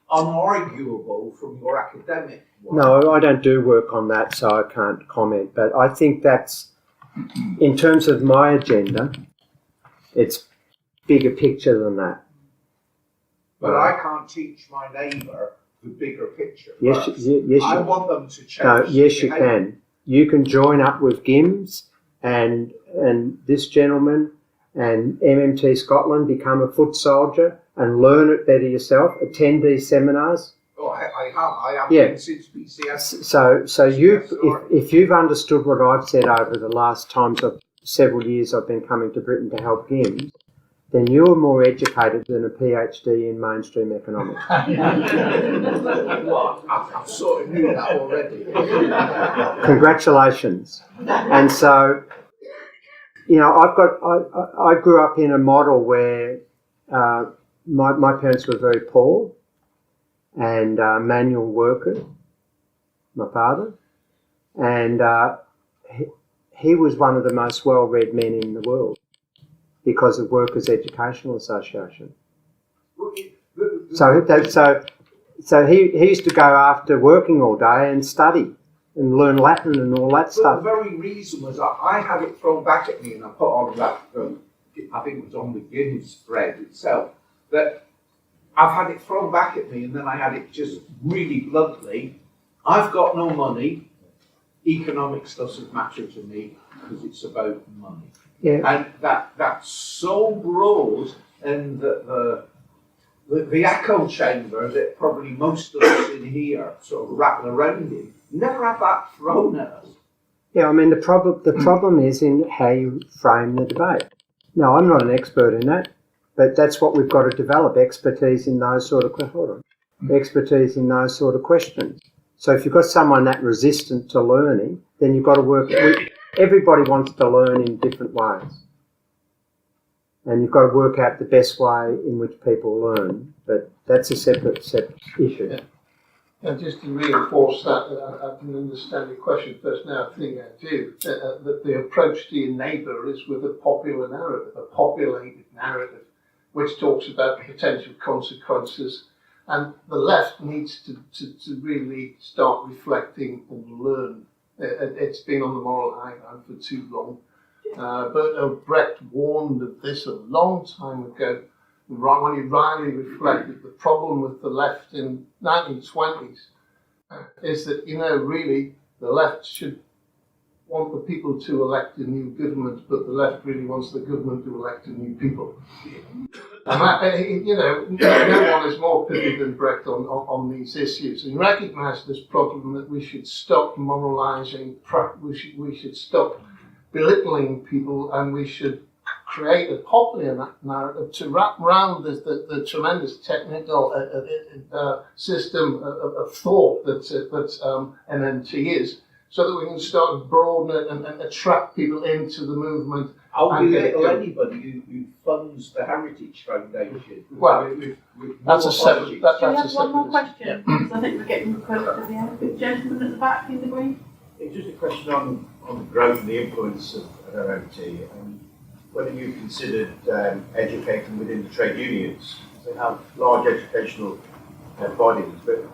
unarguable from your academic work? No, I don't do work on that, so I can't comment. But I think that's, in terms of my agenda, it's bigger picture than that. But I can't teach my neighbour the bigger picture. Yes, yes, I want them to change. No, yes, you can. You can join up with GIMS and this gentleman and MMT Scotland, become a foot soldier and learn it better yourself. Attend these seminars. Oh, I have Yeah. been since BCS. So if you've understood what I've said over the last several years I've been coming to Britain to help GIMS, then you're more educated than a PhD in mainstream economics. Well, I sort of knew that already. Congratulations. And so, you know, I grew up in a model where my parents were very poor and manual workers, my father, and he was one of the most well-read men in the world because of Workers' Educational Association. So he used to go after working all day and study and learn Latin and all that stuff. The very reason was that I had it thrown back at me, and I put on that, I think it was on the GIMS thread itself, that I've had it thrown back at me, and then I had it just really bluntly, I've got no money, economics doesn't matter to me because it's about money. Yeah. And that's so broad, and the echo chamber that probably most of us in here sort of wrap around in, never have that thrown at us. Yeah, I mean, the problem is in how you frame the debate. Now, I'm not an expert in that, but that's what we've got to develop, expertise in those sort of expertise in those sort of questions. So if you've got someone that resistant to learning, then you've got to work. Everybody wants to learn in different ways, and you've got to work out the best way in which people learn. But that's a separate issue. Yeah. And just to reinforce that, I can understand your question first now. I think I do. That the approach to your neighbour is with a popular narrative, a populated narrative, which talks about the potential consequences. And the left needs to really start reflecting and learn. It's been on the moral high ground for too long. But Brecht warned of this a long time ago, when he rightly reflected the problem with the left in 1920s is that, really, the left should want the people to elect a new government, but the left really wants the government to elect a new people. And that, no one is more pithy than Brecht on these issues. And recognize this problem that we should stop moralizing, we should stop belittling people, and we should create a popular narrative to wrap around the tremendous technical system of thought that MMT is, so that we can start broaden it and attract people into the movement. I'll belittle anybody who funds the Heritage Foundation. Well, that's a separate. Do you have one more issue. question? Because I think we're getting close to the end. The gentleman at the back in the green. It's just a question on the growth and the influence of MMT, and whether you've considered educating within the trade unions. They have large educational bodies, but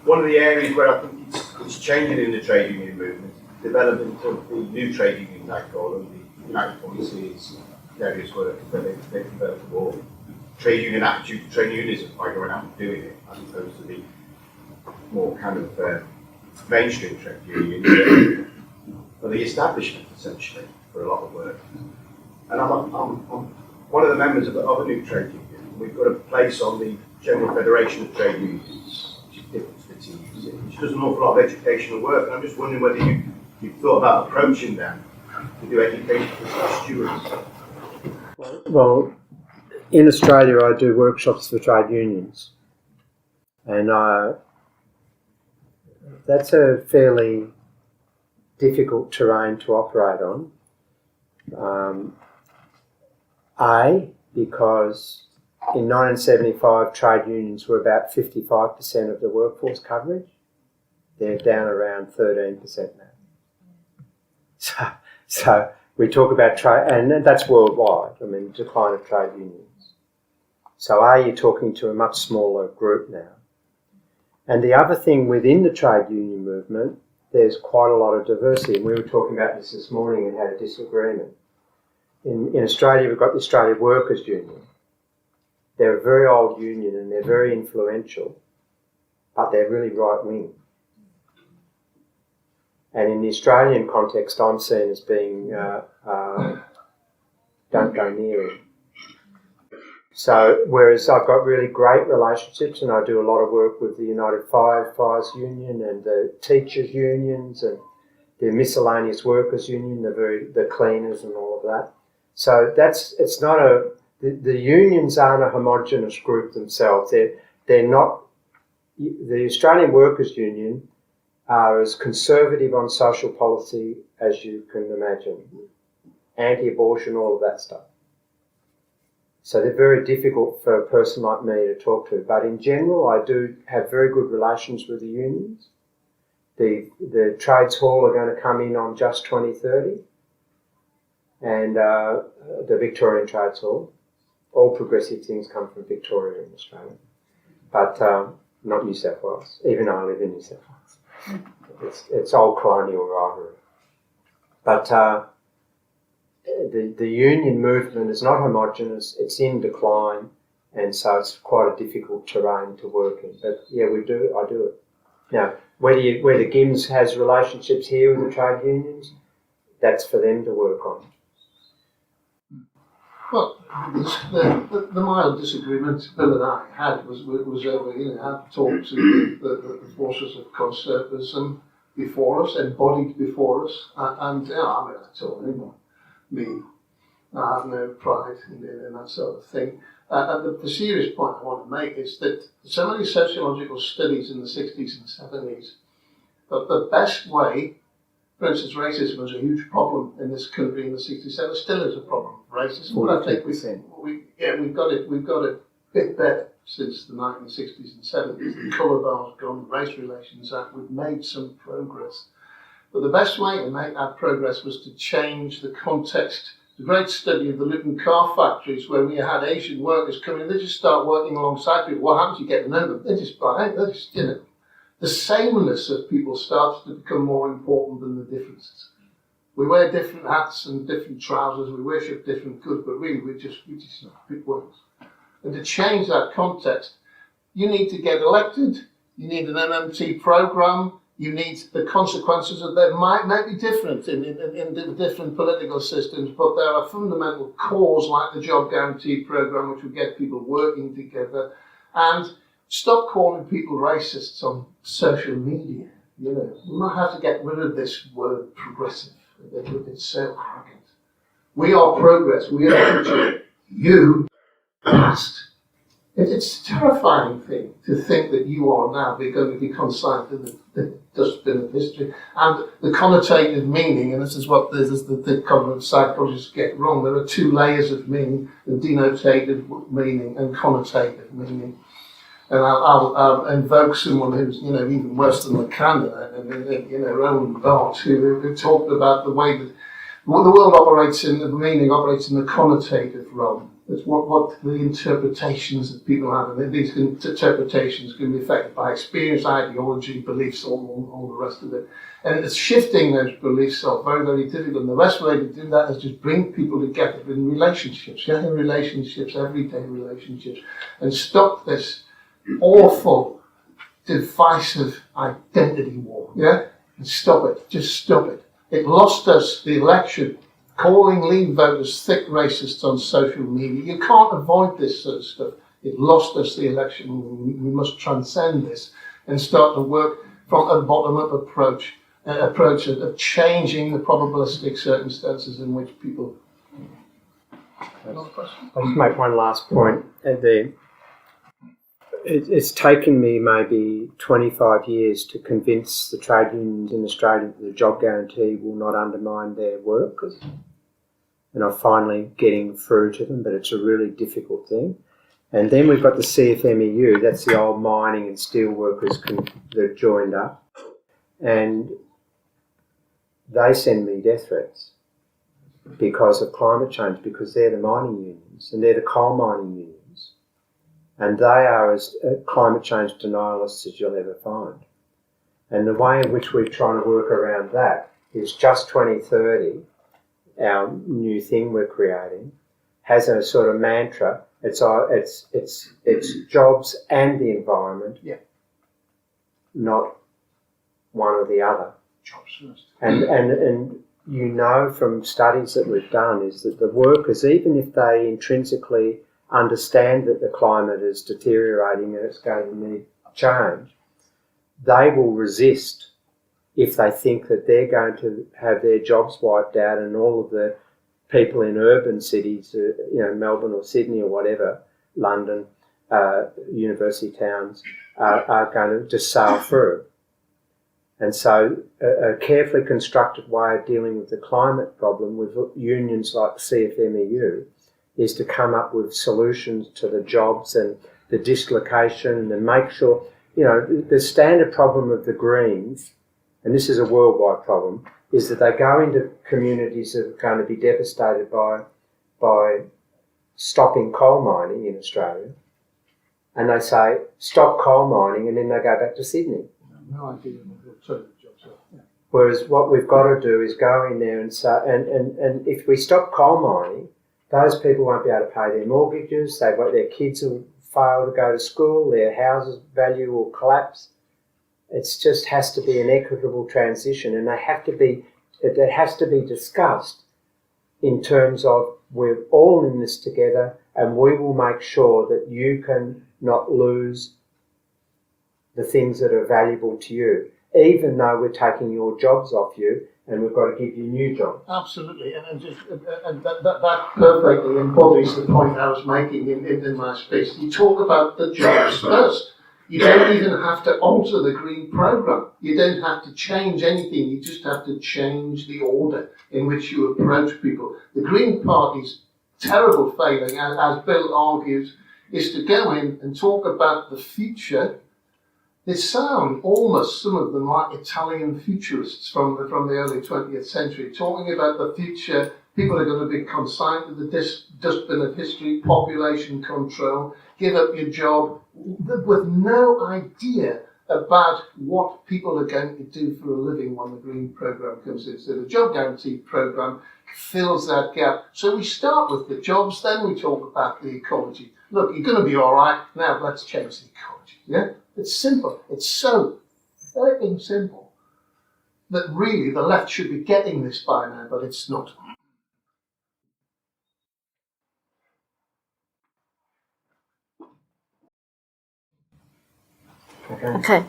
one of the areas where I think it's changing in the trade union movement, development of the new trade unions, I call them, the United Policies, various work that they've developed more trade union attitude to trade unionism by going out and doing it, as opposed to the more kind of mainstream trade union for the establishment, essentially, for a lot of work. And I'm one of the members of a new trade union. We've got a place on the General Federation of Trade Unions, which is different to the TUC, which does an awful lot of educational work. And I'm just wondering whether you've thought about approaching them to do education for stewards. Well, in Australia, I do workshops for trade unions, and that's a fairly difficult terrain to operate on. Because in 1975 trade unions were about 55% of the workforce coverage. They're down around 13% now. So we talk about trade, and that's worldwide. I mean, decline of trade unions. So you're talking to a much smaller group now. And the other thing within the trade union movement, there's quite a lot of diversity. And we were talking about this morning and had a disagreement. In Australia, we've got the Australia Workers' Union. They're a very old union and they're very influential, but they're really right-wing. And in the Australian context, I'm seen as being, don't go near it. So, whereas I've got really great relationships and I do a lot of work with the United Firefighters Union and the teachers' unions and the miscellaneous workers' union, the cleaners and all of that. So it's not the unions aren't a homogenous group themselves. They're not, the Australian Workers' Union are as conservative on social policy as you can imagine. Anti-abortion, all of that stuff. So they're very difficult for a person like me to talk to. But in general, I do have very good relations with the unions. The Trades Hall are going to come in on Just 2030. And the Victorian Trades Hall. All progressive things come from Victoria in Australia, but not New South Wales, even though I live in New South Wales. It's old colonial rivalry. But the union movement is not homogenous, it's in decline, and so it's quite a difficult terrain to work in. But yeah, I do it. Now, where the GIMS has relationships here with the trade unions, that's for them to work on. Well, the mild disagreement Bill and I had was over, how to talk to the forces of conservatism before us, embodied before us, and I told anyone, me, I have no pride in that sort of thing. And the serious point I want to make is that so many sociological studies in the 60s and 70s, that the best way, for instance, racism was a huge problem in this country in the 60s, 70s, still is a problem. Racism, but I think we've got it a bit better since the 1960s and 70s. The colour bar's gone, Race Relations Act, we've made some progress. But the best way to make that progress was to change the context. The great study of the Luton car factories where we had Asian workers coming in, they just start working alongside people. What happens? You get to know them. They just the sameness of people starts to become more important than the differences. We wear different hats and different trousers, we worship different goods, but really we just not big words. And to change that context, you need to get elected, you need an MMT program, you need the consequences of that might be different in different political systems, but there are fundamental cores like the job guarantee program which will get people working together. And stop calling people racists on social media. We might have to get rid of this word progressive. It's so arrogant. We are progress. We are future. You past. It's a terrifying thing to think that you are now going to be consigned to the dustbin of history. And the connotative meaning, and this is what the common psychologists get wrong, there are two layers of meaning, the denotative meaning and connotative meaning. And I'll invoke someone who's, even worse than McCann, Roland Barthes, who talked about the way that the world operates in, the meaning operates in the connotative realm. It's what the interpretations that people have, and these interpretations can be affected by experience, ideology, beliefs, all the rest of it. And it's shifting those beliefs are very, very difficult. And the best way to do that is just bring people together in relationships, everyday relationships, and stop this awful, divisive identity war, and stop it, just stop it. It lost us the election, calling Leave voters thick racists on social media. You can't avoid this sort of stuff. It lost us the election. We must transcend this and start to work from a bottom-up approach of changing the probabilistic circumstances in which people... I'll just make one last point. It's taken me maybe 25 years to convince the trade unions in Australia that the job guarantee will not undermine their workers. And I'm finally getting through to them, but it's a really difficult thing. And then we've got the CFMEU, that's the old mining and steel workers that joined up. And they send me death threats because of climate change, because they're the mining unions and they're the coal mining unions. And they are as climate change denialists as you'll ever find. And the way in which we're trying to work around that is Just 2030, our new thing we're creating, has a sort of mantra. It's jobs and the environment, not one or the other. Jobs first. And from studies that we've done is that the workers, even if they intrinsically understand that the climate is deteriorating and it's going to need change, they will resist if they think that they're going to have their jobs wiped out and all of the people in urban cities, Melbourne or Sydney or whatever, London, university towns, are going to just sail through. And so a carefully constructed way of dealing with the climate problem with unions like the CFMEU is to come up with solutions to the jobs and the dislocation and make sure, the standard problem of the Greens, and this is a worldwide problem, is that they go into communities that are going to be devastated by stopping coal mining in Australia, and they say, stop coal mining, and then they go back to Sydney. No idea what the alternative jobs are. Whereas what we've got to do is go in there and say, and if we stop coal mining, those people won't be able to pay their mortgages, their kids will fail to go to school, their houses' value will collapse. It just has to be an equitable transition, and it has to be discussed in terms of we're all in this together, and we will make sure that you can not lose the things that are valuable to you, even though we're taking your jobs off you and we've got to give you new jobs. Absolutely, and that perfectly embodies the point I was making in my speech. You talk about the jobs first. You don't even have to alter the green programme. You don't have to change anything. You just have to change the order in which you approach people. The Green Party's terrible failing, as Bill argues, is to go in and talk about the future. They sound almost, some of them, like Italian futurists from the early 20th century, talking about the future. People are going to be consigned to the dustbin of history, population control, give up your job, with no idea about what people are going to do for a living when the green programme comes in. So the job guarantee programme fills that gap. So we start with the jobs, then we talk about the ecology. Look, you're going to be all right, now let's change the ecology. Yeah? It's simple. It's so fucking simple that really the left should be getting this by now, but it's not. Okay.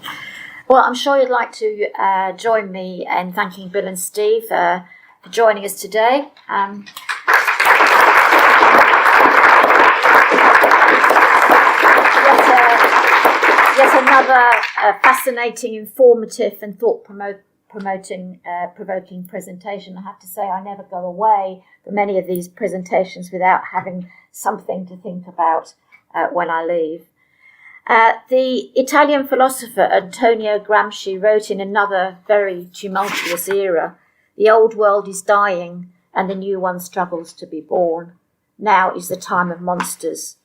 Well, I'm sure you'd like to join me in thanking Bill and Steve for joining us today. Yet another fascinating, informative and provoking presentation. I have to say I never go away from any of these presentations without having something to think about when I leave. The Italian philosopher Antonio Gramsci wrote in another very tumultuous era, "The old world is dying and the new one struggles to be born. Now is the time of monsters."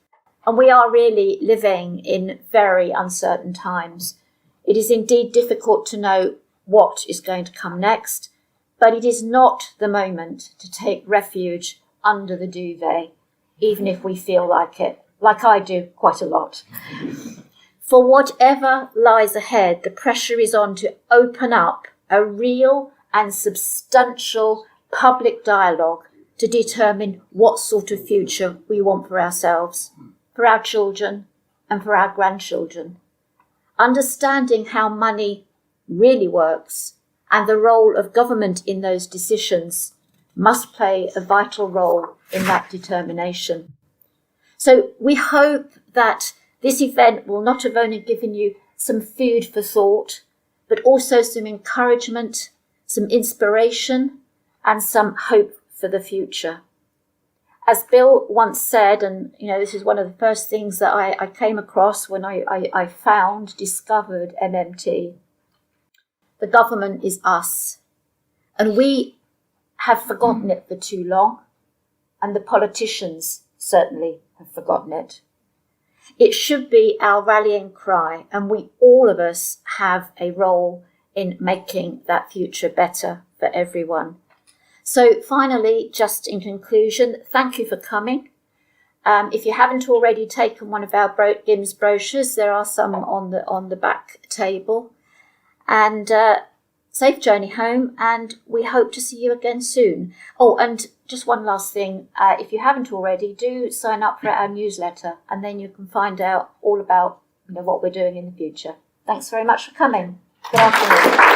And we are really living in very uncertain times. It is indeed difficult to know what is going to come next, but it is not the moment to take refuge under the duvet, even if we feel like it, like I do quite a lot. For whatever lies ahead, the pressure is on to open up a real and substantial public dialogue to determine what sort of future we want for ourselves, for our children and for our grandchildren. Understanding how money really works and the role of government in those decisions must play a vital role in that determination. So we hope that this event will not have only given you some food for thought, but also some encouragement, some inspiration, and some hope for the future. As Bill once said, and this is one of the first things that I came across when I discovered MMT, the government is us. And we have forgotten it for too long, and the politicians certainly have forgotten it. It should be our rallying cry, and all of us have a role in making that future better for everyone. So finally, just in conclusion, thank you for coming. If you haven't already taken one of our GIMS brochures, there are some on the back table. And safe journey home, and we hope to see you again soon. Oh, and just one last thing. If you haven't already, do sign up for our newsletter, and then you can find out all about what we're doing in the future. Thanks very much for coming. Good afternoon.